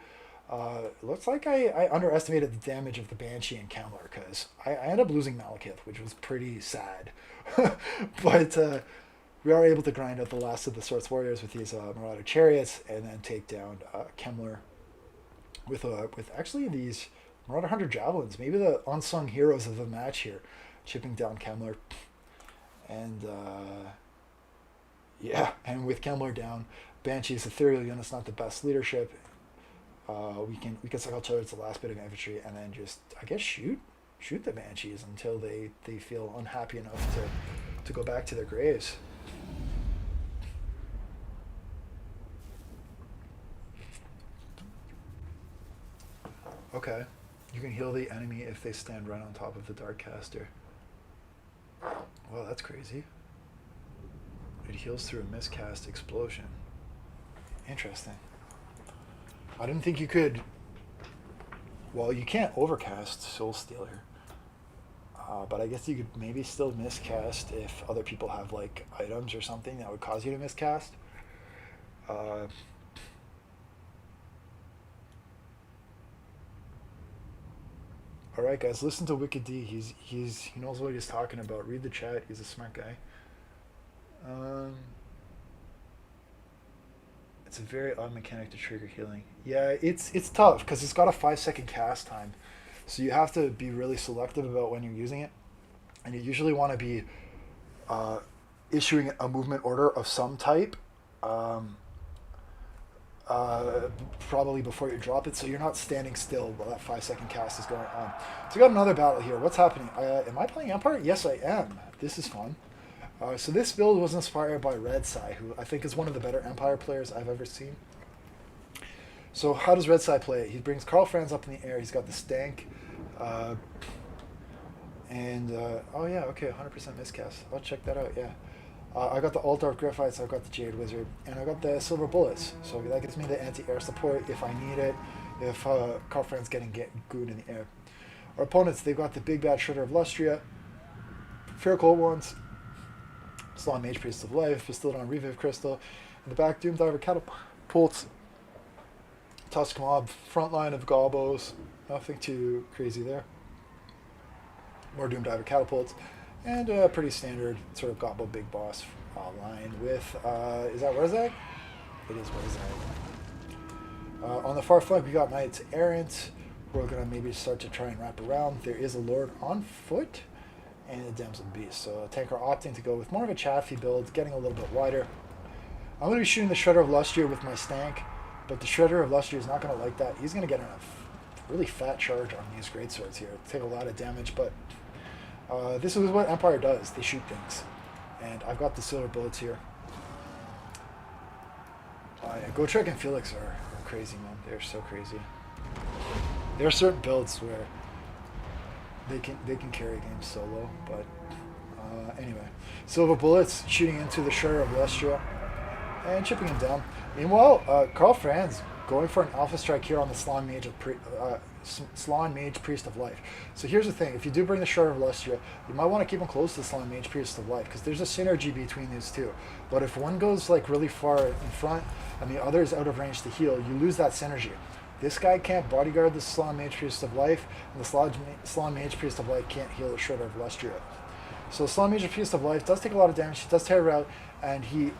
Looks like I underestimated the damage of the Banshee and Kemmler because I ended up losing Malekith, which was pretty sad. But we are able to grind out the last of the Swords Warriors with these Marauder Chariots, and then take down Kemmler with actually these Marauder Hunter Javelins, maybe the unsung heroes of the match here, chipping down Kemmler. And yeah, and with Kemmler down, Banshee's ethereal unit's not the best leadership. We can cycle towards the last bit of infantry and then just, I guess, shoot the Banshees until they feel unhappy enough to go back to their graves. Okay, you can heal the enemy if they stand right on top of the Darkcaster. Well, that's crazy. It heals through a miscast explosion. Interesting. I didn't think you could. Well, you can't overcast Soul Stealer. But I guess you could maybe still miscast if other people have like items or something that would cause you to miscast. All right, guys, listen to Wicked D. He knows what he's talking about. Read the chat. He's a smart guy. It's a very odd mechanic to trigger healing. Yeah, it's tough because it's got a 5-second cast time, so you have to be really selective about when you're using it, and you usually want to be issuing a movement order of some type. Probably before you drop it, so you're not standing still while that 5-second cast is going on. So we got another battle here. What's happening? Am I playing Empire? Yes, I am. This is fun. So this build was inspired by Red Sai, who I think is one of the better Empire players I've ever seen. So how does Red Sai play it? He brings Karl Franz up in the air. He's got the Stank. Oh yeah, okay, 100% miscast. I'll check that out, yeah. I got the Altdorf Griffites, I've got the Jade Wizard, and I got the Silver Bullets. So that gives me the anti-air support if I need it, if Karl Franz getting gooed in the air. Our opponents, they've got the Big Bad Shredder of Lustria, Fair Cold Ones, Slaw Mage Priest of Life, Bastillodon Reviv Crystal, in the back, Doom Diver Catapults, Tusk Mob, front line of Gobos, nothing too crazy there. More Doom Diver Catapults. And a pretty standard sort of Gobbo Big Boss line with, is that Werzag? It is Werzag. On the far flank, we got Knights Errant. We're going to maybe start to try and wrap around. There is a Lord on foot and a Damsel Beast. So Tanker opting to go with more of a chaffy build, getting a little bit wider. I'm going to be shooting the Shredder of Lustria with my Stank, but the Shredder of Lustria is not going to like that. He's going to get a really fat charge on these greatswords here. Take a lot of damage, but this is what Empire does. They shoot things. And I've got the silver bullets here. Gotrek and Felix are crazy, man. They're so crazy. There are certain builds where they can carry games solo, but anyway. Silver bullets shooting into the Shredder of Lustria and chipping him down. Meanwhile, Karl Franz going for an alpha strike here on the Slann Mage Priest of Life. So here's the thing: if you do bring the Shredder of Lustria, you might want to keep him close to the Slann Mage Priest of Life because there's a synergy between these two. But if one goes like really far in front and the other is out of range to heal, you lose that synergy. This guy can't bodyguard the Slann Mage Priest of Life, and the Slann Mage Priest of Life can't heal the Shredder of Lustria. So Slann Mage Priest of Life does take a lot of damage. He does tear out, and he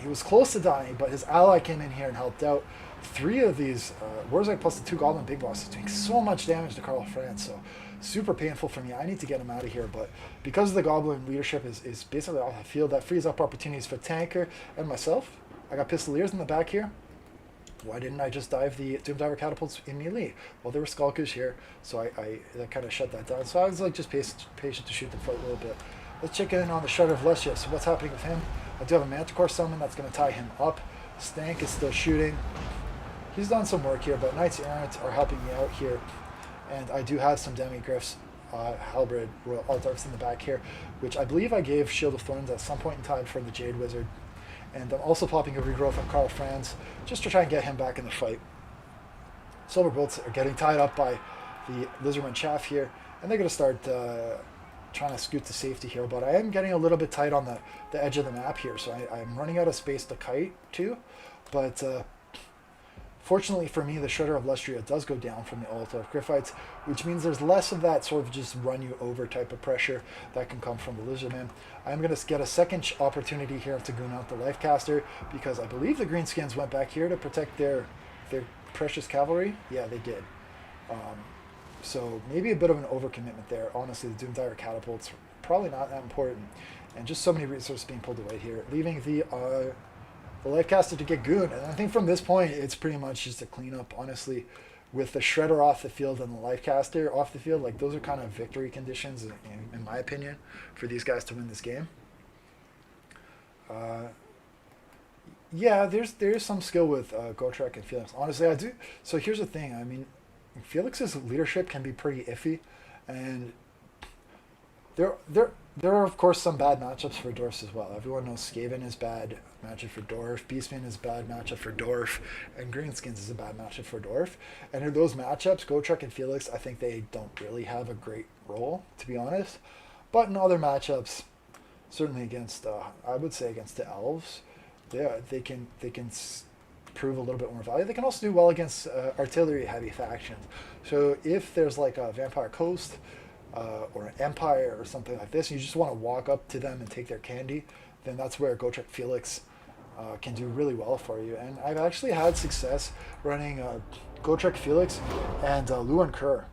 was close to dying, but his ally came in here and helped out. 3 of these Warzak plus the 2 Goblin Big Bosses doing so much damage to Karl Franz, so super painful for me. I need to get him out of here, but because the Goblin leadership is basically off the field, that frees up opportunities for Tanker and myself. I got Pistoliers in the back here. Why didn't I just dive the Doomdiver Catapults in melee? Well, there were Skulkers here, so I kind of shut that down. So I was like just patient to shoot the fight a little bit. Let's check in on the Shredder of Lustria. So what's happening with him? I do have a Manticore summon that's going to tie him up. Stank is still shooting. He's done some work here, but Knights Errant are helping me out here. And I do have some Demigryphs, Halberd, Royal Altars in the back here, which I believe I gave Shield of Thorns at some point in time for the Jade Wizard. And I'm also popping a Regrowth on Karl Franz just to try and get him back in the fight. Silver Bolts are getting tied up by the Lizardman Chaff here, and they're going to start trying to scoot to safety here, but I am getting a little bit tight on the edge of the map here, so I'm running out of space to kite too. But fortunately for me, the Shredder of Lustria does go down from the Altar of Gryphites, which means there's less of that sort of just run you over type of pressure that can come from the Lizardman. I'm going to get a second opportunity here to goon out the Lifecaster, because I believe the Greenskins went back here to protect their precious cavalry. Yeah, they did. So maybe a bit of an overcommitment there. Honestly, the Doomdiver Catapults probably not that important. And just so many resources being pulled away here, leaving the Lifecaster to get gooned. And I think from this point, it's pretty much just a cleanup, honestly. With the Shredder off the field and the Lifecaster off the field, like those are kind of victory conditions, in my opinion, for these guys to win this game. Yeah, there's some skill with Gotrek and Felix. Honestly, I do. So here's the thing. I mean, Felix's leadership can be pretty iffy, and there are of course some bad matchups for Dwarfs as well. Everyone knows Skaven is bad matchup for Dwarf, Beastman is bad matchup for Dwarf, and Greenskins is a bad matchup for Dwarf. And in those matchups, Gotrek and Felix, I think they don't really have a great role, to be honest. But in other matchups, certainly against I would say against the Elves, they can prove a little bit more value. They can also do well against artillery heavy factions. So if there's like a Vampire Coast or an Empire or something like this, and you just want to walk up to them and take their candy, then that's where Gotrek Felix can do really well for you. And I've actually had success running Gotrek Felix and Luan Kerr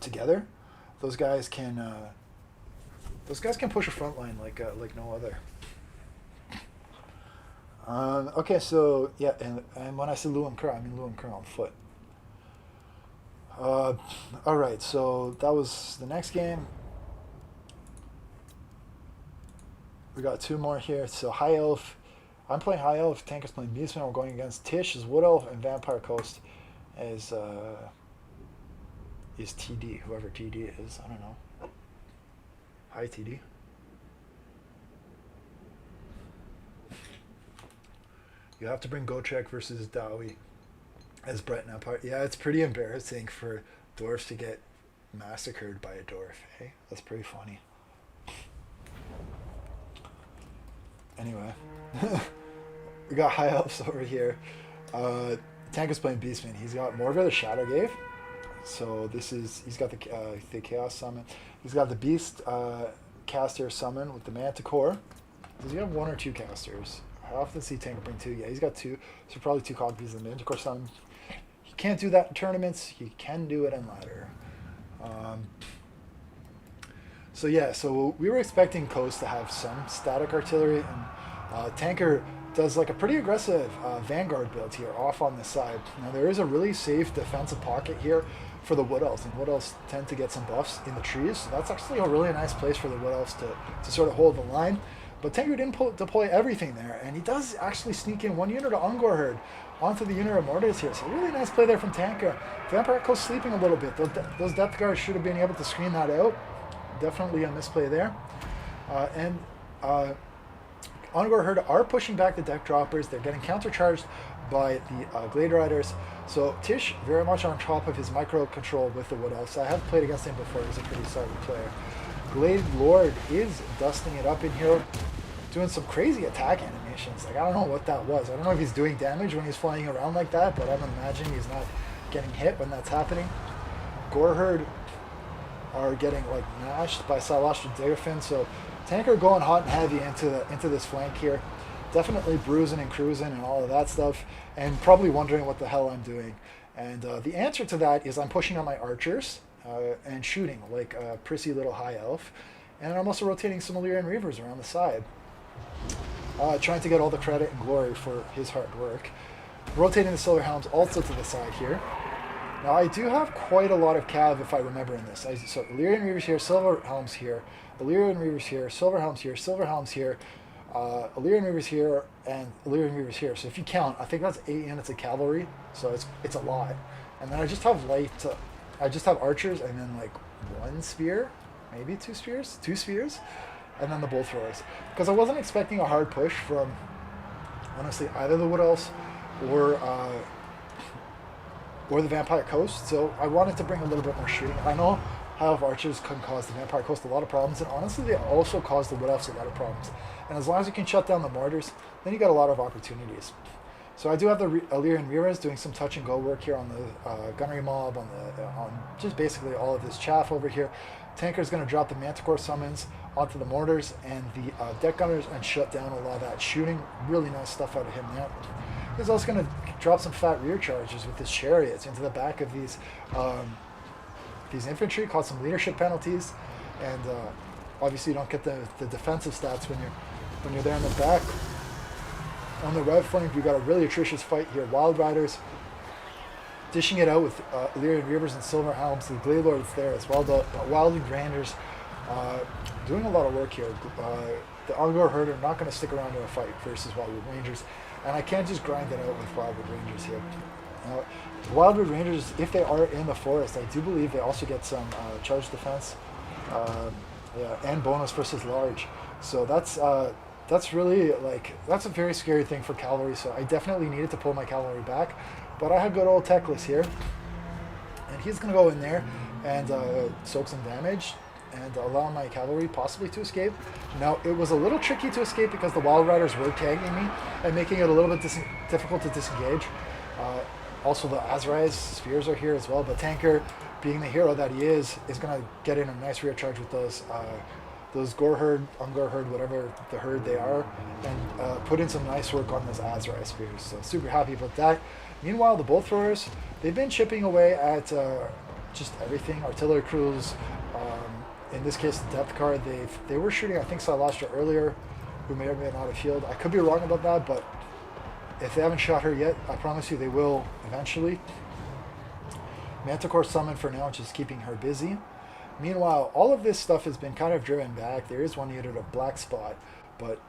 together. Those guys can push a front line like no other. Okay, so yeah, and when I say Luan Kerr, I mean Luan Kerr on foot. All right, so that was the next game. We got 2 more here. So High Elf, I'm playing High Elf. Tanker's playing Beastman. We're going against Tish as Wood Elf, and Vampire Coast is TD. Whoever TD is, I don't know. Hi TD. You have to bring Gotrek versus Dowie as Brett and Empire. Yeah, it's pretty embarrassing for dwarves to get massacred by a dwarf. Hey, that's pretty funny. Anyway, we got High Elves over here. Tanker's playing Beastman. He's got Morva the Shadowgave. So he's got the Chaos Summon. He's got the Beast caster summon with the Manticore. Does he have 1 or 2 casters? I often see Tanker bring 2. Yeah, he's got 2. So probably 2 copies of the Manticore summon. He can't do that in tournaments. He can do it in ladder. So yeah, so we were expecting Coast to have some static artillery, and Tanker does like a pretty aggressive Vanguard build here off on this side. Now there is a really safe defensive pocket here for the Wood Elves, and Wood Elves tend to get some buffs in the trees, so that's actually a really nice place for the Wood Elves to sort of hold the line. But Tanker didn't deploy everything there, and he does actually sneak in one unit of Ungor Herd onto the unit of Mortars here, so really nice play there from Tanker. Vampire Echo's sleeping a little bit. Those Depth Guards should have been able to screen that out. Definitely a misplay there. Ungor Herd are pushing back the Deck Droppers. They're getting countercharged by the Glade Riders. So Tish very much on top of his micro control with the Wood Elves. I have played against him before. He's a pretty solid player. Glade Lord is dusting it up in here, doing some crazy attack animations. Like, I don't know what that was. I don't know if he's doing damage when he's flying around like that, but I'm imagining he's not getting hit when that's happening. Goreherd are getting like mashed by Salastra Daggerfin, so Tanker going hot and heavy into this flank here. Definitely bruising and cruising and all of that stuff, and probably wondering what the hell I'm doing. And the answer to that is I'm pushing on my archers and shooting like a prissy little high elf. And I'm also rotating some Illyrian Reavers around the side. Trying to get all the credit and glory for his hard work. Rotating the Silver Helms also to the side here. Now I do have quite a lot of cav if I remember in this. So Illyrian Reavers here, Silver Helms here, Illyrian Reavers here, Silver Helms here, Silver Helms here, Illyrian Reavers here, and Illyrian Reavers here. So if you count, I think that's 8 units of cavalry. So it's a lot. And then I just have I just have archers and then like 1 spear, maybe 2 spears, and then the bolt throwers. Because I wasn't expecting a hard push from honestly either the Wood Elves or the Vampire Coast, so I wanted to bring a little bit more shooting. I know how archers can cause the Vampire Coast a lot of problems, and honestly they also cause the Wood Elves a lot of problems. And as long as you can shut down the mortars, then you got a lot of opportunities. So I do have the Illyrian Reavers doing some touch and go work here on the gunnery mob, on just basically all of this chaff over here. Tanker's going to drop the Manticore summons onto the mortars and the deck gunners and shut down a lot of that shooting. Really nice stuff out of him there. He's also going to drop some fat rear charges with his chariots into the back of these infantry, cause some leadership penalties, and obviously you don't get the defensive stats when you're there in the back. On the right flank, we've got a really atrocious fight here. Wild Riders dishing it out with Illyrian Reavers and Silver Helms. The Glade Lords there as well. The Wildwood Rangers doing a lot of work here. The Ungor Herd are not going to stick around in a fight versus Wildwood Rangers. And I can't just grind it out with Wildwood Rangers here. The Wildwood Rangers, if they are in the forest, I do believe they also get some charge defense and bonus versus large. So that's really that's a very scary thing for cavalry. So I definitely needed to pull my cavalry back. But I have good old Teclis here. And he's going to go in there and soak some damage and allow my cavalry possibly to escape. Now, it was a little tricky to escape because the Wild Riders were tagging me and making it a little bit difficult to disengage. Also, the Azrae's spears are here as well, but Tanker, being the hero that he is going to get in a nice rear charge with those Gore Herd, Ungor Herd, whatever the herd they are, and put in some nice work on those Azrae spears. So super happy about that. Meanwhile, the bolt throwers, they've been chipping away at just everything. Artillery crews, in this case, the depth card, they were shooting, I think, Salastra earlier, who may or may not have healed. I could be wrong about that, but if they haven't shot her yet, I promise you they will eventually. Manticore summon for now, just keeping her busy. Meanwhile, all of this stuff has been kind of driven back. There is 1 unit of Black Spot, but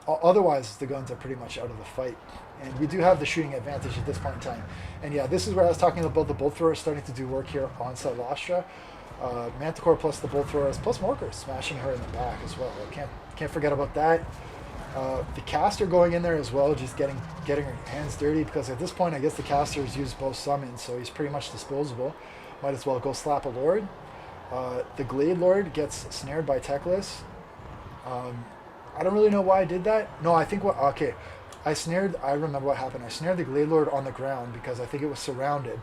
otherwise the guns are pretty much out of the fight. And we do have the shooting advantage at this point in time. And yeah, this is where I was talking about the bolt throwers starting to do work here on Salastra. Manticore plus the bolt throwers plus Morkers smashing her in the back as well. I can't forget about that. The caster going in there as well, just getting her hands dirty, because at this point I guess the caster has used both summons, so he's pretty much disposable. Might as well go slap a lord. The Glade Lord gets snared by Teclis. I don't really know why I did that. No, I think I remember what happened. I snared the Glade Lord on the ground because I think it was surrounded.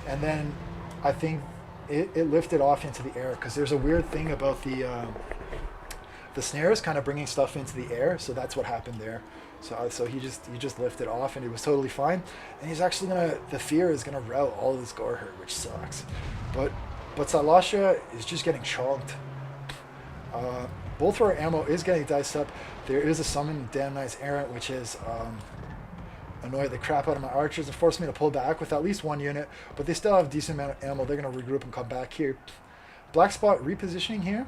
And then I think it lifted off into the air, because there's a weird thing about the snares kind of bringing stuff into the air, so that's what happened there. So he just lifted off and it was totally fine. And he's actually the fear is gonna rout all of this Gore Herd, which sucks. But Salastra is just getting chonked. Both our ammo is getting diced up. There is a summon Damn Nice Errant, which is annoy the crap out of my archers and force me to pull back with at least one unit, but they still have a decent amount of ammo. They're going to regroup and come back here. Black Spot repositioning here.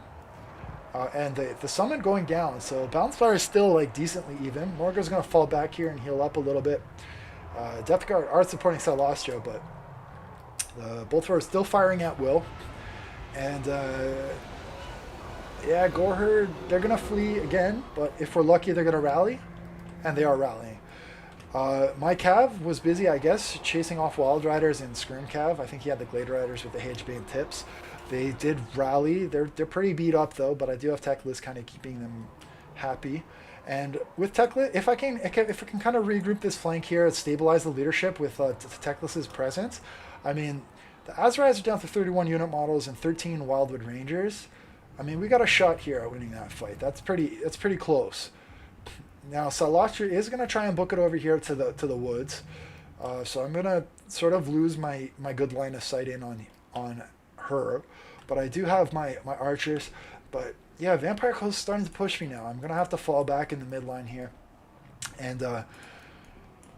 And the summon going down, so Balance Fire is still like decently even. Morgo's going to fall back here and heal up a little bit. Depth Guard are supporting Celestia, but both are still firing at will. And yeah, Goreherd, they're going to flee again, but if we're lucky, they're going to rally, and they are rallying. My Cav was busy, I guess, chasing off Wild Riders and Skirm Cav. I think he had the Glade Riders with the HB tips. They did rally. They're pretty beat up though, but I do have Teclis kind of keeping them happy. And with Teclis, if I can kind of regroup this flank here and stabilize the leadership with Teclis's presence, I mean, the Azorites are down to 31 unit models and 13 Wildwood Rangers. I mean, we got a shot here at winning that fight. That's pretty close. Now, Celestia is going to try and book it over here to the woods, so I'm going to sort of lose my good line of sight in on her, but I do have my archers. But yeah, Vampire Coast is starting to push me now. I'm going to have to fall back in the midline here and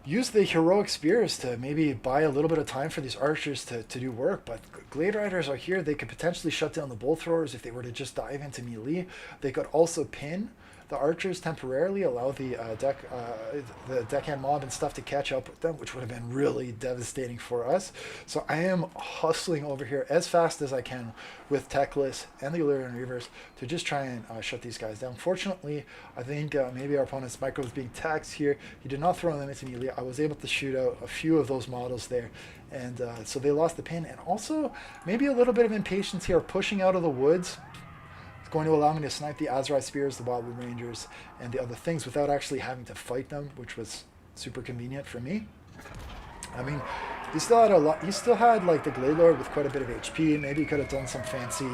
use the heroic spears to maybe buy a little bit of time for these archers to do work. But Glade Riders are here. They could potentially shut down the Bull Throwers if they were to just dive into melee. They could also pin the archers temporarily, allow the deckhand mob and stuff to catch up with them, which would have been really devastating for us. So I am hustling over here as fast as I can with Teclis and the Illyrian Reavers to just try and shut these guys down. Fortunately, I think maybe our opponent's micro was being taxed here. He did not throw them into melee. I was able to shoot out a few of those models there, and so they lost the pin. And also maybe a little bit of impatience here, pushing out of the woods. Going to allow me to snipe the Azrai Spears, the Wildwood Rangers, and the other things without actually having to fight them, which was super convenient for me. I mean, he still had a lot. He still had like the Glade Lord with quite a bit of HP. Maybe he could have done some fancy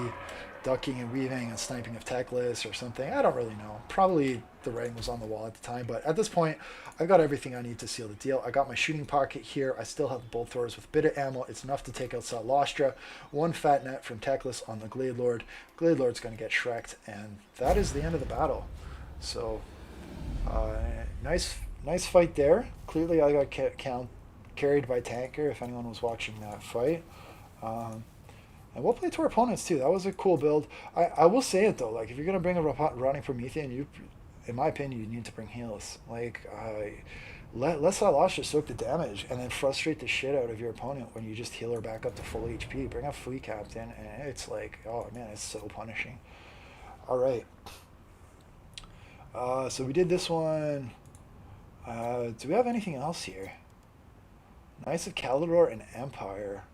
ducking and weaving and sniping of Teclis or something. I don't really know. Probably the writing was on the wall at the time, but at this point, I've got everything I need to seal the deal. I got my shooting pocket here. I still have the Bolt Throwers with a bit of ammo. It's enough to take out Celestia. One fat net from Teclis on the Glade Lord. Glade Lord's going to get Shrek'd, and that is the end of the battle. So, nice fight there. Clearly, I got carried by Tanker, if anyone was watching that fight. And we'll play to our opponents too. That was a cool build. I will say it though, like if you're gonna bring a Rotting Promethean, in my opinion, you need to bring heals. Like let Celestia soak the damage and then frustrate the shit out of your opponent when you just heal her back up to full HP. Bring a Fleet Captain, and it's like, oh man, it's so punishing. All right. So we did this one. Do we have anything else here? Knights of Kalador and Empire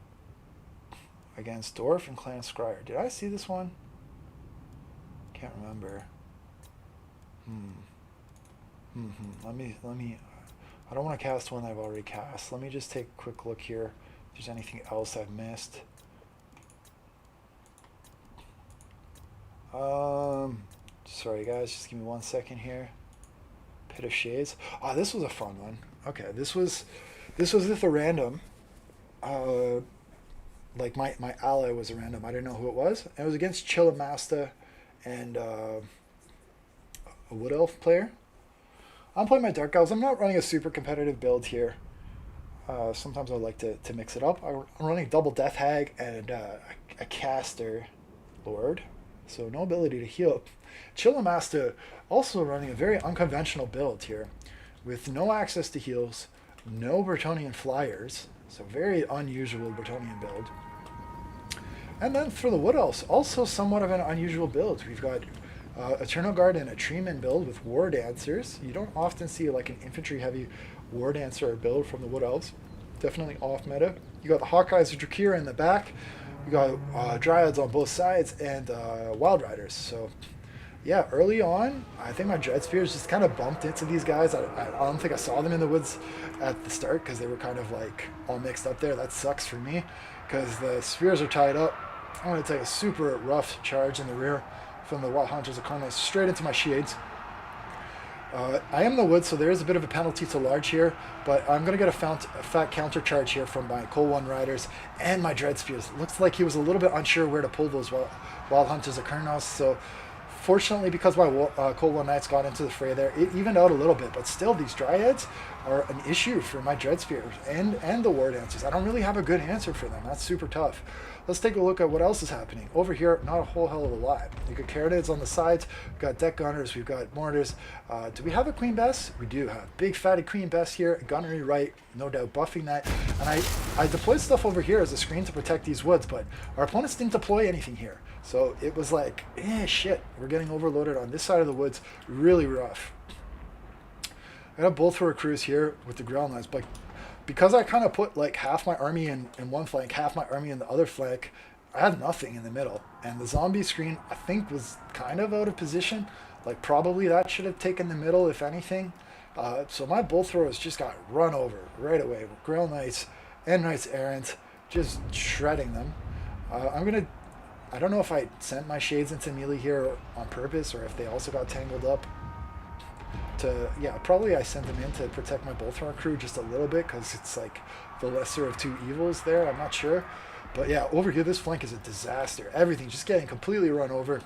against Dwarf and Clan Scryer. Did I see this one? Can't remember. Let me. I don't want to cast one I've already cast. Let me just take a quick look here. If there's anything else I've missed. Sorry guys, just give me 1 second here. Pit of Shades. Ah, this was a fun one. Okay, this was with a random. Like my ally was a random. I didn't know who it was. And it was against Chillamasta and a Wood Elf player. I'm playing my Dark Elves. I'm not running a super competitive build here. Sometimes I like to mix it up. I'm running double Death Hag and a Caster Lord. So no ability to heal. Chillamasta also running a very unconventional build here with no access to heals, no Bretonnian Flyers. So very unusual Bretonnian build. And then for the Wood Elves, also somewhat of an unusual build. We've got Eternal Guard and a Treeman build with War Dancers. You don't often see like an infantry-heavy War Dancer build from the Wood Elves. Definitely off meta. You got the Hawkeyes of Drakira in the back. You got Dryads on both sides and Wild Riders. So yeah, early on, I think my Dread Spears just kind of bumped into these guys. I don't think I saw them in the woods at the start because they were kind of like all mixed up there. That sucks for me because the spears are tied up. I'm going to take a super rough charge in the rear from the Wild Hunters of Karnlis straight into my shades. I am in the woods, so there is a bit of a penalty to large here, but I'm going to get a fat counter charge here from my Cole 1 Riders and my Dread Spears. Looks like he was a little bit unsure where to pull those Wild Hunters of Karnlis, so Fortunately, because my Cold War Knights got into the fray there, it evened out a little bit. But still, these Dryads are an issue for my Dread Spears and the War Dancers. I don't really have a good answer for them. That's super tough. Let's take a look at what else is happening. Over here, not a whole hell of a lot. You got Carronades on the sides, we've got Deck Gunners, we've got Mortars. Do we have a Queen Bess? We do have. Big fatty Queen Bess here, Gunnery right, no doubt buffing that. And I deployed stuff over here as a screen to protect these woods, but our opponents didn't deploy anything here. So it was like, shit, we're getting overloaded on this side of the woods, really rough. I got both for a cruise here with the Grail Knights, but because I kind of put like half my army in one flank, half my army in the other flank, I had nothing in the middle. And the zombie screen, I think, was kind of out of position. Like, probably that should have taken the middle, if anything. So my bolt throwers just got run over right away with Grail Knights and Knights Errant, just shredding them. I don't know if I sent my Shades into melee here on purpose or if they also got tangled up. Yeah, probably I sent them in to protect my bolt thrower crew just a little bit because it's like the lesser of two evils there. I'm not sure. But yeah, over here, this flank is a disaster. Everything just getting completely run over.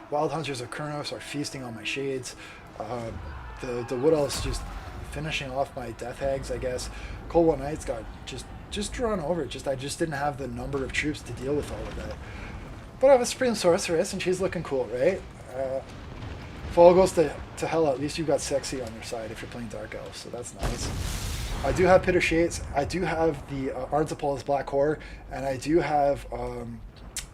Wild Hunters of Kurnoss are feasting on my Shades. The Wood Elves just finishing off my Death Hags, I guess. Cold War Knights got just run over. I just didn't have the number of troops to deal with all of that. But I have a Supreme Sorceress, and she's looking cool, right? If all goes to hell, at least you've got Sexy on your side if you're playing Dark Elves, so that's nice. I do have Pitter Shades, I do have the Arnsapal's Black Horror, and I do have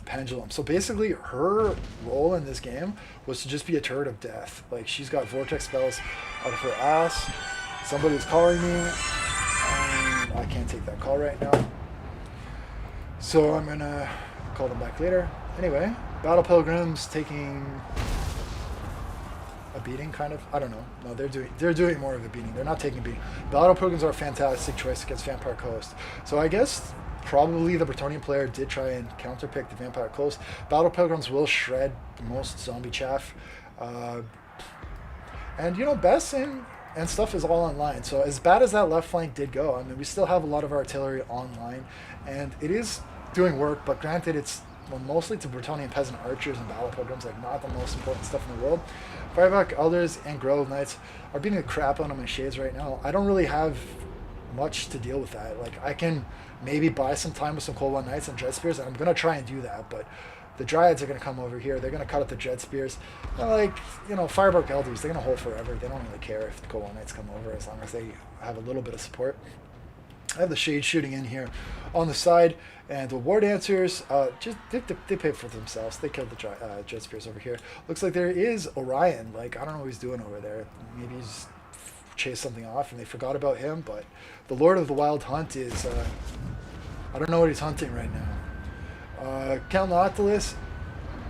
Pendulum. So basically, her role in this game was to just be a turret of death. Like, she's got Vortex spells out of her ass. Somebody's calling me, and I can't take that call right now. So I'm gonna call them back later. Anyway, Battle Pilgrims taking a beating, kind of. I don't know. No, they're doing more of a beating. They're not taking a beating. Battle Pilgrims are a fantastic choice against Vampire Coast. So I guess probably the Bretonnian player did try and counterpick the Vampire Coast. Battle Pilgrims will shred most zombie chaff. And you know, Bess and stuff is all online. So as bad as that left flank did go, I mean, we still have a lot of artillery online, and it is doing work. But granted, it's mostly to Bretonnian peasant archers and battle pilgrims, like not the most important stuff in the world. Fireback Elders and Grove Knights are beating the crap out of my Shades right now. I don't really have much to deal with that. Like, I can maybe buy some time with some Cold War Knights and Dread Spears, and I'm going to try and do that, but the Dryads are going to come over here. They're going to cut up the Dread Spears. And like, you know, Firebark Elders, they're going to hold forever. They don't really care if the Cold War Knights come over as long as they have a little bit of support. I have the Shade shooting in here on the side, and the War Dancers, they paid for themselves. They killed the Dread Spears over here. Looks like there is Orion. Like, I don't know what he's doing over there. Maybe he's chased something off and they forgot about him, but the Lord of the Wild Hunt is, I don't know what he's hunting right now. Count Nautilus,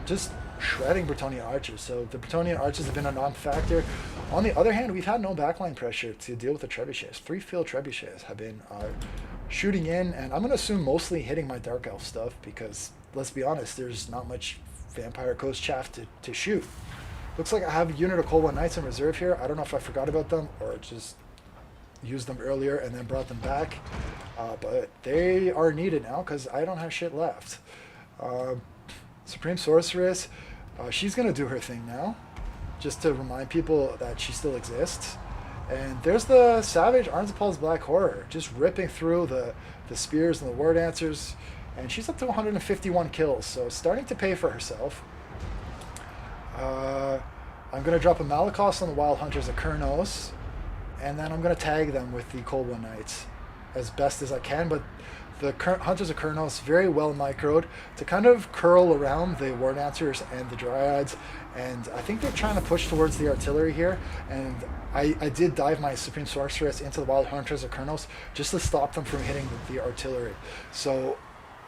just shredding Bretonnian archers. So the Bretonnian archers have been a non-factor. On the other hand, we've had no backline pressure to deal with the trebuchets. 3 field trebuchets have been shooting in, and I'm going to assume mostly hitting my Dark Elf stuff because, let's be honest, there's not much Vampire Coast chaff to shoot. Looks like I have a unit of Cold War Knights in reserve here. I don't know if I forgot about them or just used them earlier and then brought them back. But they are needed now because I don't have shit left. Supreme Sorceress, she's going to do her thing now, just to remind people that she still exists. And there's the Savage Arnsapal's Black Horror, just ripping through the spears and the War Dancers. And she's up to 151 kills, so starting to pay for herself. I'm going to drop a Malakos on the Wild Hunters of Kurnoss, and then I'm going to tag them with the Cold War Knights as best as I can, but the Hunters of Kurnoss very well microed to kind of curl around the War Dancers and the Dryads, and I think they're trying to push towards the artillery here, and I did dive my Supreme Sorceress into the Wild Hunters of Kurnoss just to stop them from hitting the artillery. So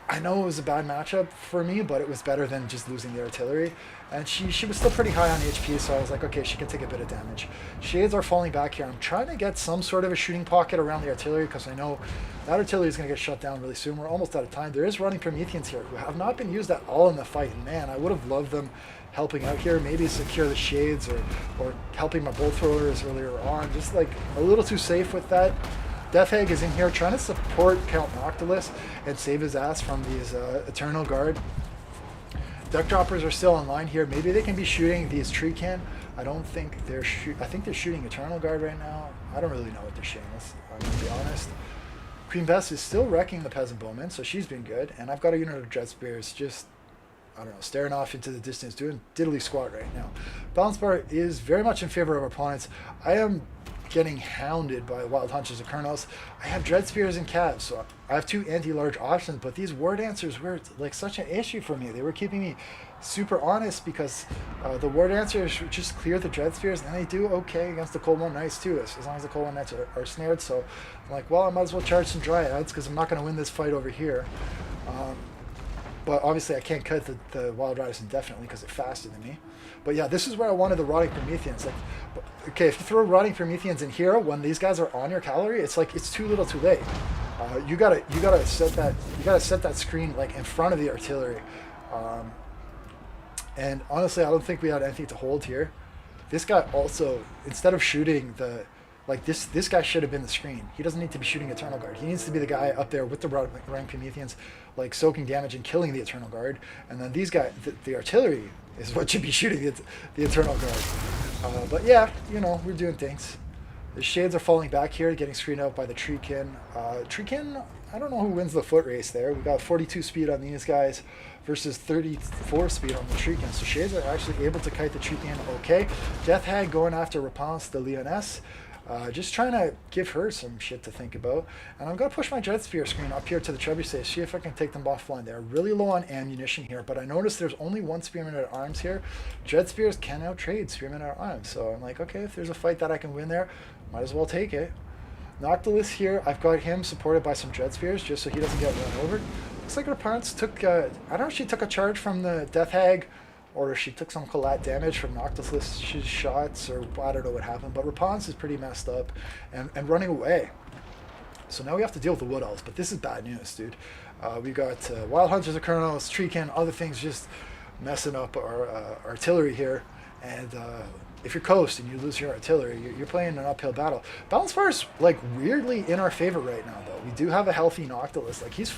I know it was a bad matchup for me, but it was better than just losing the artillery. And she was still pretty high on HP, so I was like, okay, she can take a bit of damage. Shades are falling back here. I'm trying to get some sort of a shooting pocket around the artillery because I know that artillery is going to get shut down really soon. We're almost out of time. There is running Prometheans here who have not been used at all in the fight. And man, I would have loved them helping out here, maybe secure the Shades or helping my bolt throwers earlier on. Just like a little too safe with that. Death Hag is in here trying to support Count Noctilus and save his ass from these Eternal Guard. Deck droppers are still online here. Maybe they can be shooting these Treekin. I don't think they're I think they're shooting Eternal Guard right now. I don't really know what they're shooting. I'm gonna be honest. Queen Bess is still wrecking the Peasant Bowman, so she's been good. And I've got a unit of Dread Spears just, I don't know, staring off into the distance, doing diddly squat right now. Balance Bar is very much in favor of our opponents. I am getting hounded by Wild Hunters of Colonels. I have Dread Spears and Cavs, so I have two anti-large options, but these War Dancers were like such an issue for me. They were keeping me super honest because the War Dancers just clear the Dread Spears, and they do okay against the Cold One Knights too, as long as the Cold One Knights are snared. So I'm like, well, I might as well charge some Dryads because I'm not going to win this fight over here. But obviously I can't cut the Wild Riders indefinitely because they're faster than me. But yeah, this is where I wanted the Rotting Prometheans. Like, okay, if you throw Rotting Prometheans in here when these guys are on your cavalry, it's like it's too little, too late. You gotta set that screen like in front of the artillery. And honestly, I don't think we had anything to hold here. This guy also, instead of shooting this guy should have been the screen. He doesn't need to be shooting Eternal Guard. He needs to be the guy up there with the Rotting Prometheans, like soaking damage and killing the Eternal Guard. And then these guys, the artillery is what should be shooting the Eternal Guard. But yeah, you know, we're doing things. The Shades are falling back here, getting screened out by the Treekin. Treekin, I don't know who wins the foot race there. We got 42 speed on these guys versus 34 speed on the Treekin. So Shades are actually able to kite the Treekin okay. Death Hag going after Rapunzel, the Leoness. Just trying to give her some shit to think about. And I'm going to push my Dread Spear screen up here to the Trebuchet, see if I can take them offline. They're really low on ammunition here, but I noticed there's only one Spearman at Arms here. Dread Spears can out-trade Spearman at Arms. So I'm like, okay, if there's a fight that I can win there, might as well take it. Noctilus here, I've got him supported by some Dread Spears just so he doesn't get run over. Looks like her parents took, I don't know if she took a charge from the Death Hag, or she took some collat damage from Noctilus's shots, or I don't know what happened. But Rapunzel is pretty messed up and running away. So now we have to deal with the Wood Elves, but this is bad news, dude. We got Wild Hunters of Colonels, Treekin, other things just messing up our artillery here. And if you're coast and you lose your artillery, you're playing an uphill battle. Balance Bar is like weirdly in our favor right now, though. We do have a healthy Noctilus. Like he's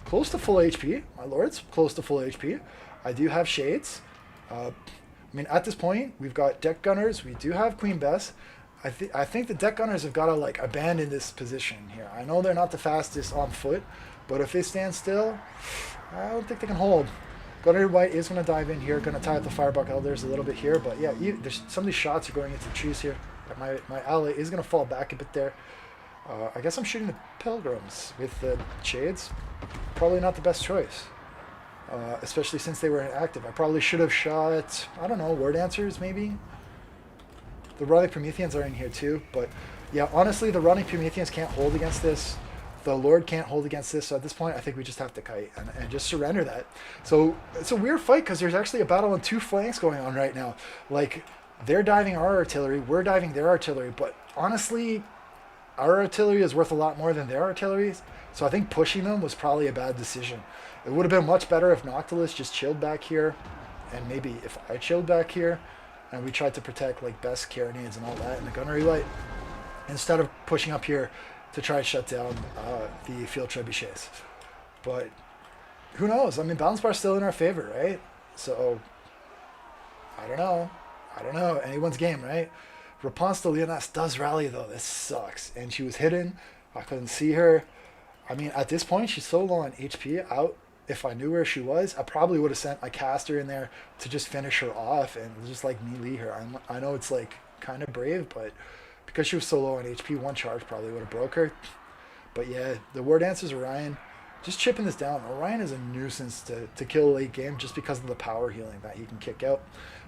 close to full HP. My lord's close to full HP. I do have Shades. I mean, at this point, we've got Deck Gunners. We do have Queen Bess. I think the Deck Gunners have got to like abandon this position here. I know they're not the fastest on foot, but if they stand still, I don't think they can hold. Gunnery White is going to dive in here, going to tie up the Firebark Elders a little bit here, but yeah, there's some of these shots are going into the trees here. My ally is going to fall back a bit there. I guess I'm shooting the Pilgrims with the Shades. Probably not the best choice. Especially since they were inactive. I probably should have shot, I don't know, War Dancers maybe? The Rotting Prometheans are in here too, but yeah, honestly, the Rotting Prometheans can't hold against this. The Lord can't hold against this, so at this point, I think we just have to kite and just surrender that. So it's a weird fight because there's actually a battle on two flanks going on right now. Like, they're diving our artillery, we're diving their artillery, but honestly, our artillery is worth a lot more than their artillery, so I think pushing them was probably a bad decision. It would have been much better if Noctilus just chilled back here, and maybe if I chilled back here, and we tried to protect like best carronades and all that in the Gunnery Light, instead of pushing up here to try to shut down the field trebuchets. But who knows? I mean, Balance Bar's still in our favor, right? So I don't know. Anyone's game, right? Rapunzel Leoness does rally though. This sucks. And she was hidden. I couldn't see her. I mean, at this point, she's so low on HP. If I knew where she was, I probably would have sent a caster in there to just finish her off and just like melee her. I know it's like kind of brave, but because she was so low on HP, one charge probably would have broke her. But yeah, the War Dancers, Orion, just chipping this down. Orion is a nuisance to kill late game just because of the power healing that he can kick out.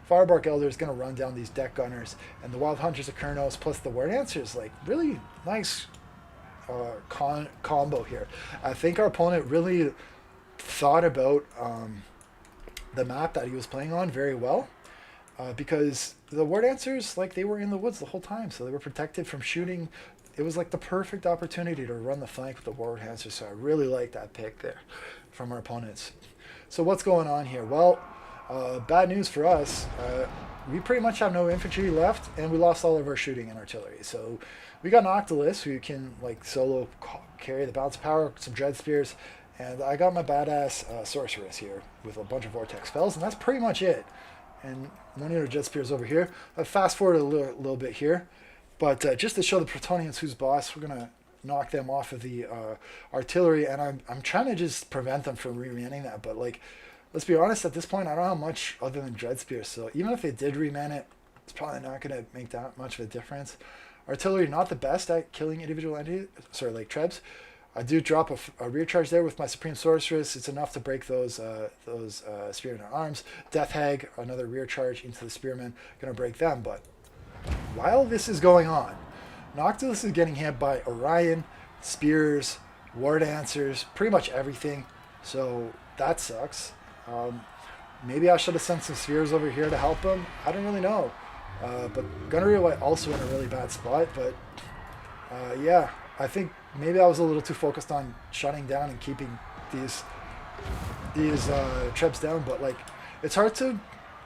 Firebark Elder is going to run down these Deck Gunners, and the Wild Hunters of Kurnos plus the War Dancers, like really nice combo here. I think our opponent really thought about the map that he was playing on very well, because the War Dancers, like, they were in the woods the whole time, so they were protected from shooting. It was like the perfect opportunity to run the flank with the War Dancers, so I really like that pick there from our opponents. So what's going on here? Well, bad news for us. We pretty much have no infantry left, and we lost all of our shooting and artillery. So we got Noctilus, who can like solo carry the balance of power, some Dread Spears, And I got my badass sorceress here with a bunch of vortex spells, and that's pretty much it. And one unit of jet spears over here. I fast forward a little bit here, but just to show the Protonians who's boss, we're gonna knock them off of the artillery, and I'm trying to just prevent them from remanning that. But like, let's be honest, at this point, I don't have much other than dread spears. So even if they did reman it, it's probably not gonna make that much of a difference. Artillery not the best at killing individual entities, sorry, like trebs. I do drop a rear charge there with my Supreme Sorceress. It's enough to break those Spearmen at Arms. Death Hag, another rear charge into the Spearmen, gonna break them. But while this is going on, Noctilus is getting hit by Orion, Spears, War Dancers, pretty much everything. So that sucks. Maybe I should have sent some Spheres over here to help him. I don't really know. But Gunnery White also in a really bad spot. But yeah, I think maybe I was a little too focused on shutting down and keeping these trebs down. But like, it's hard to,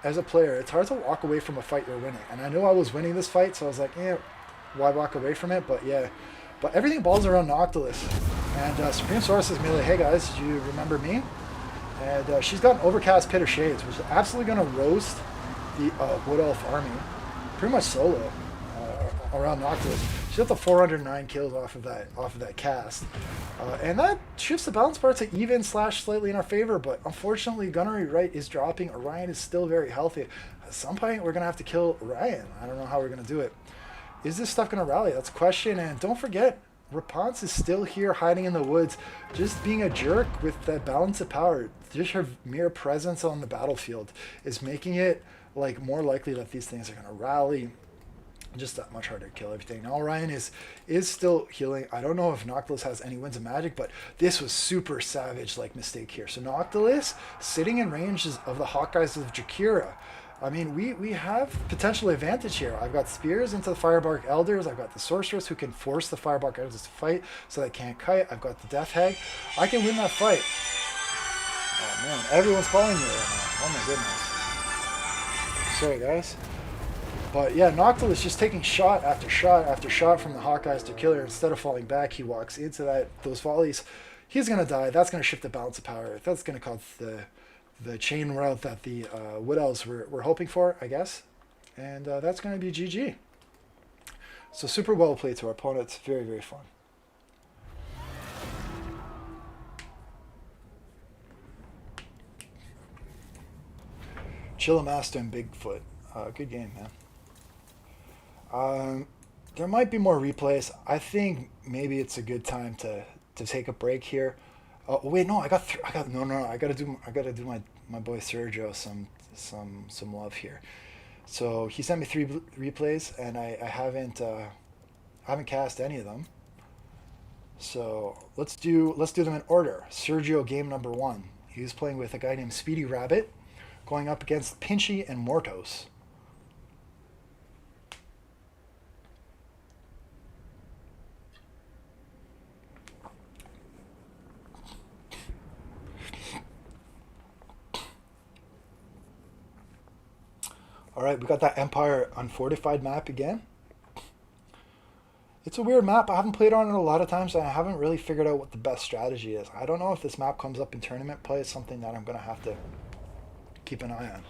as a player, it's hard to walk away from a fight you're winning. And I knew I was winning this fight, so I was like, yeah, why walk away from it? But yeah, but everything balls around Noctilus. And Supreme Source is merely, hey guys, do you remember me? And she's got an Overcast Pit of Shades, which is absolutely going to roast the Wood Elf army, pretty much solo around Noctilus. She got the 409 kills off of that cast, and that shifts the balance part to even / slightly in our favor. But unfortunately, Gunnery Right is dropping. Orion is still very healthy. At some point, we're gonna have to kill Orion. I don't know how we're gonna do it. Is this stuff gonna rally? That's a question. And don't forget, Rapunzel is still here, hiding in the woods, just being a jerk with that balance of power. Just her mere presence on the battlefield is making it like more likely that these things are gonna rally. Just that much harder to kill everything. Now Orion is still healing. I don't know if Noctilus has any Winds of Magic, but this was super savage like mistake here. So Noctilus sitting in range of the Hawkeyes of Jakira. I mean, we have potential advantage here. I've got Spears into the Firebark Elders. I've got the Sorceress who can force the Firebark Elders to fight so they can't kite. I've got the Death Hag. I can win that fight. Oh man, everyone's calling me right now. Oh my goodness. Sorry guys. But yeah, Noctilus just taking shot after shot after shot from the Hawkeyes to kill her. Instead of falling back, he walks into those volleys. He's going to die. That's going to shift the balance of power. That's going to cause the chain route that the Wood Elves were hoping for, I guess. And that's going to be GG. So super well played to our opponents. Very, very fun. Chillamaster and Bigfoot. Good game, man. There might be more replays. I think maybe it's a good time to take a break here. Oh wait, no, I got to do my boy Sergio some love here. So he sent me 3 replays, and I haven't cast any of them. So let's do them in order. Sergio game number 1. He was playing with a guy named Speedy Rabbit, going up against Pinchy and Mortos. All right, we got that Empire Unfortified map again. It's a weird map. I haven't played on it a lot of times, and I haven't really figured out what the best strategy is. I don't know if this map comes up in tournament play. It's something that I'm going to have to keep an eye on.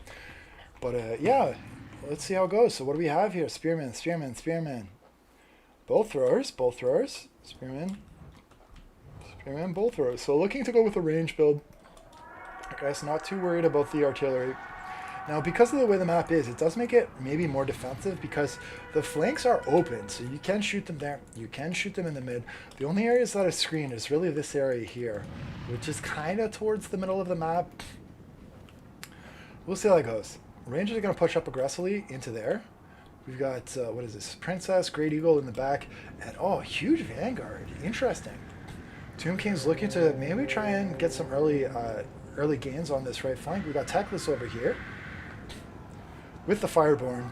But yeah, let's see how it goes. So what do we have here? Spearman, Spearman, Spearman. Both throwers, Spearman, Spearman, both throwers. So looking to go with a range build. I guess not too worried about the artillery. Now, because of the way the map is, it does make it maybe more defensive because the flanks are open, so you can shoot them there. You can shoot them in the mid. The only areas that are screened is really this area here, which is kind of towards the middle of the map. We'll see how that goes. Rangers are going to push up aggressively into there. We've got, what is this? Princess, Great Eagle in the back, and oh, huge Vanguard. Interesting. Tomb King's looking to maybe try and get some early gains on this right flank. We've got Teclis over here with the Fireborn.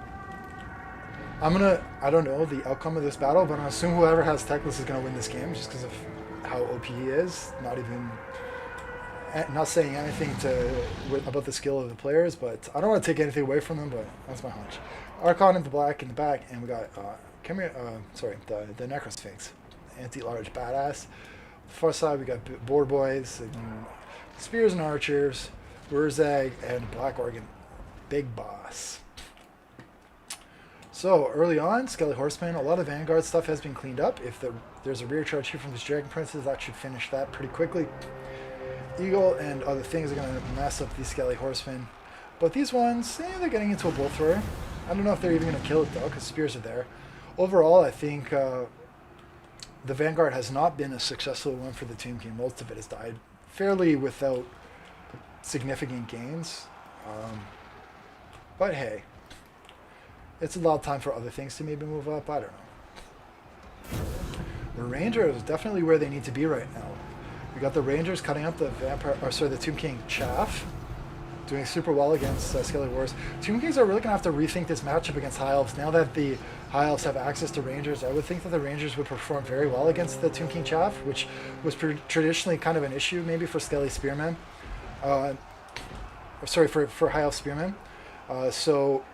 I don't know the outcome of this battle, but I assume whoever has Teclis is going to win this game just because of how OP he is. Not saying anything about the skill of the players, but I don't want to take anything away from them, but that's my hunch. Archon in the black in the back, and we got the Necrosphinx, anti-large badass. Far side, we got boar boys, and spears and archers, Wurzag, and Black Organ. Big boss. So early on, Skelly Horseman, a lot of Vanguard stuff has been cleaned up. If there's a rear charge here from these Dragon Princes, that should finish that pretty quickly. Eagle and other things are going to mess up these Skelly Horsemen. But these ones, they're getting into a Bull Thrower. I don't know if they're even going to kill it though, because spears are there. Overall, I think the Vanguard has not been a successful one for the Tomb King. Most of it has died fairly without significant gains. But hey, it's allowed time for other things to maybe move up. I don't know. The Rangers is definitely where they need to be right now. We got the Rangers cutting up the the Tomb King chaff, doing super well against Skelly Wars. Tomb Kings are really going to have to rethink this matchup against High Elves. Now that the High Elves have access to Rangers, I would think that the Rangers would perform very well against the Tomb King chaff, which was traditionally kind of an issue maybe for Skelly Spearmen. For High Elf Spearmen. So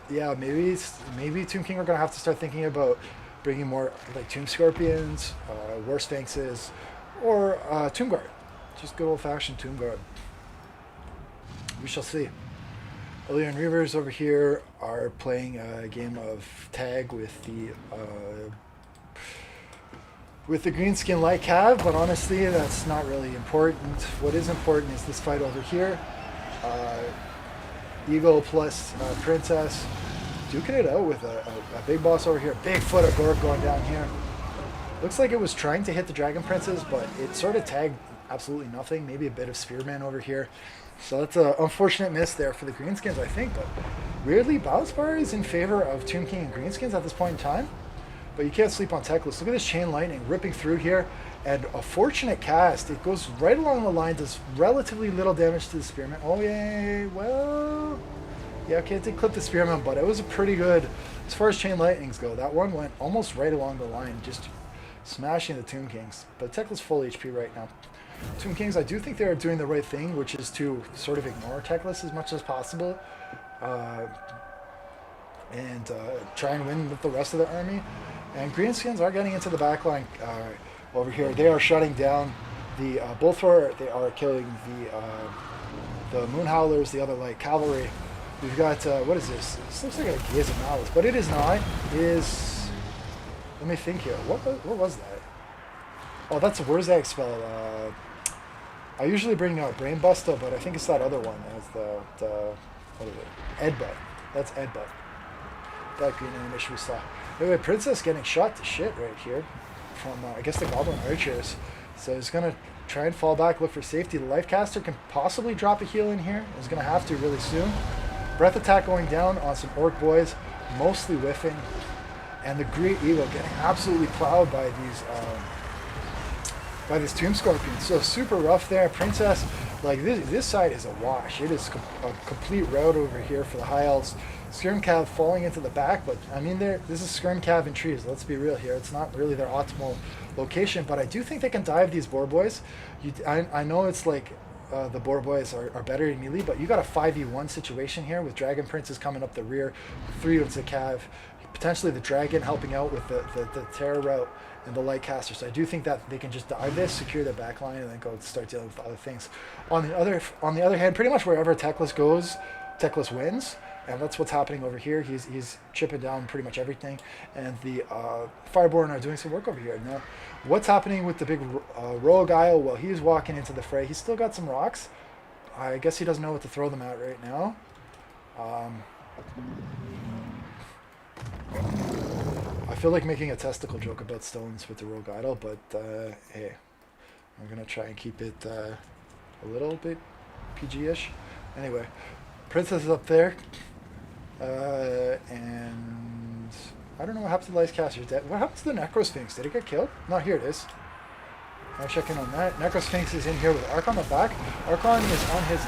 yeah, maybe Tomb King are going to have to start thinking about bringing more like Tomb Scorpions, War Sphinxes, or Tomb Guard. Just good old-fashioned Tomb Guard. We shall see. Illian Reavers over here are playing a game of tag with the Greenskin Light Cav, but honestly, that's not really important. What is important is this fight over here. Eagle plus Princess duking it out with a big boss over here. Big foot of Gork going down here. Looks like it was trying to hit the Dragon Princes, but it sort of tagged absolutely nothing. Maybe a bit of Spearman over here. So that's an unfortunate miss there for the Greenskins, I think. But weirdly, Bowspar is in favor of Tomb King and Greenskins at this point in time. But you can't sleep on Teclis. Look at this Chain Lightning ripping through here. And a fortunate cast. It goes right along the line, does relatively little damage to the Spearman. Oh, yeah, well... Yeah, okay, it did clip the Spearman, but it was a pretty good... As far as Chain Lightnings go, that one went almost right along the line, just smashing the Tomb Kings. But Teclis full HP right now. Tomb Kings, I do think they're doing the right thing, which is to sort of ignore Teclis as much as possible. And try and win with the rest of the army. And Greenskins are getting into the backline over here. They are shutting down the Bull Thrower. They are killing the Moon Howlers, the other light cavalry. We've got, what is this? This looks like a Gaze of Malice, but it is not. It is, let me think here. What was that? Oh, that's a Wurzag spell. I usually bring out Brain Buster, but I think it's that other one. That's the what is it? Edbutt. That's Edbutt. That green animation we saw. Anyway, Princess getting shot to shit right here from, I guess, the Goblin Archers. So he's going to try and fall back, look for safety. The Lifecaster can possibly drop a heal in here. He's going to have to really soon. Breath Attack going down on some Orc Boys, mostly whiffing. And the Great Eagle getting absolutely plowed by these Tomb Scorpions. So super rough there. Princess, like this side is a wash. It is a complete rout over here for the High Elves. Skirm Cav falling into the back, but I mean, this is Skirm Cav in trees. Let's be real here. It's not really their optimal location, but I do think they can dive these Boar Boys. I know it's like the Boar Boys are better in melee, but you got a 5v1 situation here with Dragon Princes coming up the rear, 3 of the Cav, potentially the Dragon helping out with the Terror route and the Light Caster. So I do think that they can just dive this, secure the back line, and then go start dealing with other things. On the other hand, pretty much wherever Teclis goes, Teclis wins. And that's what's happening over here. He's chipping down pretty much everything. And the Fireborn are doing some work over here. Now, what's happening with the big Rogue Isle? Well, he's walking into the fray. He's still got some rocks. I guess he doesn't know what to throw them at right now. I feel like making a testicle joke about stones with the Rogue Idol, but hey, I'm going to try and keep it a little bit PG-ish. Anyway, Princess is up there. And I don't know what happened to the Lifecaster. What happened to the Necrosphinx? Did it get killed? No, here it is. I'll check in on that. Necrosphinx is in here with Archon on the back. Archon is on his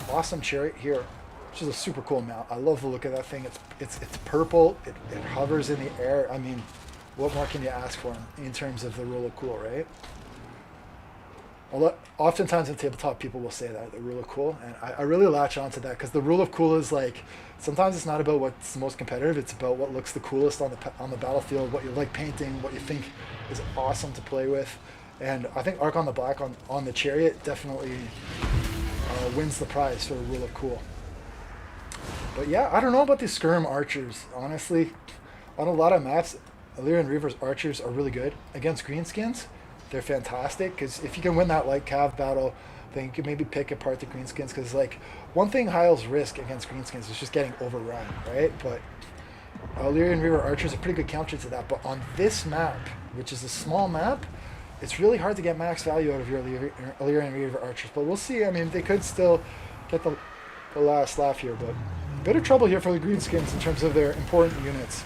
awesome chariot here, which is a super cool mount. I love the look of that thing. It's purple. It hovers in the air. I mean, what more can you ask for in terms of the rule of cool, right? Oftentimes in tabletop, people will say that, the rule of cool, and I really latch onto that because the rule of cool is like, sometimes it's not about what's the most competitive, it's about what looks the coolest on the battlefield, what you like painting, what you think is awesome to play with, And I think Archon the Black on the Chariot definitely wins the prize for the Rule of Cool. But yeah, I don't know about these Skirm archers, honestly. On a lot of maps, Illyrian Reaver's archers are really good. Against Greenskins, they're fantastic, because if you can win that light cav battle, then you can maybe pick apart the Greenskins, because like, one thing Hyle's risk against Greenskins is just getting overrun, right? But Illyrian Reaver archers are pretty good counter to that, but on this map, which is a small map, it's really hard to get max value out of your Illyrian Reaver archers. But we'll see. I mean, they could still get the last laugh here, but a bit of trouble here for the Greenskins in terms of their important units.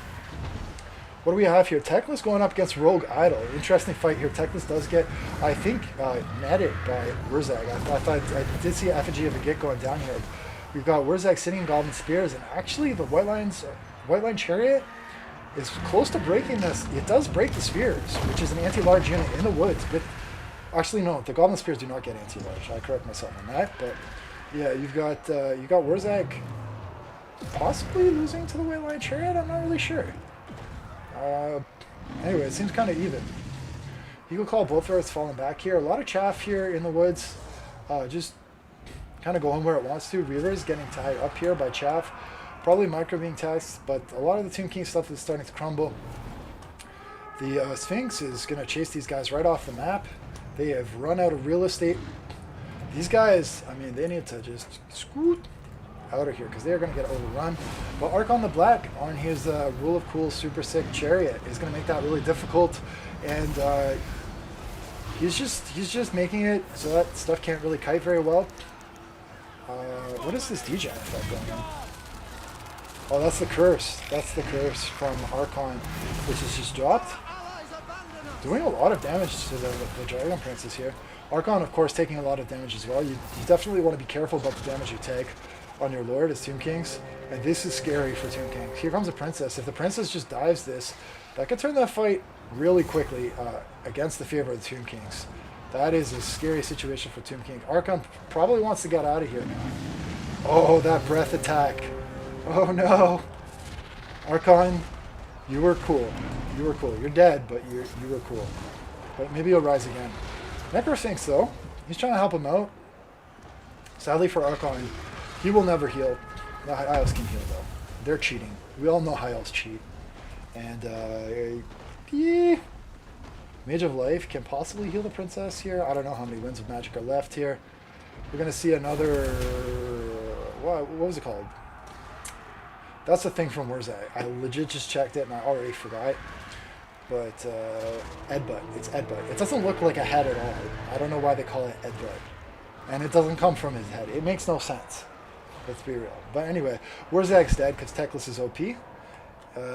What do we have here? Teclis going up against Rogue Idol. Interesting fight here. Teclis does get, I think, netted by Wurzag. I thought I did see effigy of a Git going down here. We've got Wurzag sitting in Goblin Spears, and actually the White Line Chariot is close to breaking this. It does break the Spears, which is an anti-large unit in the woods. But actually, no, the Goblin Spears do not get anti-large. I correct myself on that. But yeah, you got Wurzag possibly losing to the White Line Chariot. I'm not really sure. Anyway, it seems kind of even. Eagle Call both Earths falling back here. A lot of chaff here in the woods. Just kind of going where it wants to. Reaver's getting tied up here by chaff. Probably micro being taxed, but a lot of the Tomb King stuff is starting to crumble. The Sphinx is going to chase these guys right off the map. They have run out of real estate. These guys, I mean, they need to just scoot out of here because they're going to get overrun. But Archon the Black on his Rule of Cool super sick Chariot is going to make that really difficult, and he's just making it so that stuff can't really kite very well. What is this DJ effect going on? Oh, that's the curse. That's the curse from Archon, which is just dropped. Doing a lot of damage to the Dragon Princess here. Archon, of course, taking a lot of damage as well. You definitely want to be careful about the damage you take on your Lord as Tomb Kings. And this is scary for Tomb Kings. Here comes a Princess. If the Princess just dives this, that could turn that fight really quickly against the favor of the Tomb Kings. That is a scary situation for Tomb King. Archon probably wants to get out of here now. Oh, that breath attack. Oh no. Archon, you were cool. You were cool. You're dead, but you were cool. But maybe you'll rise again. Necrosphinx, though, he's trying to help him out. Sadly for Archon, he will never heal. The High Elves can heal, though. They're cheating. We all know High Elves cheat. And, yeah. Mage of Life can possibly heal the Princess here. I don't know how many Winds of Magic are left here. We're going to see another... What was it called? That's the thing from Wurzag. I legit just checked it and I already forgot. But Edbutt. It's Edbutt. It doesn't look like a head at all. I don't know why they call it Edbutt. And it doesn't come from his head. It makes no sense. Let's be real. But anyway, Wurzag's dead because Teclis is OP.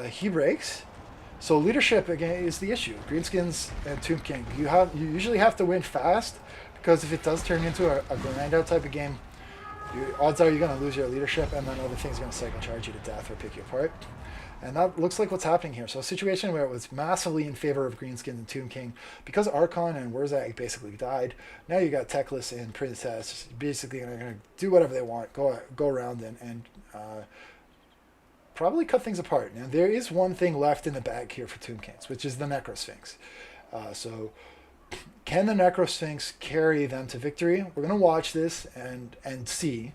He breaks. So leadership again is the issue. Greenskins and Tomb King. You usually have to win fast because if it does turn into a grind out type of game, odds are you're going to lose your leadership, and then other things are going to cycle charge you to death or pick you apart. And that looks like what's happening here. So a situation where it was massively in favor of Greenskins and Tomb King, because Archon and Wurzag basically died, now you got Teclis and Princess basically going to do whatever they want, go around and probably cut things apart. Now there is one thing left in the bag here for Tomb Kings, which is the Necrosphinx. So can the Necrosphinx carry them to victory? We're going to watch this and see.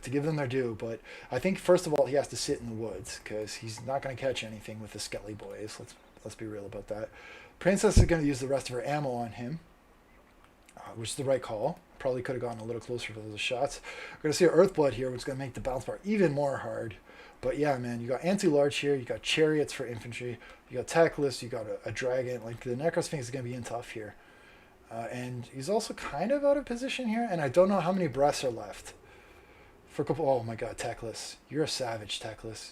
To give them their due, but I think first of all he has to sit in the woods because he's not going to catch anything with the Skelly boys. Let's be real about that. Princess is going to use the rest of her ammo on him, which is the right call. Probably could have gone a little closer for those shots. We're going to see Earthblood here, which is going to make the bounce bar even more hard. But yeah, man, you got anti-large here, you got chariots for infantry, you got Teclis, you got a dragon. Like the Necrosphinx is going to be in tough here, and he's also kind of out of position here. And I don't know how many breaths are left. For a couple, oh my God, Teclis, you're a savage, Teclis.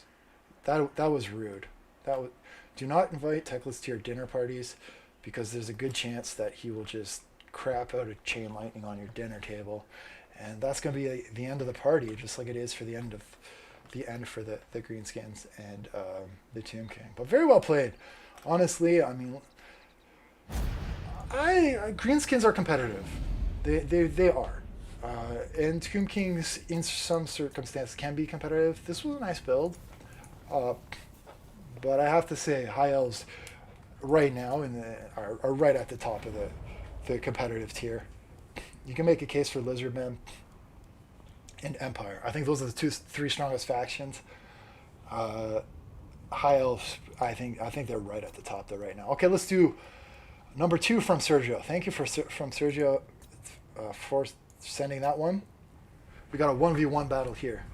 That was rude. Do not invite Teclis to your dinner parties, because there's a good chance that he will just crap out a chain lightning on your dinner table, and that's going to be the end of the party, just like it is for the end for the Greenskins and the Tomb King. But very well played, honestly. I mean, Greenskins are competitive. They are. And Tomb Kings, in some circumstances, can be competitive. This was a nice build. But I have to say, High Elves right now are right at the top of the competitive tier. You can make a case for Lizardman and Empire. I think those are the three strongest factions. Uh, High Elves, I think they're right at the top there right now. Okay, let's do number 2 from Sergio. Thank you from Sergio for sending that one. We got a 1v1 battle here.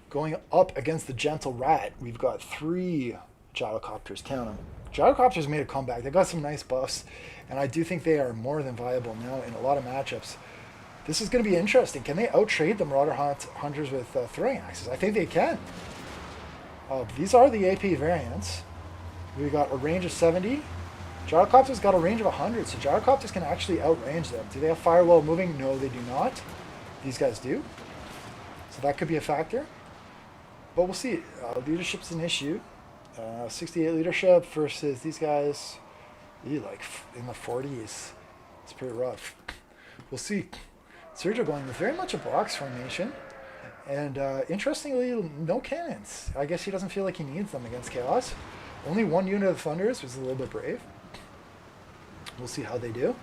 Going up against the Gentle Rat, we've got 3 Gyrocopters. Count them. Gyrocopters made a comeback. They got some nice buffs, and I do think they are more than viable now in a lot of matchups. This is going to be interesting. Can they out-trade the Marauder Hunters with throwing axes? I think they can. These are the AP variants. We got a range of 70. Gyrocopters got a range of 100, so Gyrocopters can actually outrange them. Do they have firewall moving? No, they do not. These guys do. So that could be a factor. But we'll see. Leadership's an issue. 68 leadership versus these guys, like in the 40s. It's pretty rough. We'll see. Sergio going with very much a box formation. And interestingly, no cannons. I guess he doesn't feel like he needs them against Chaos. Only 1 unit of Thunders, which is a little bit brave. We'll see how they do.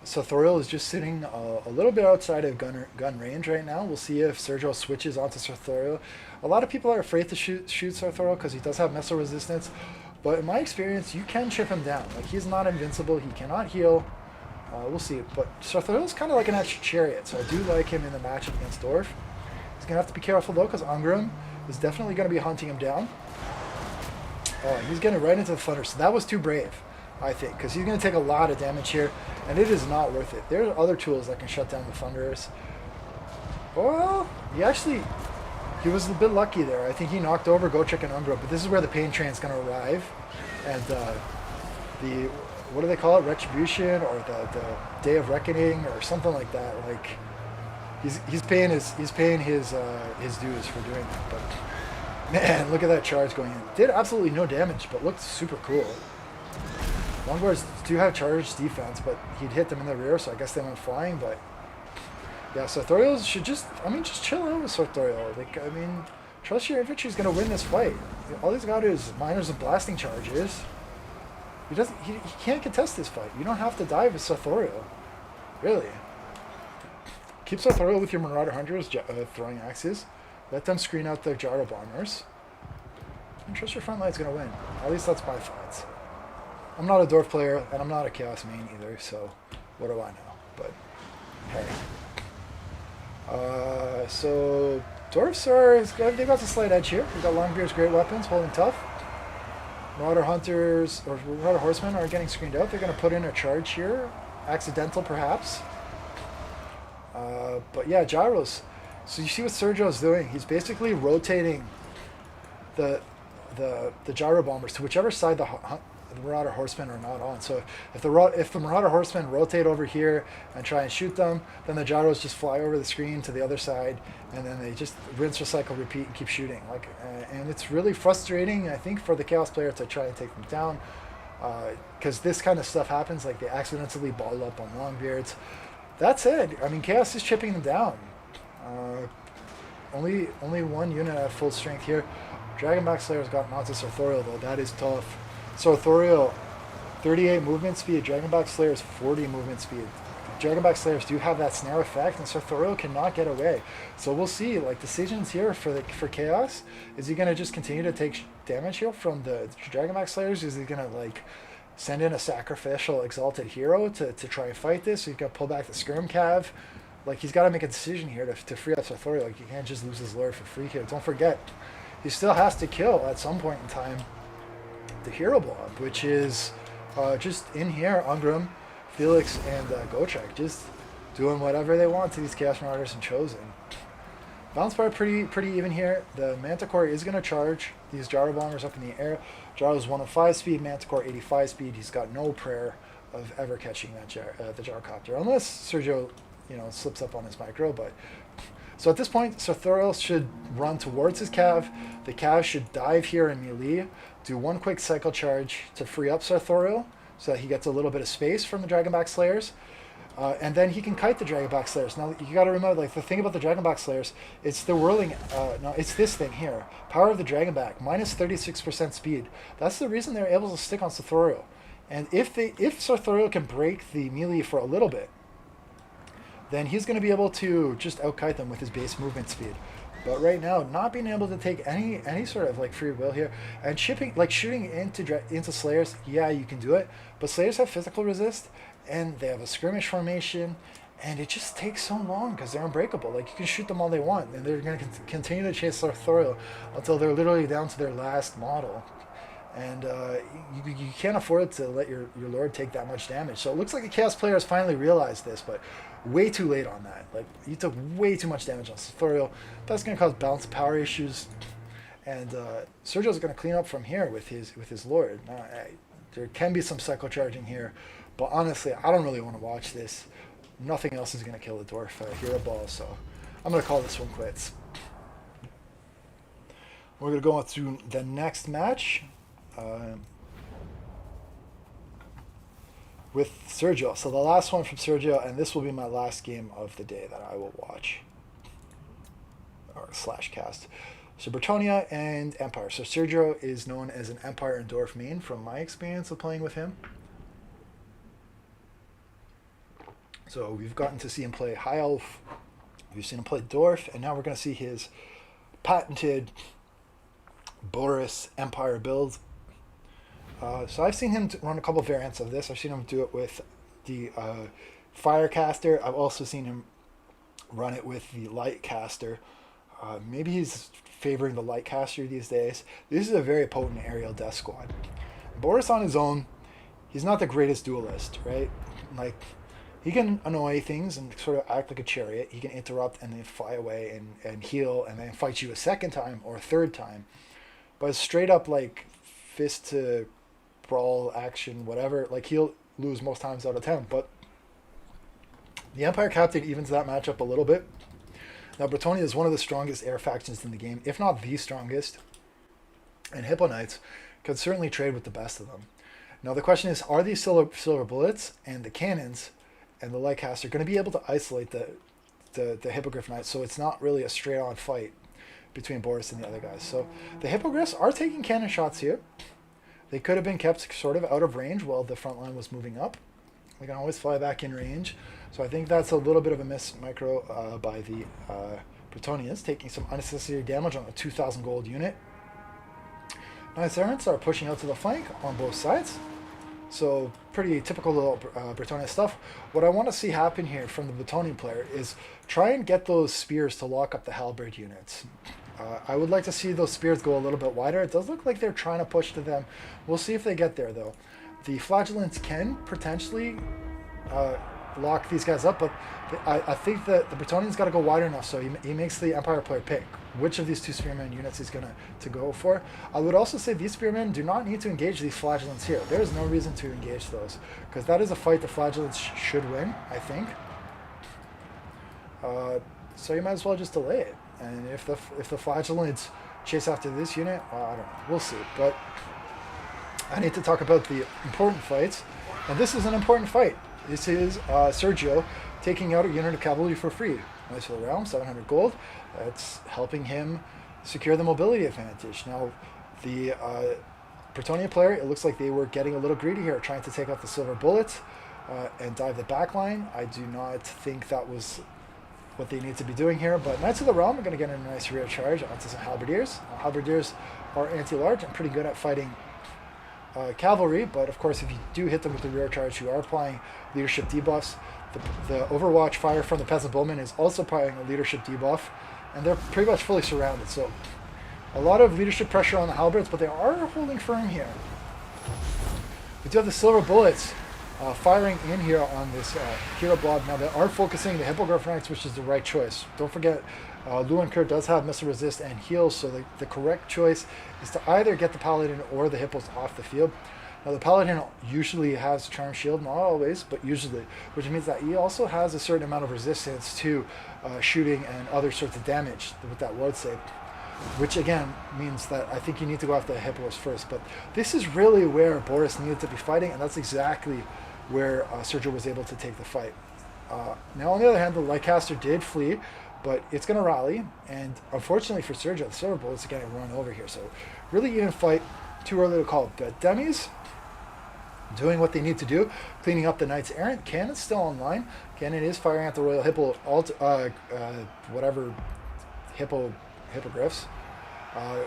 Sartorial is just sitting a little bit outside of gun range right now. We'll see if Sergio switches onto Sartorial. A lot of people are afraid to shoot Sartorial because he does have missile resistance. But in my experience, you can chip him down. Like, he's not invincible. He cannot heal. We'll see. But Sartorial is kind of like an extra chariot, so I do like him in the matchup against Dorf. He's going to have to be careful, though, because Ungrim is definitely going to be hunting him down. Oh, he's getting right into the Thunder, so that was too brave, I think, because he's going to take a lot of damage here, and it is not worth it. There are other tools that can shut down the Thunderers. Well, he was a bit lucky there. I think he knocked over Gotrek and Umbra, but this is where the Pain Train is going to arrive, and what do they call it? Retribution, or the Day of Reckoning, or something like that. Like, he's paying his dues for doing that. But man, look at that charge going in. Did absolutely no damage, but looked super cool. Longboards do have charged defense, but he'd hit them in the rear, so I guess they went flying. But yeah, Sartorial should just chill out with Sartorial. Like, trust your infantry's gonna win this fight. All he's got is miners and blasting charges. He can't contest this fight. You don't have to die with Sartorial, really. Keep Sartorial with your Marauder Hunters throwing axes. Let them screen out the Gyro Bombers. And trust your front line's gonna win. At least that's my thoughts. I'm not a Dorf player, and I'm not a Chaos main either, so what do I know? But hey. So Dorfs they've got the slight edge here. We've got Longbeard's great weapons, holding tough. Marauder Hunters, or Marauder Horsemen are getting screened out. They're going to put in a charge here. Accidental, perhaps. But yeah, Gyros. So you see what Sergio's doing. He's basically rotating the Gyro Bombers to whichever side the Marauder Horsemen are not on. So if the Marauder Horsemen rotate over here and try and shoot them, then the Gyros just fly over the screen to the other side, and then they just rinse, recycle, repeat, and keep shooting. And it's really frustrating, I think, for the Chaos player to try and take them down, because this kind of stuff happens. Like, they accidentally ball up on Longbeards. That said, Chaos is chipping them down. Only 1 unit at full strength here. Dragonback Slayer's got Montes Sartorial, though. That is tough. Sartorial, 38 movement speed. Dragonback Slayer's 40 movement speed. Dragonback Slayers do have that snare effect, and Sartorial cannot get away. So we'll see. Like, decisions here for Chaos. Is he going to just continue to take damage here from the Dragonback Slayers? Is he going to, send in a sacrificial Exalted Hero to try and fight this? So he's got to pull back the Skirm Cav. He's got to make a decision here to free up Sartorial. He can't just lose his Lord for free here. Don't forget, he still has to kill at some point in time the Hero Blob, which is just in here, Ungrim, Felix, and Gotrek, just doing whatever they want to these Chaos Marauders and Chosen. Bounce bar pretty even here. The Manticore is going to charge these Gyro Bombers up in the air. Gyro's 105 speed, Manticore 85 speed. He's got no prayer of ever catching the Gyrocopter, unless Sergio, slips up on his micro. But so at this point, Sartorial should run towards his Cav. The Cav should dive here in melee, do one quick cycle charge to free up Sartorial, so that he gets a little bit of space from the Dragonback Slayers. And then he can kite the Dragonback Slayers. Now you got to remember, like the thing about the Dragonback Slayers, it's the whirling. No, it's this thing here. Power of the Dragonback minus 36% speed. That's the reason they're able to stick on Sartorial. And if Sartorial can break the melee for a little bit, then he's going to be able to just out-kite them with his base movement speed. But right now, not being able to take any sort of like free will here, and shooting into Slayers, yeah, you can do it. But Slayers have physical resist, and they have a skirmish formation, and it just takes so long because they're unbreakable. Like you can shoot them all they want, and they're going to continue to chase Sartorial until they're literally down to their last model. And you can't afford to let your Lord take that much damage. So it looks like a Chaos player has finally realized this, but way too late on that. Like, you took way too much damage on Sartorial. That's going to cause balance of power issues. And Sergio's going to clean up from here with his Lord. Now, there can be some cycle charging here, but honestly, I don't really want to watch this. Nothing else is going to kill the Dwarf Hero Ball, so I'm going to call this one quits. We're going to go on through the next match. With Sergio. So the last one from Sergio, and this will be my last game of the day that I will watch or / cast. So Bretonnia and Empire. So Sergio is known as an Empire and Dwarf main from my experience of playing with him. So we've gotten to see him play High Elf, we've seen him play Dwarf, and now we're going to see his patented Boris Empire build. So I've seen him run a couple of variants of this. I've seen him do it with the Firecaster. I've also seen him run it with the Lightcaster. Maybe he's favoring the Lightcaster these days. This is a very potent aerial death squad. Boris on his own, he's not the greatest duelist, right? Like, he can annoy things and sort of act like a chariot. He can interrupt and then fly away and heal and then fight you a second time or a third time. But straight up, like, fist to brawl action, whatever, like he'll lose most times out of 10. But the Empire Captain evens that matchup a little bit. Now Bretonnia is one of the strongest air factions in the game, if not the strongest, and Hippo Knights could certainly trade with the best of them. Now the question is, are these silver bullets and the cannons and the Lightcaster going to be able to isolate the Hippogriff Knights so it's not really a straight on fight between Boris and the other guys? So the Hippogriffs are taking cannon shots here. They could have been kept sort of out of range while the front line was moving up. They can always fly back in range. So I think that's a little bit of a miss micro by the Bretonnians, taking some unnecessary damage on a 2,000 gold unit. Knights Errants are pushing out to the flank on both sides. So pretty typical little Bretonnia stuff. What I want to see happen here from the Bretonnian player is try and get those spears to lock up the halberd units. I would like to see those spears go a little bit wider. It does look like they're trying to push to them. We'll see if they get there, though. The Flagellants can potentially lock these guys up, but I think that the Bretonnian's got to go wider enough, so he makes the Empire player pick which of these two Spearmen units he's going to go for. I would also say these Spearmen do not need to engage these Flagellants here. There is no reason to engage those, because that is a fight the Flagellants should win, I think. So you might as well just delay it. And if the Flagellants chase after this unit, I don't know. We'll see. But I need to talk about the important fights. And this is an important fight. This is Sergio taking out a unit of cavalry for free. Knights of the Realm, 700 gold. That's helping him secure the mobility advantage. Now, the Bretonnia player, it looks like they were getting a little greedy here, trying to take out the silver bullets and dive the back line. I do not think that was what they need to be doing here, but Knights of the Realm are going to get a nice rear charge onto some Halberdiers. Halberdiers are anti-large and pretty good at fighting cavalry, but of course if you do hit them with the rear charge, you are applying leadership debuffs. The Overwatch fire from the Peasant Bowman is also applying a leadership debuff, and they're pretty much fully surrounded, so a lot of leadership pressure on the Halberds, but they are holding firm here. We do have the silver bullets firing in here on this hero blob. Now they are focusing the Hippogriff Knights, which is the right choice. Don't forget, Lewinker does have missile resist and heal, so the correct choice is to either get the Paladin or the Hippos off the field. Now the Paladin usually has Charm Shield, not always, but usually, which means that he also has a certain amount of resistance to shooting and other sorts of damage with that ward save. Which again means that I think you need to go after the Hippos first. But this is really where Boris needed to be fighting, and that's exactly where Sergio was able to take the fight. Now, on the other hand, the Lycaster did flee, but it's going to rally. And unfortunately for Sergio, the Silver Bullets are going to run over here. So, really even fight. Too early to call. The Demis doing what they need to do, cleaning up the Knights Errant. Cannon's still online. Cannon is firing at the Royal Hippo, Hippogriffs.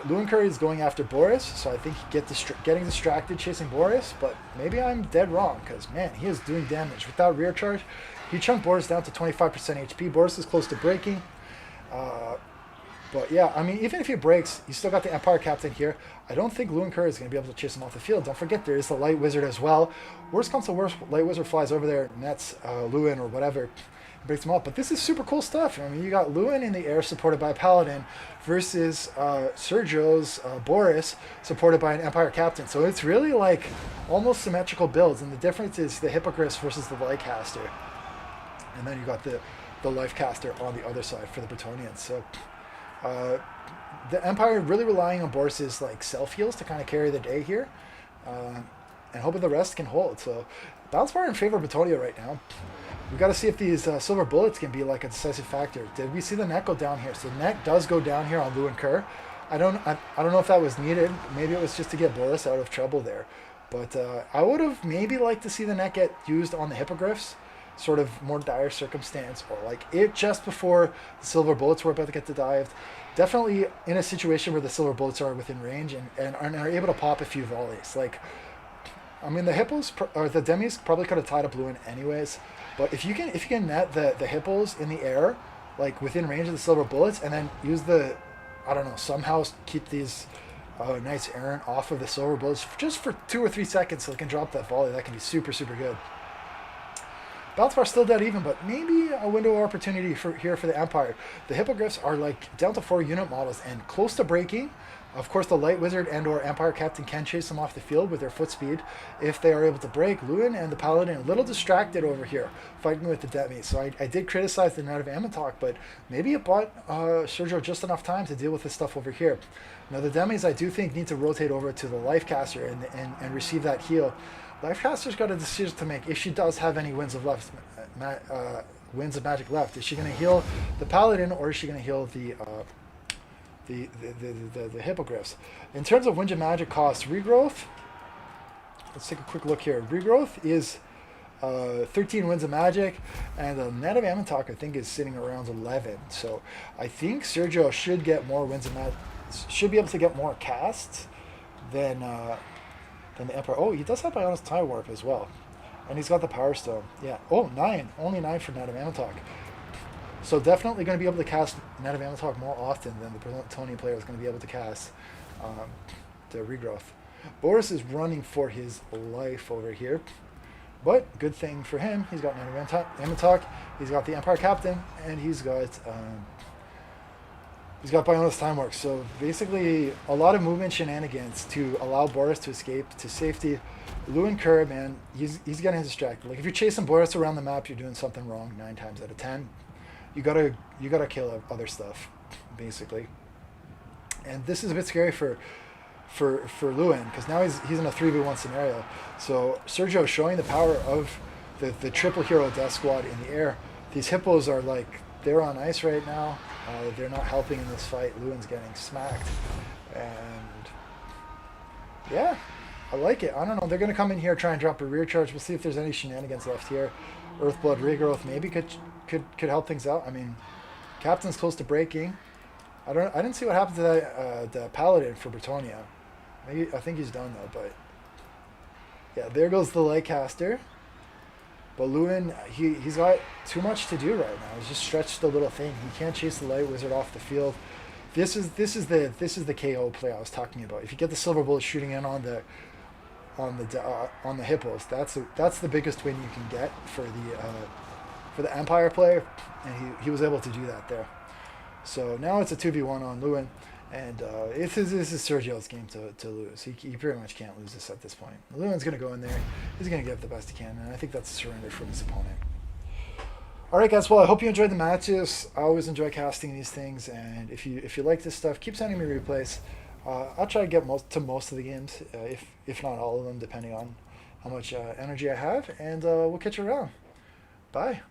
Lewin Curry is going after Boris, so I think he getting distracted chasing Boris, but maybe I'm dead wrong, because, man, he is doing damage. Without rear charge, he chunked Boris down to 25% HP. Boris is close to breaking. But yeah, I mean, even if he breaks, you still got the Empire Captain here. I don't think Lewin Curry is going to be able to chase him off the field. Don't forget, there is the Light Wizard as well. Worst comes to worst, Light Wizard flies over there, nets Lewin or whatever, breaks him up. But this is super cool stuff. I mean, you got Lewin in the air supported by a Paladin versus Sergio's Boris supported by an Empire Captain. So it's really like almost symmetrical builds. And the difference is the Hippogriffs versus the Lightcaster. And then you got the Lifecaster on the other side for the Bretonnians. So the Empire really relying on Boris's like self heals to kind of carry the day here, and hoping the rest can hold. So Balance Bar in favor of Bretonnia right now. We got to see if these Silver Bullets can be like a decisive factor. Did we see the net go down here? So the net does go down here on Lewin Kerr. I don't know if that was needed. Maybe it was just to get Boris out of trouble there. But I would have maybe liked to see the net get used on the Hippogriffs, sort of more dire circumstance, or like it just before the Silver Bullets were about to get dived. Definitely in a situation where the Silver Bullets are within range and are able to pop a few volleys. Like, I mean, the Hippos or the Demis probably could have tied up Lewin anyways. But if you can net the Hippos in the air, like within range of the Silver Bullets, and then use I don't know, somehow keep these Knights Errant off of the Silver Bullets just for 2 or 3 seconds so they can drop that volley, that can be super, super good. Balthazar still dead even, but maybe a window of opportunity here for the Empire. The Hippogriffs are like down to 4 unit models and close to breaking. Of course, the Light Wizard and or Empire Captain can chase them off the field with their foot speed if they are able to break. Lewin and the Paladin a little distracted over here, fighting with the Demi. So I did criticize the Knight of Ammontok, but maybe it bought Sergio just enough time to deal with this stuff over here. Now, the Demis, I do think, need to rotate over to the Lifecaster and receive that heal. Lifecaster's got a decision to make if she does have any winds of magic left. Is she going to heal the Paladin or is she going to heal the Hippogriffs? In terms of winds of magic cost, regrowth. Let's take a quick look here. Regrowth is 13 winds of magic, and the Net of Ammontok I think is sitting around 11. So I think Sergio should get more winds of magic. Should be able to get more casts than the Emperor. Oh, he does have Bionis Tie Warp as well. And he's got the Power Stone. Yeah. Oh, 9. Only 9 for Net of Ammontok. So definitely going to be able to cast Net of Ammontok more often than the Bretonnian player is going to be able to cast the Regrowth. Boris is running for his life over here. But good thing for him, he's got Net of Ammontok, he's got the Empire Captain, and he's got Bionis Time Work. So basically a lot of movement shenanigans to allow Boris to escape to safety. Lewin Kerr, man, he's getting distracted. Like if you're chasing Boris around the map, you're doing something wrong 9 times out of 10. You gotta kill other stuff, basically. And this is a bit scary for Lewin, because now he's in a 3v1 scenario. So Sergio is showing the power of the triple hero death squad in the air. These Hippos are like, they're on ice right now. They're not helping in this fight. Lewin's getting smacked. And yeah, I like it. I don't know. They're going to come in here, try and drop a rear charge. We'll see if there's any shenanigans left here. Earthblood Regrowth maybe could help things out. I mean, Captain's close to breaking. I didn't see what happened to the Paladin for Bretonnia. Maybe, I think he's done though, but yeah, there goes the Lightcaster. But Lewin, he's got too much to do right now. He's just stretched a little thing. He can't chase the Light Wizard off the field. This is the KO play I was talking about. If you get the Silver Bullet shooting in on the Hippos, that's the biggest win you can get for the Empire player, and he was able to do that there. So now it's a 2v1 on Lewin, and this is Sergio's game to lose. He pretty much can't lose this at this point. Lewin's going to go in there. He's going to give the best he can, and I think that's a surrender from his opponent. All right, guys. Well, I hope you enjoyed the matches. I always enjoy casting these things, and if you like this stuff, keep sending me replays. I'll try to get most of the games, if not all of them, depending on how much energy I have, and we'll catch you around. Bye.